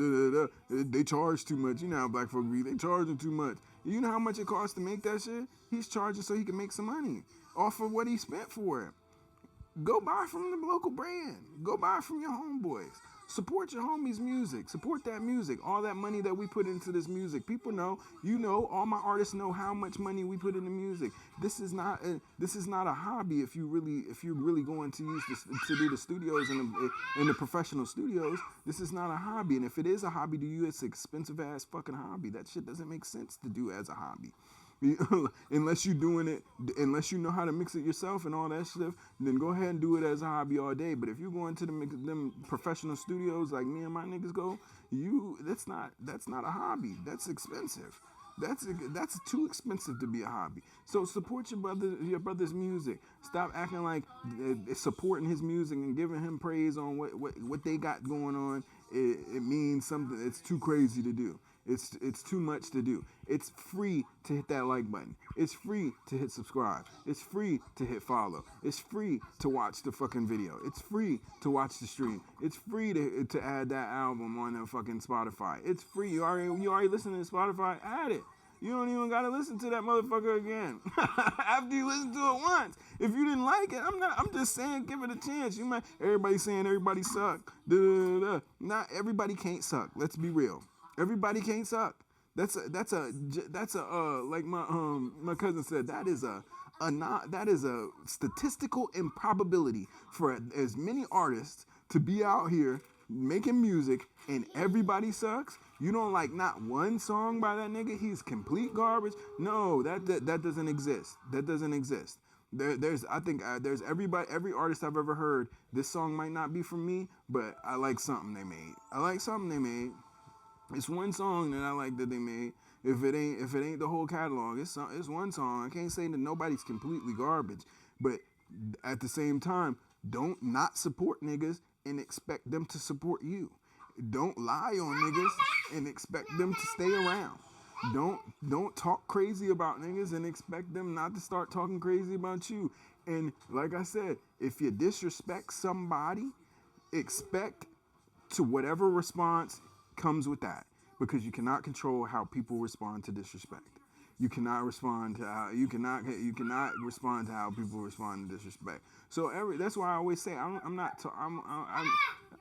they charge too much. You know how black folk be, they charging too much. You know how much it costs to make that shit? He's charging so he can make some money off of what he spent for it. Go buy from the local brand. Go buy from your homeboys. Support your homies' music. Support that music. All that money that we put into this music. People know, all my artists know how much money we put into music. This is not a hobby. If you're really going to use this to do the studios and the professional studios, this is not a hobby. And if it is a hobby to you, it's an expensive ass fucking hobby. That shit doesn't make sense to do as a hobby. Unless you're doing it, unless you know how to mix it yourself and all that stuff, then go ahead and do it as a hobby all day. But if you're going to them professional studios like me and my niggas go, that's not a hobby. That's expensive. That's too expensive to be a hobby. So support your brother's music. Stop acting like supporting his music and giving him praise on what they got going on. It means something. It's too crazy to do. It's too much to do. It's free to hit that like button. It's free to hit subscribe. It's free to hit follow. It's free to watch the fucking video. It's free to watch the stream. It's free to add that album on the fucking Spotify. It's free. You already listening to Spotify? Add it. You don't even gotta listen to that motherfucker again after you listen to it once. If you didn't like it, I'm just saying, give it a chance. Everybody's saying everybody suck. Not everybody can't suck. Let's be real. Everybody can't suck. That's a like my cousin said. That is a statistical improbability for as many artists to be out here making music and everybody sucks. You don't like not one song by that nigga. He's complete garbage. No, that doesn't exist. That doesn't exist. There's every artist I've ever heard. This song might not be for me, but I like something they made. It's one song that I like that they made. If it ain't the whole catalog, it's one song. I can't say that nobody's completely garbage, but at the same time, don't not support niggas and expect them to support you. Don't lie on niggas and expect them to stay around. Don't talk crazy about niggas and expect them not to start talking crazy about you. And like I said, if you disrespect somebody, expect to whatever response comes with that, because you cannot control how people respond to disrespect. You cannot respond to how respond to how people respond to disrespect. So that's why I always say I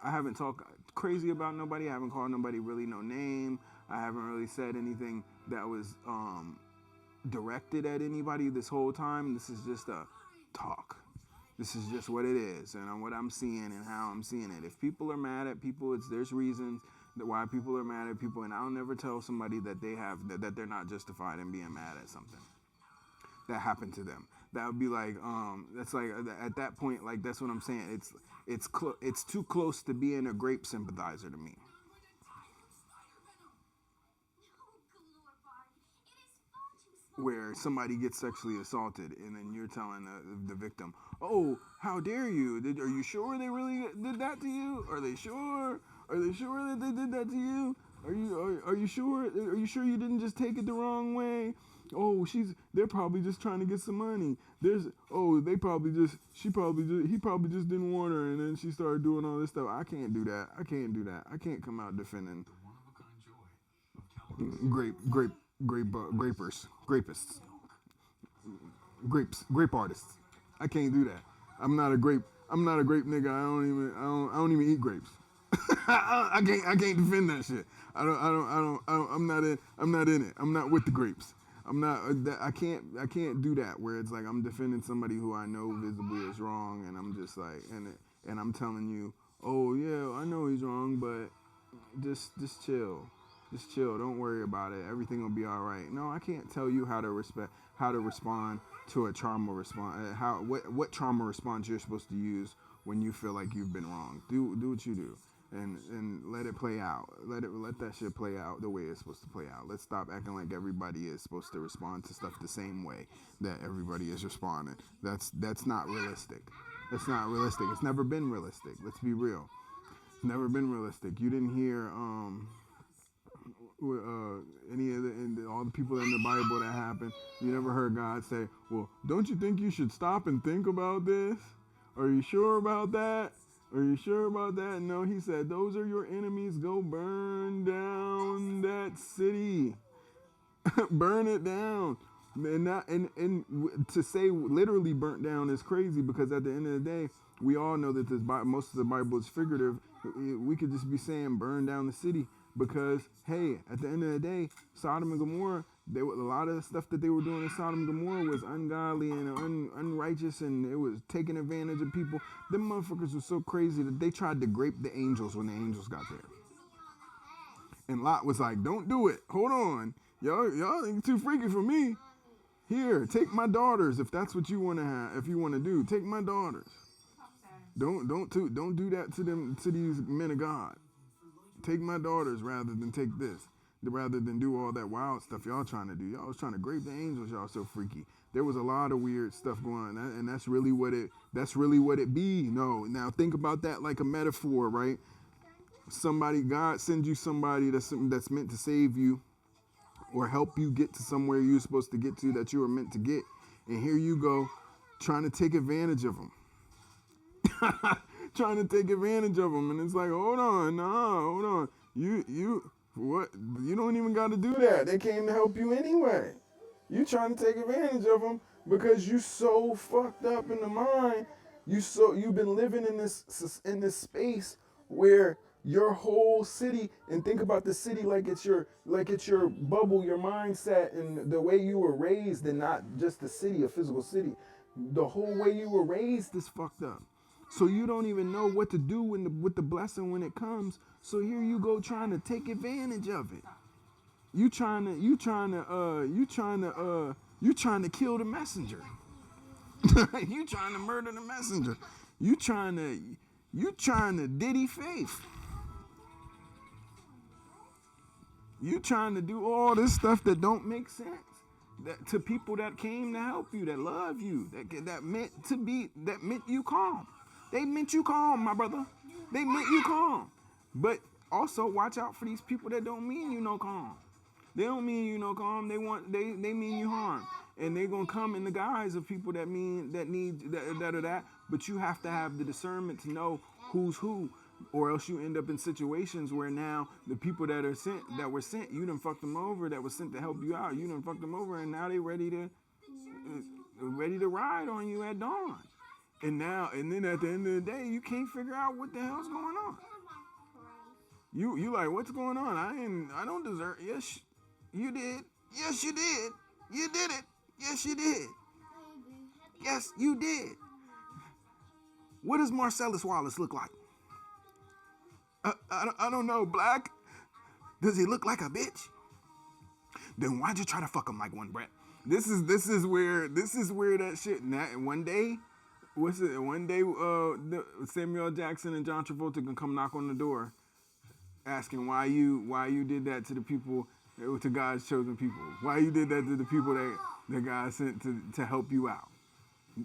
haven't talked crazy about nobody. I haven't called nobody really no name. I haven't really said anything that was directed at anybody this whole time. This is just a talk. This is just what it is, and what I'm seeing and how I'm seeing it. If people are mad at people, there's reasons why people are mad at people, and I'll never tell somebody that they're not justified in being mad at something that happened to them. That would be like that's like at that point, like that's what I'm saying. It's too close to being a grape sympathizer to me. Where somebody gets sexually assaulted and then you're telling the victim, "Oh, how dare you? Are you sure they really did that to you? Are they sure? Are they sure that they did that to you? Are you sure? Are you sure you didn't just take it the wrong way? Oh, they're probably just trying to get some money. He probably just didn't want her, and then she started doing all this stuff. I can't do that. I can't come out defending grape artists. I can't do that. I'm not a grape nigga. I don't even eat grapes. I can't defend that shit. I'm not in it. I'm not with the grapes. I can't do that where it's like I'm defending somebody who I know visibly is wrong, and I'm just like, and I'm telling you, oh yeah, I know he's wrong, but just chill. Just chill. Don't worry about it. Everything will be all right. No, I can't tell you how to respond to a trauma response. What trauma response you're supposed to use when you feel like you've been wrong. Do what you do, and let it play out. Let that shit play out the way it's supposed to play out. Let's stop acting like everybody is supposed to respond to stuff the same way that everybody is responding. That's not realistic. That's not realistic. It's never been realistic. Let's be real. It's never been realistic. You didn't hear any of all the people in the Bible that happened. You never heard God say, well, don't you think you should stop and think about this? Are you sure about that? Are you sure about that? No, he said, those are your enemies. Go burn down that city. Burn it down. And to say literally burnt down is crazy, because at the end of the day, we all know that most of the Bible is figurative. We could just be saying burn down the city. Because, hey, at the end of the day, Sodom and Gomorrah, a lot of the stuff that they were doing in Sodom and Gomorrah was ungodly and unrighteous, and it was taking advantage of people. Them motherfuckers were so crazy that they tried to grape the angels when the angels got there. And Lot was like, don't do it. Hold on. Y'all ain't too freaky for me. Here, take my daughters if that's what you want to have. If you want to do, take my daughters. Don't do that to them, to these men of God. Take my daughters rather than take this. Rather than do all that wild stuff y'all trying to do. Y'all was trying to grape the angels. Y'all so freaky. There was a lot of weird stuff going on, and that's really what it be. No, now think about that like a metaphor, right? God sends you somebody that's meant to save you or help you get to somewhere you're supposed to get to that you were meant to get. And here you go trying to take advantage of them. Trying to take advantage of them. And it's like, hold on. You don't even got to do that. They came to help you anyway. You trying to take advantage of them because you so fucked up in the mind. You've been living in this space where your whole city, and think about the city like it's your bubble, your mindset, and the way you were raised, and not just the city, a physical city. The whole way you were raised is fucked up. So you don't even know what to do with the blessing when it comes. So here you go trying to take advantage of it. You trying to kill the messenger. You trying to murder the messenger. You trying to Diddy Faith. You trying to do all this stuff that don't make sense. That to people that came to help you, that love you, that meant you calm. They meant you calm, my brother. They meant you calm. But also watch out for these people that don't mean you no calm. They don't mean you no calm. They mean you harm. And they're gonna come in the guise of people that need that. But you have to have the discernment to know who's who, or else you end up in situations where now the people that were sent, you done fucked them over, that was sent to help you out, you done fucked them over, and now they ready to ride on you at dawn. And then at the end of the day, you can't figure out what the hell's going on. You like, what's going on? I don't deserve. Yes, you did. Yes, you did. You did it. Yes, you did. Yes, you did. What does Marcellus Wallace look like? I don't know. Black? Does he look like a bitch? Then why'd you try to fuck him like one, Brett? This is where that shit. One day, Samuel Jackson and John Travolta can come knock on the door, asking why you did that to the people, to God's chosen people. Why you did that to the people that God sent to help you out,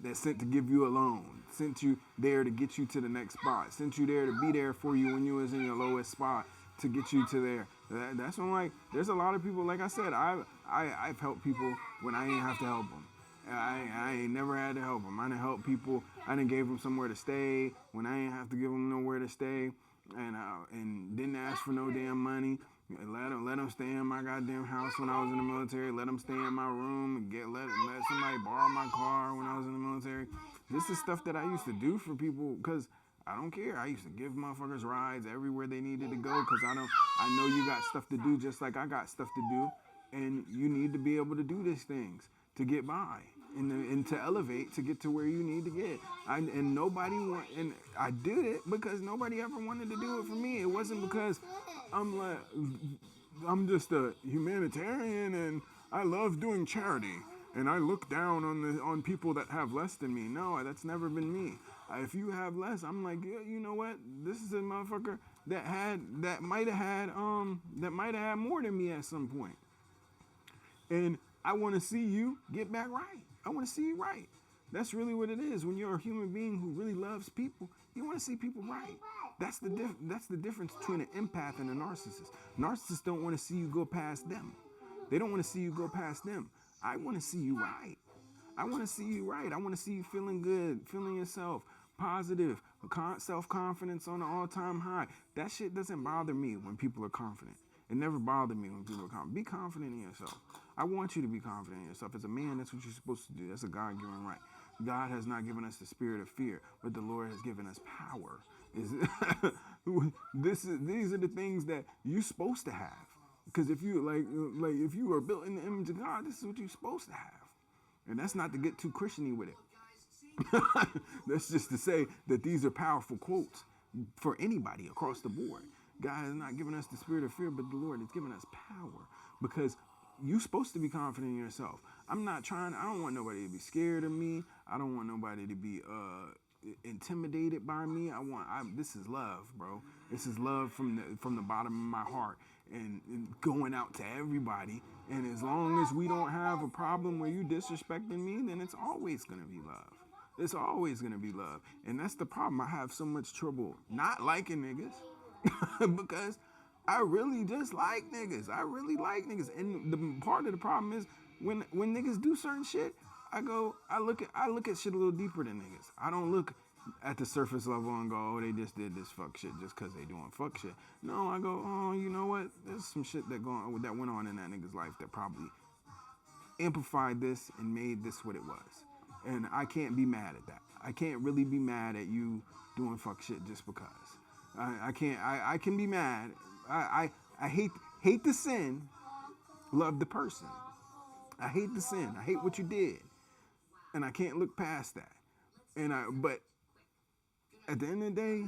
that sent to give you a loan, sent you there to get you to the next spot, sent you there to be there for you when you was in your lowest spot to get you to there. That's when, like, there's a lot of people, like I said, I've helped people when I ain't have to help them. I ain't never had to help them. I done helped people. I done gave them somewhere to stay when I ain't have to give them nowhere to stay, and didn't ask for no damn money. Let them stay in my goddamn house when I was in the military. Let them stay in my room. Let somebody borrow my car when I was in the military. This is stuff that I used to do for people because I don't care. I used to give motherfuckers rides everywhere they needed to go because I know you got stuff to do just like I got stuff to do, and you need to be able to do these things to get by and to elevate to get to where you need to get. I did it because nobody ever wanted to do it for me. It wasn't because I'm just a humanitarian and I love doing charity and I look down on people that have less than me. No, that's never been me. If you have less, I'm like, yeah, you know what? This is a motherfucker that might have had more than me at some point. And I want to see you get back right. I want to see you right. That's really what it is. When you're a human being who really loves people, you want to see people right. That's the difference between an empath and a narcissist. Narcissists don't want to see you go past them. They don't want to see you go past them. I want to see you right. I want to see you right. I want to see you feeling good, feeling yourself, positive, self-confidence on an all-time high. That shit doesn't bother me when people are confident. It never bothered me when people are confident. Be confident in yourself. I want you to be confident in yourself. As a man, that's what you're supposed to do. That's a God-given right. God has not given us the spirit of fear, but the Lord has given us power. These are the things that you're supposed to have. Because if you if you are built in the image of God, this is what you're supposed to have. And that's not to get too Christian-y with it. That's just to say that these are powerful quotes for anybody across the board. God has not given us the spirit of fear, but the Lord has given us power, because you're supposed to be confident in yourself. I don't want nobody to be scared of me. I don't want nobody to be intimidated by me. This is love, bro. This is love from the bottom of my heart and going out to everybody. And as long as we don't have a problem where you disrespecting me, then it's always going to be love. It's always going to be love. And that's the problem. I have so much trouble not liking niggas. because I really just like niggas. I really like niggas. And the part of the problem is when niggas do certain shit, I look at shit a little deeper than niggas. I don't look at the surface level and go, oh, they just did this fuck shit just because they doing fuck shit. No, I go, oh, you know what? There's some shit that went on in that nigga's life that probably amplified this and made this what it was. And I can't be mad at that. I can't really be mad at you doing fuck shit just because. I can't. I can be mad. I hate the sin, love the person. I hate the sin. I hate what you did, and I can't look past that. But at the end of the day,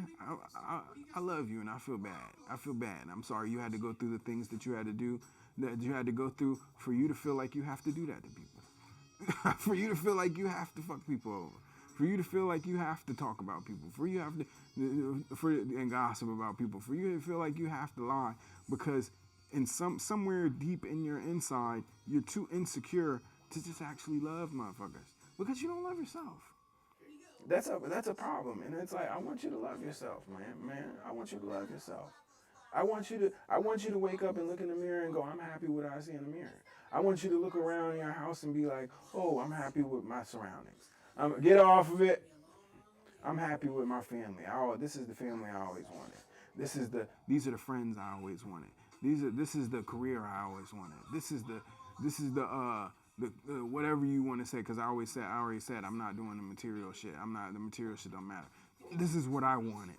I love you, and I feel bad. I feel bad. I'm sorry you had to go through the things that you had to do, that you had to go through for you to feel like you have to do that to people, for you to feel like you have to fuck people over. For you to feel like you have to talk about people, for you have to and gossip about people, for you to feel like you have to lie, because in somewhere deep in your inside, you're too insecure to just actually love motherfuckers because you don't love yourself. That's a problem, and it's like I want you to love yourself, man. I want you to love yourself. I want you to wake up and look in the mirror and go, I'm happy with what I see in the mirror. I want you to look around your house and be like, oh, I'm happy with my surroundings. Get off of it. I'm happy with my family. This is the family I always wanted. These are the friends I always wanted. This is the career I always wanted. This is the whatever you want to say, because I already said I'm not doing the material shit. The material shit don't matter. This is what I wanted.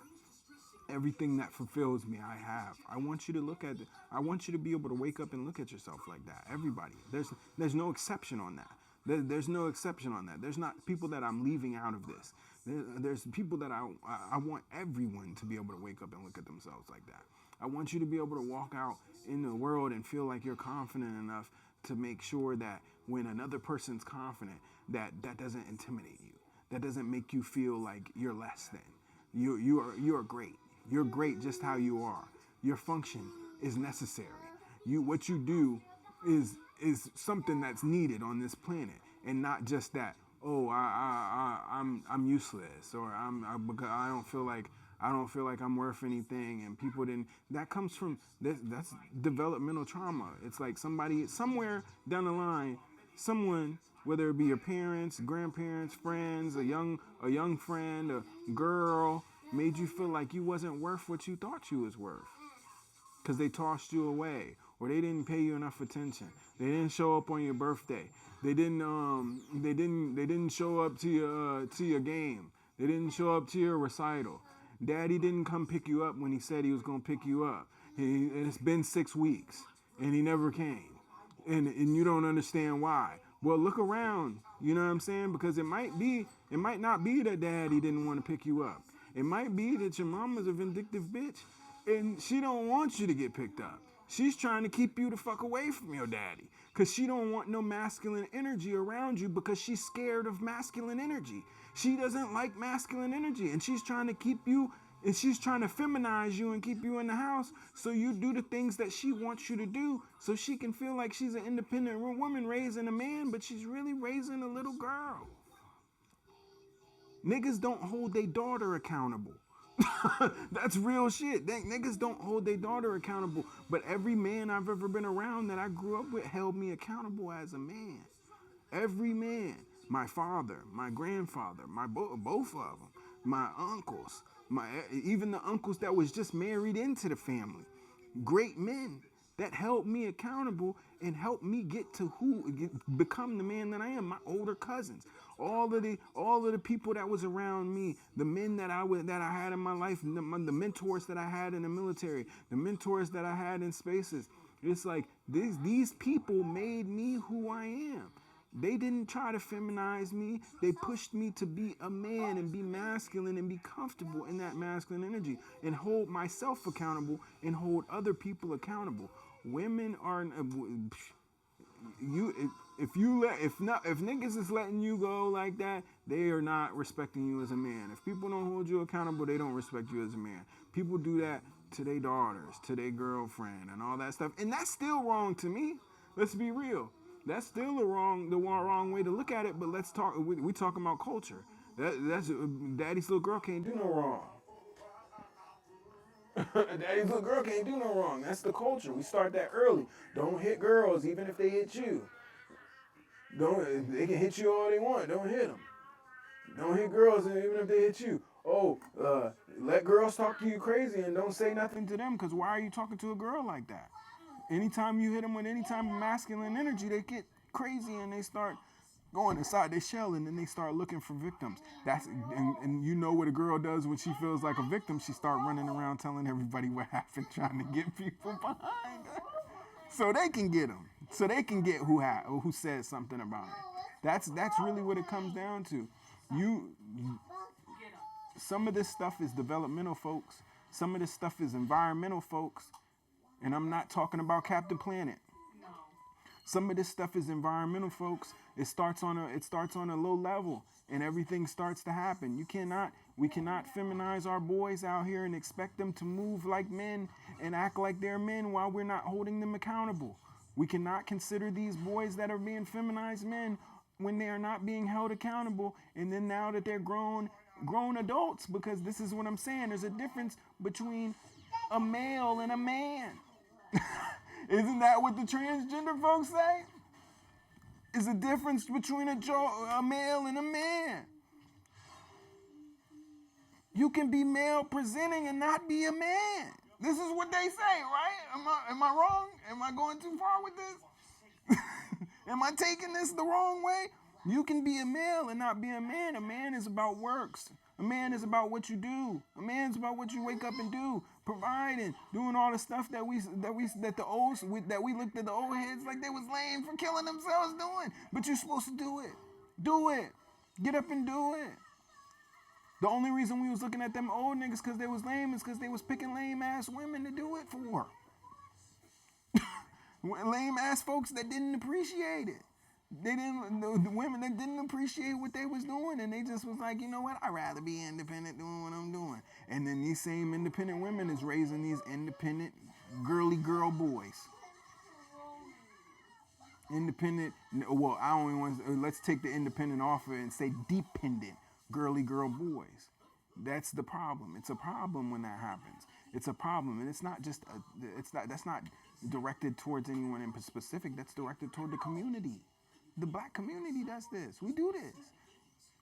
Everything that fulfills me, I have. I want you to look at it. I want you to be able to wake up and look at yourself like that. Everybody. There's no exception on that. There's no exception on that. There's not people that I'm leaving out of this. There's people that I want everyone to be able to wake up and look at themselves like that. I want you to be able to walk out in the world and feel like you're confident enough to make sure that when another person's confident, that doesn't intimidate you. That doesn't make you feel like you're less than. You are great. You're great just how you are. Your function is necessary. What you do is something that's needed on this planet, and not just that, oh, I'm useless, or because I don't feel like I'm worth anything, and people didn't. That comes from that's developmental trauma. It's like somebody somewhere down the line, someone, whether it be your parents, grandparents, friends, a young friend, a girl, made you feel like you wasn't worth what you thought you was worth, because they tossed you away, or they didn't pay you enough attention. They didn't show up on your birthday. They didn't show up to your game. They didn't show up to your recital. Daddy didn't come pick you up when he said he was gonna pick you up. And it's been 6 weeks and he never came. And you don't understand why. Well, look around, you know what I'm saying? Because it might not be that daddy didn't want to pick you up. It might be that your mama's a vindictive bitch and she don't want you to get picked up. She's trying to keep you the fuck away from your daddy, because she don't want no masculine energy around you, because she's scared of masculine energy. She doesn't like masculine energy, and she's trying to keep you, and she's trying to feminize you and keep you in the house so you do the things that she wants you to do, so she can feel like she's an independent woman raising a man, but she's really raising a little girl. Niggas don't hold their daughter accountable. That's real shit. Niggas don't hold their daughter accountable, but every man I've ever been around that I grew up with held me accountable as a man. Every man, my father, my grandfather, both of them, my uncles, even the uncles that was just married into the family, great men that held me accountable and helped me get to become the man that I am. My older cousins, all of the people that was around me, the men that I had in my life, the mentors that I had in the military, the mentors that I had in spaces. It's like these people made me who I am. They didn't try to feminize me. They pushed me to be a man and be masculine and be comfortable in that masculine energy and hold myself accountable and hold other people accountable. Women are if niggas is letting you go like that, they are not respecting you as a man. If people don't hold you accountable, they don't respect you as a man. People do that to their daughters, to their girlfriend, and all that stuff, and that's still wrong to me. Let's be real. That's still the wrong way to look at it. But let's talk. We talking about culture. That's daddy's little girl can't do no wrong. Daddy's little girl can't do no wrong. That's the culture. We start that early. Don't hit girls, even if they hit you. They can hit you all they want. Don't hit them. Don't hit girls, even if they hit you. Let girls talk to you crazy and don't say nothing to them, because why are you talking to a girl like that? Anytime you hit them with any type of masculine energy, they get crazy and they start going inside their shell, and then they start looking for victims. And you know what a girl does when she feels like a victim? She start running around telling everybody what happened, trying to get people behind her, so they can get them. So they can get who said something about it. That's really what it comes down to. Some of this stuff is developmental, folks. Some of this stuff is environmental, folks. And I'm not talking about Captain Planet. Some of this stuff is environmental, folks. It starts on a low level, and everything starts to happen. We cannot feminize our boys out here and expect them to move like men and act like they're men while we're not holding them accountable. We cannot consider these boys that are being feminized men when they are not being held accountable. And then now that they're grown adults, because this is what I'm saying, there's a difference between a male and a man. Isn't that what the transgender folks say? Is a difference between a male and a man. You can be male presenting and not be a man. This is what they say, right? Am I wrong? Am I going too far with this? Am I taking this the wrong way? You can be a male and not be a man. A man is about works. A man is about what you do. A man's about what you wake up and do, providing, doing all the stuff that we looked at the old heads like they was lame for killing themselves doing. But you're supposed to do it. Do it. Get up and do it. The only reason we was looking at them old niggas because they was lame is because they was picking lame ass women to do it for. Lame ass folks that didn't appreciate it. The women that didn't appreciate what they was doing, and they just was like, you know what, I'd rather be independent doing what I'm doing. And then these same independent women is raising these independent girly girl boys. Independent, well, I don't even want, let's take the independent off of it and say dependent girly girl boys. That's the problem. It's a problem when that happens. It's a problem, and it's not just that's not directed towards anyone in specific. That's directed toward the community. The black community does this. We do this.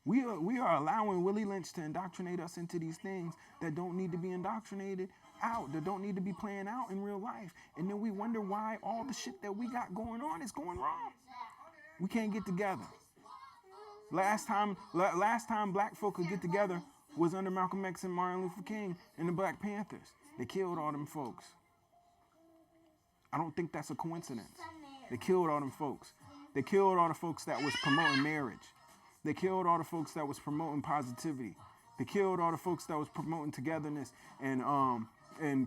We are allowing Willie Lynch to indoctrinate us into these things that don't need to be indoctrinated out, that don't need to be playing out in real life. And then we wonder why all the shit that we got going on is going wrong. We can't get together. Last time black folk could get together was under Malcolm X and Martin Luther King and the Black Panthers. They killed all them folks. I don't think that's a coincidence. They killed all them folks. They killed all the folks that was promoting marriage. They killed all the folks that was promoting positivity. They killed all the folks that was promoting togetherness and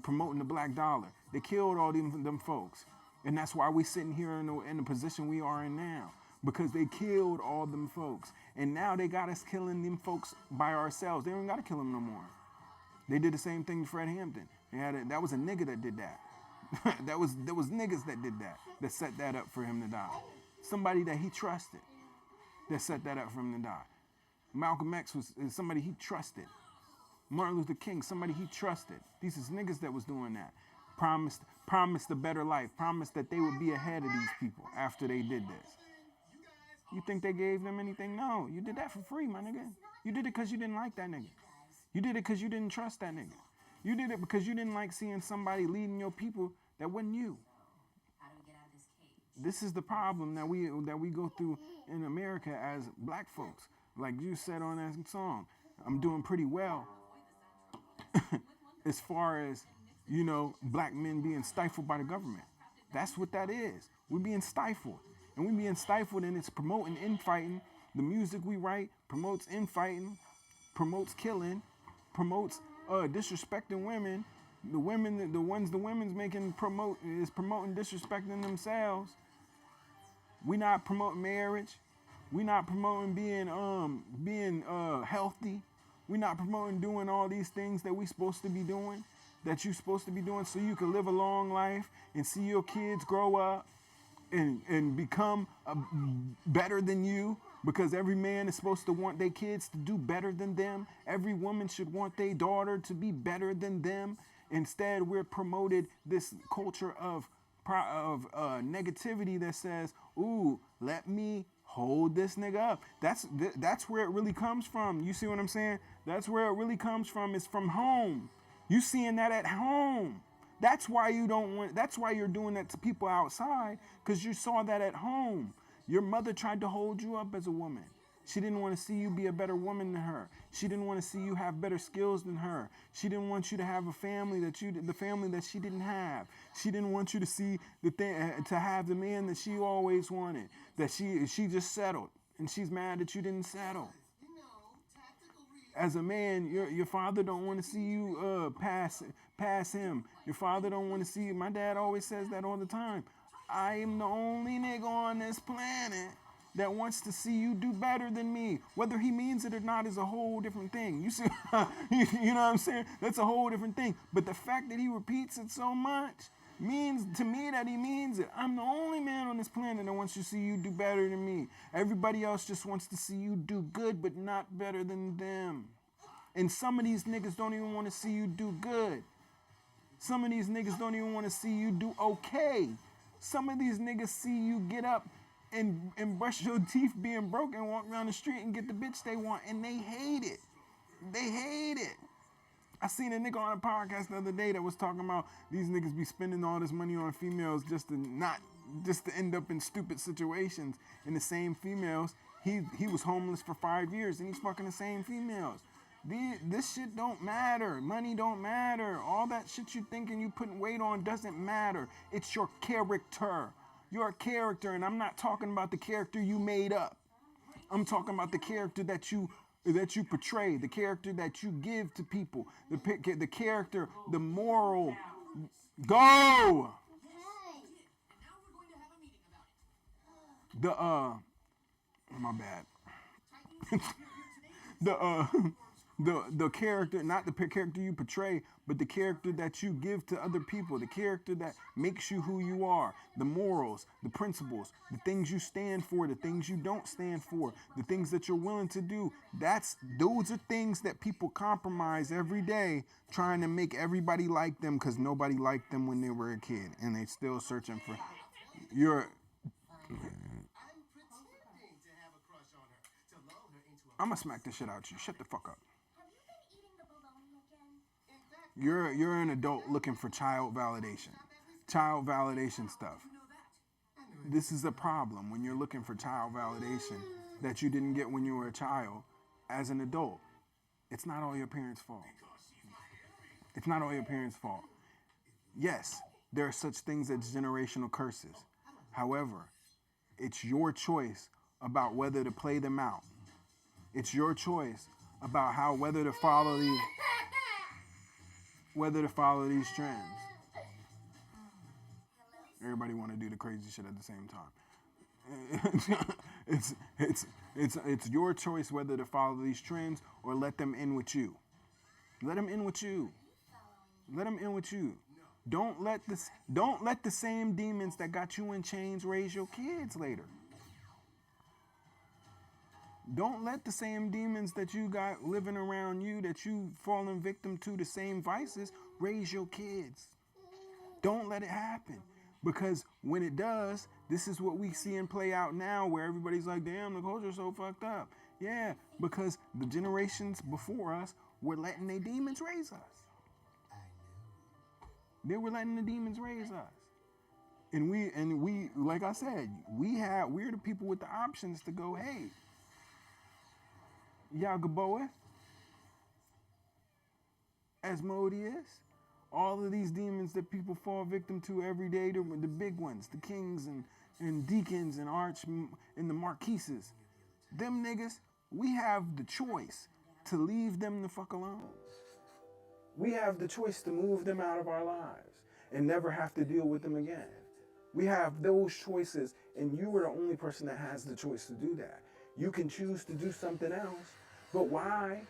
promoting the black dollar. They killed all them folks. And that's why we sitting here in the position we are in now. Because they killed all them folks. And now they got us killing them folks by ourselves. They don't got to kill them no more. They did the same thing to Fred Hampton. That was a nigga that did that. There was niggas that did that set that up for him to die. Somebody that he trusted that set that up for him to die. Malcolm X was somebody he trusted. Martin Luther King, somebody he trusted. These is niggas that was doing that. Promised a better life. Promised that they would be ahead of these people after they did this. You think they gave them anything? No, you did that for free, my nigga. You did it because you didn't like that nigga. You did it because you didn't trust that nigga. You did it because you didn't like seeing somebody leading your people that wasn't you. This is the problem that we go through in America as black folks. Like you said on that song, I'm doing pretty well as far as, black men being stifled by the government. That's what that is. We're being stifled. And we're being stifled, and it's promoting infighting. The music we write promotes infighting, promotes killing, promotes disrespecting women. The women's making is promoting disrespecting themselves. We not promoting marriage. We not promoting being healthy. We not promoting doing all these things that we supposed to be doing, that you supposed to be doing so you can live a long life and see your kids grow up and become better than you, because every man is supposed to want their kids to do better than them. Every woman should want their daughter to be better than them. Instead, we're promoted this culture of negativity that says, "Ooh, let me hold this nigga up." That's where it really comes from. You see what I'm saying? That's where it really comes from. It's from home. You seeing that at home. That's why you don't want. That's why you're doing that to people outside, because you saw that at home. Your mother tried to hold you up as a woman. She didn't want to see you be a better woman than her. She didn't want to see you have better skills than her. She didn't want you to have a family the family that she didn't have. She didn't want you to see to have the man that she always wanted. That she just settled, and she's mad that you didn't settle. As a man, your father don't want to see you pass him. Your father don't want to see you. My dad always says that all the time. I am the only nigga on this planet that wants to see you do better than me. Whether he means it or not is a whole different thing. You see, you know what I'm saying? That's a whole different thing. But the fact that he repeats it so much means to me that he means it. I'm the only man on this planet that wants to see you do better than me. Everybody else just wants to see you do good, but not better than them. And some of these niggas don't even want to see you do good. Some of these niggas don't even want to see you do okay. Some of these niggas see you get up and brush your teeth being broken, walk around the street and get the bitch they want, and they hate it. They hate it. I seen a nigga on a podcast the other day that was talking about these niggas be spending all this money on females just to end up in stupid situations. And the same females, he was homeless for 5 years and he's fucking the same females. This shit don't matter. Money don't matter. All that shit you thinking you putting weight on doesn't matter. It's your character. You're a character, and I'm not talking about the character you made up. I'm talking about the character that you portray, the character that you give to people, the character, the moral. Go. My bad. The character, not the character you portray, but the character that you give to other people, the character that makes you who you are, the morals, the principles, the things you stand for, the things you don't stand for, the things that you're willing to do. Those are things that people compromise every day, trying to make everybody like them because nobody liked them when they were a kid, and they still searching for I'm gonna smack the shit out you. Shut the fuck up. You're an adult looking for child validation stuff. This is a problem when you're looking for child validation that you didn't get when you were a child as an adult. It's not all your parents' fault. It's not all your parents' fault. Yes, there are such things as generational curses. However, it's your choice about whether to play them out. It's your choice about whether to follow these trends. Everybody want to do the crazy shit at the same time. It's your choice whether to follow these trends or let them in with you. Let them in with you. Let them in with you. Don't let the same demons that got you in chains raise your kids later. Don't let the same demons that you got living around you, that you fallen victim to, the same vices, raise your kids. Don't let it happen. Because when it does, this is what we see and play out now, where everybody's like, damn, the culture's so fucked up. Yeah, because the generations before us were letting their demons raise us. They were letting the demons raise us. And we, like I said, we're the people with the options to go, hey, Yagaboa, Asmodeus, all of these demons that people fall victim to every day, the big ones, the kings and deacons and and the marquises, them niggas, we have the choice to leave them the fuck alone. We have the choice to move them out of our lives and never have to deal with them again. We have those choices, and you are the only person that has the choice to do that. You can choose to do something else, but why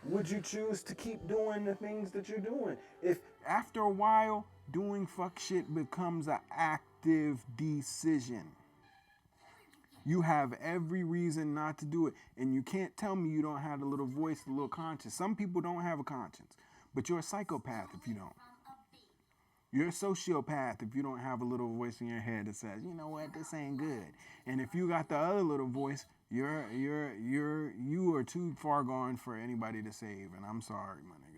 would you choose to keep doing the things that you're doing? If after a while, doing fuck shit becomes an active decision, you have every reason not to do it. And you can't tell me you don't have the little voice, the little conscience. Some people don't have a conscience, but you're a psychopath if you don't. You're a sociopath if you don't have a little voice in your head that says, you know what, this ain't good. And if you got the other little voice, you are too far gone for anybody to save. And I'm sorry, my nigga.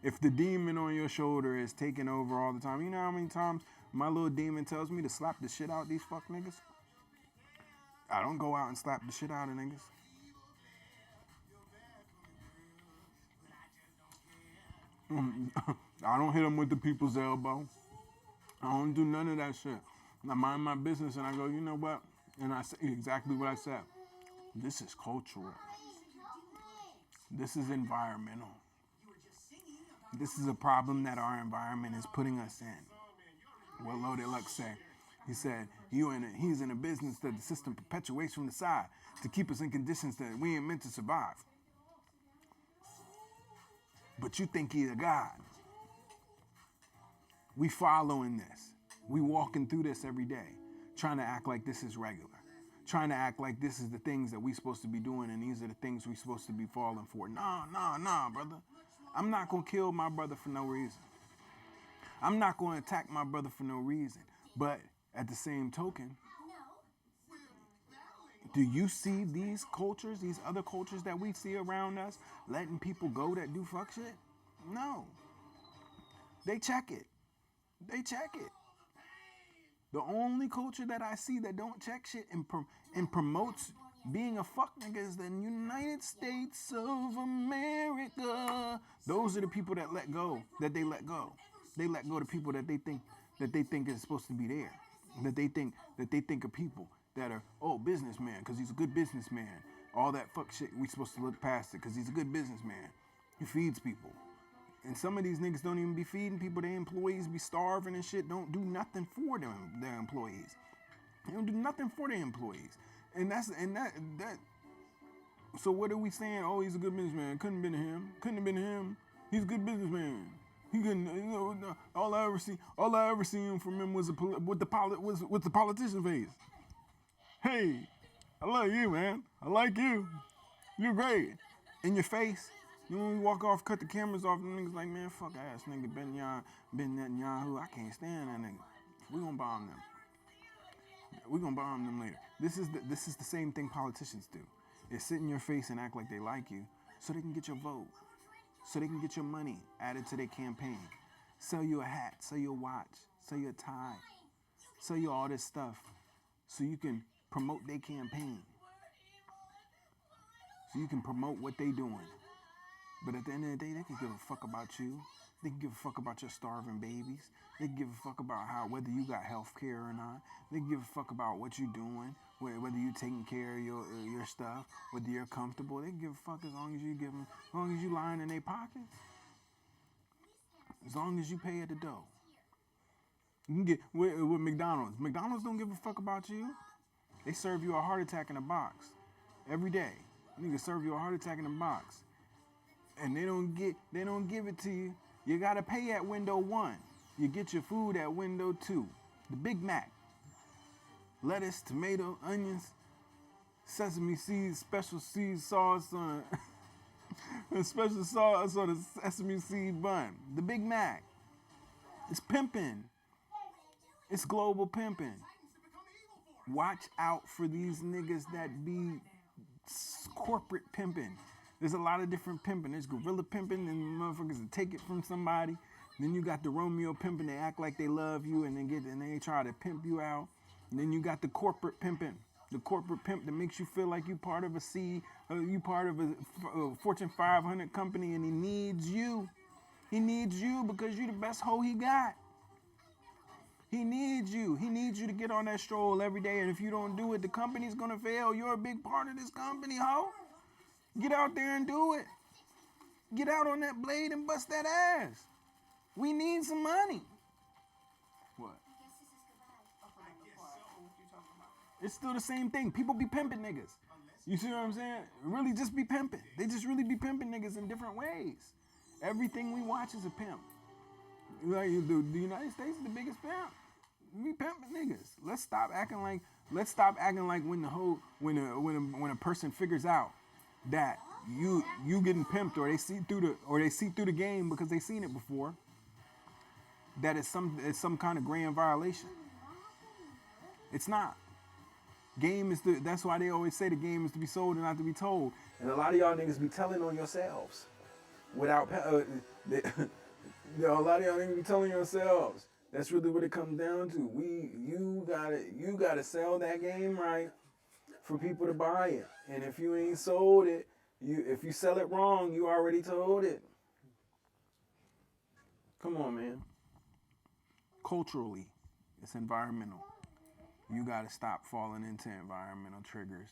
If the demon on your shoulder is taking over all the time, you know how many times my little demon tells me to slap the shit out these fuck niggas? I don't go out and slap the shit out of niggas. I don't hit them with the people's elbow. I don't do none of that shit. I mind my business and I go, you know what? And I say exactly what I said. This is cultural. This is environmental. This is a problem that our environment is putting us in. What Loaded Lux said. He said, he's in a business that the system perpetuates from the side to keep us in conditions that we ain't meant to survive. But you think he's a God. We following this. We walking through this every day, trying to act like this is regular. Trying to act like this is the things that we supposed to be doing and these are the things we supposed to be falling for. Nah, brother. I'm not going to kill my brother for no reason. I'm not going to attack my brother for no reason. But at the same token, do you see these cultures, these other cultures that we see around us, letting people go that do fuck shit? No. They check it. They check it. The only culture that I see that don't check shit and promotes being a fuck nigga is the United States of America. Those are the people that let go, that they let go. They let go to people that they think is supposed to be there. That they think are people that are, businessman, because he's a good businessman. All that fuck shit, we supposed to look past it, because he's a good businessman. He feeds people. And some of these niggas don't even be feeding people. Their employees be starving and shit, don't do nothing for them, their employees. They don't do nothing for their employees. And that. So what are we saying? Oh, he's a good businessman. Couldn't have been him. He's a good businessman. He couldn't. All I ever seen from him was with the politician face. Hey, I love you, man. I like you. You're great. In your face. You know, when we walk off, cut the cameras off, and niggas like, man, fuck ass nigga, Ben Netanyahu. I can't stand that nigga. We gonna bomb them. We gonna bomb them later. This is the same thing politicians do. They sit in your face and act like they like you, so they can get your vote, so they can get your money added to their campaign, sell you a hat, sell you a watch, sell you a tie, sell you all this stuff, so you can promote their campaign, so you can promote what they doing. But at the end of the day, they can give a fuck about you. They can give a fuck about your starving babies. They can give a fuck about whether you got health care or not. They can give a fuck about what you doing, whether you taking care of your stuff, whether you're comfortable. They can give a fuck as long as you give them, as long as you lying in their pockets. As long as you pay at the door. You can get with McDonald's. McDonald's don't give a fuck about you. They serve you a heart attack in a box every day. Niggas serve you a heart attack in a box. And they don't give it to you. You gotta pay at window 1. You get your food at window 2. The Big Mac. Lettuce, tomato, onions, sesame seeds, special seed sauce on special sauce on the sesame seed bun. The Big Mac. It's pimping. It's global pimping. Watch out for these niggas that be corporate pimping. There's a lot of different pimping. There's gorilla pimping and motherfuckers that take it from somebody. Then you got the Romeo pimping. They act like they love you and they try to pimp you out. And then you got the corporate pimping. The corporate pimp that makes you feel like you part of you part of a Fortune 500 company and he needs you. He needs you because you're the best hoe he got. He needs you. He needs you to get on that stroll every day. And if you don't do it, the company's going to fail. You're a big part of this company, hoe. Get out there and do it. Get out on that blade and bust that ass. We need some money. What? It's still the same thing. People be pimping niggas. You see what I'm saying? Really just be pimping. They just really be pimping niggas in different ways. Everything we watch is a pimp. Like the United States is the biggest pimp. We pimping niggas. Let's stop acting like when a person figures out that you getting pimped or they see through the game because they seen it before. that it's some kind of grand violation. It's not. Game is that's why they always say the game is to be sold and not to be told. And a lot of y'all niggas be telling on yourselves without a lot of y'all niggas be telling yourselves. That's really what it comes down to. You gotta sell that game right for people to buy it. And if you ain't sold it, if you sell it wrong, you already told it. Come on, man. Culturally, it's environmental. You got to stop falling into environmental triggers.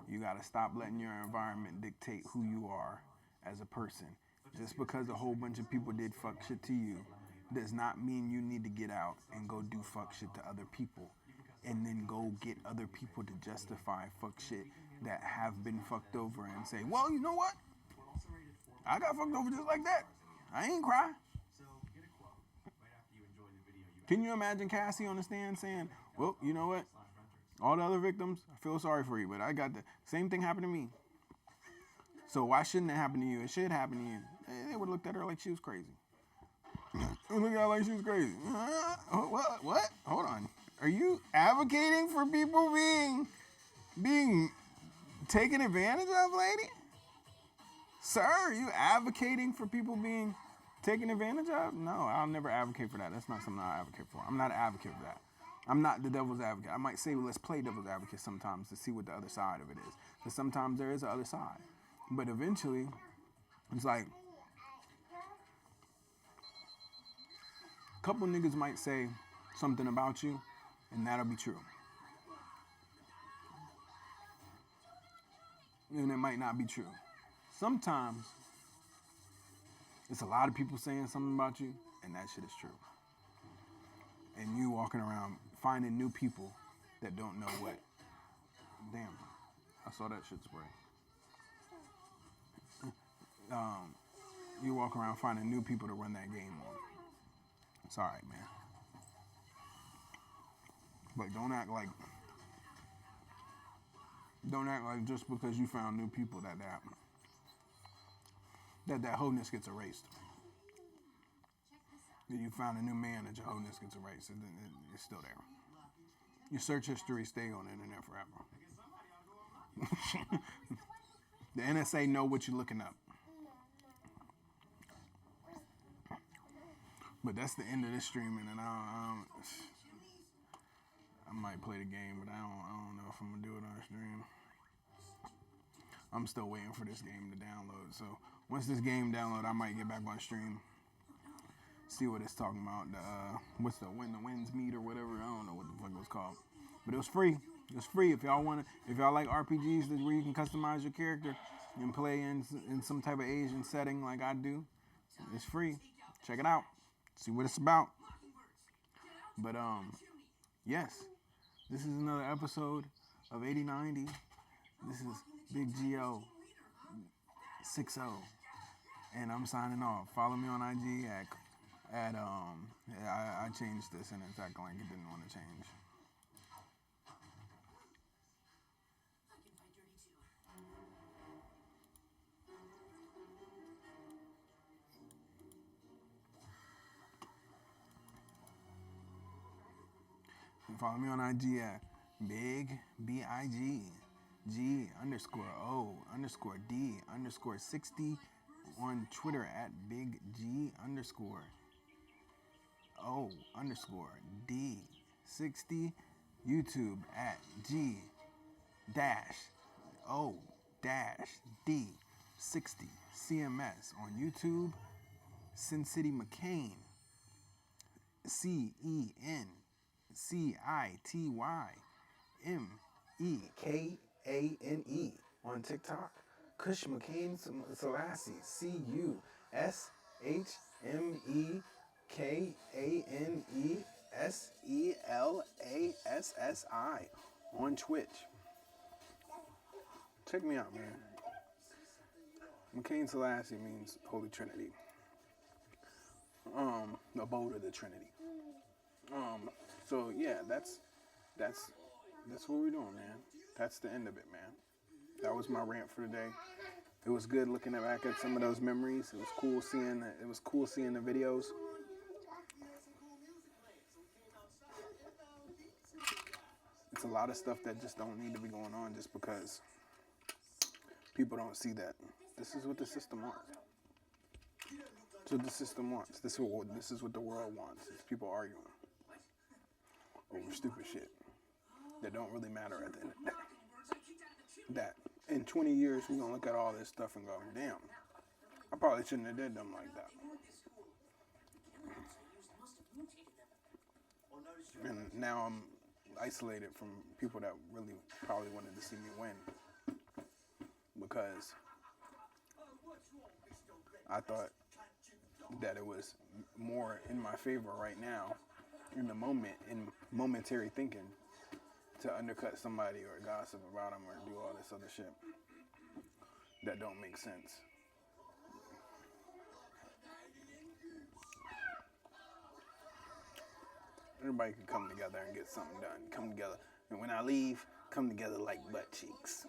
You got to stop letting your environment dictate who you are as a person. Just because a whole bunch of people did fuck shit to you does not mean you need to get out and go do fuck shit to other people and then go get other people to justify fuck shit that have been fucked over and say, well, you know what? I got fucked over just like that. I ain't cry. Can you imagine Cassie on the stand saying, well, you know what? All the other victims, I feel sorry for you, but I got the same thing happened to me. So why shouldn't it happen to you? It should happen to you. They would have looked at her like she was crazy. Look at her like she was crazy. What? Hold on. Are you advocating for people being taken advantage of, lady? Sir, are you advocating for people being taken advantage of? No, I'll never advocate for that. That's not something I advocate for. I'm not an advocate for that. I'm not the devil's advocate. I might say, well, let's play devil's advocate sometimes to see what the other side of it is. Because sometimes there is the other side. But eventually, it's like, a couple niggas might say something about you, and that'll be true. And it might not be true. Sometimes, it's a lot of people saying something about you, and that shit is true. And you walking around finding new people that don't know what. Damn, I saw that shit spray. You walk around finding new people to run that game on. It's all right, man. But don't act like just because you found new people that wholeness gets erased. That you found a new man that your wholeness gets erased. It's still there. Your search history stay on the internet forever. The NSA know what you're looking up. But that's the end of this streaming, and I might play the game, but I don't know if I'm gonna do it on stream. I'm still waiting for this game to download. So once this game download, I might get back on stream. See what it's talking about. What's the When the Winds Meet or whatever. I don't know what the fuck it was called. But it was free. It was free. If y'all like RPGs where you can customize your character and play in some type of Asian setting like I do, it's free. Check it out. See what it's about. But yes, this is another episode of 8090. This is Big Gio 60, and I'm signing off. Follow me on IG at I changed this and it's acting like it didn't want to change. Follow me on IG at Big BIG G _O_D_ 60 on Twitter at Big G _O_D 60 YouTube at G-O-D 60 CMS on YouTube. Sin City McCain CENCITYMEKANE on TikTok. Kush McCain Selassie CUSHMEKANESELASSI on Twitch. Check me out, man. McCain Selassie means Holy Trinity. The abode of the Trinity. So yeah, that's what we're doing, man. That's the end of it, man. That was my rant for today. It was good looking back at some of those memories. It was cool seeing the videos. It's a lot of stuff that just don't need to be going on just because people don't see that. This is what the system wants. It's what the system wants. This is what the world wants. It's people arguing over stupid shit that don't really matter at the end of the day. That in 20 years, we're going to look at all this stuff and go, damn, I probably shouldn't have did them like that. And now I'm isolated from people that really probably wanted to see me win because I thought that it was more in my favor right now, in the moment, in momentary thinking, to undercut somebody or gossip about them or do all this other shit that don't make sense. Everybody can come together and get something done. Come together. And when I leave, come together like butt cheeks.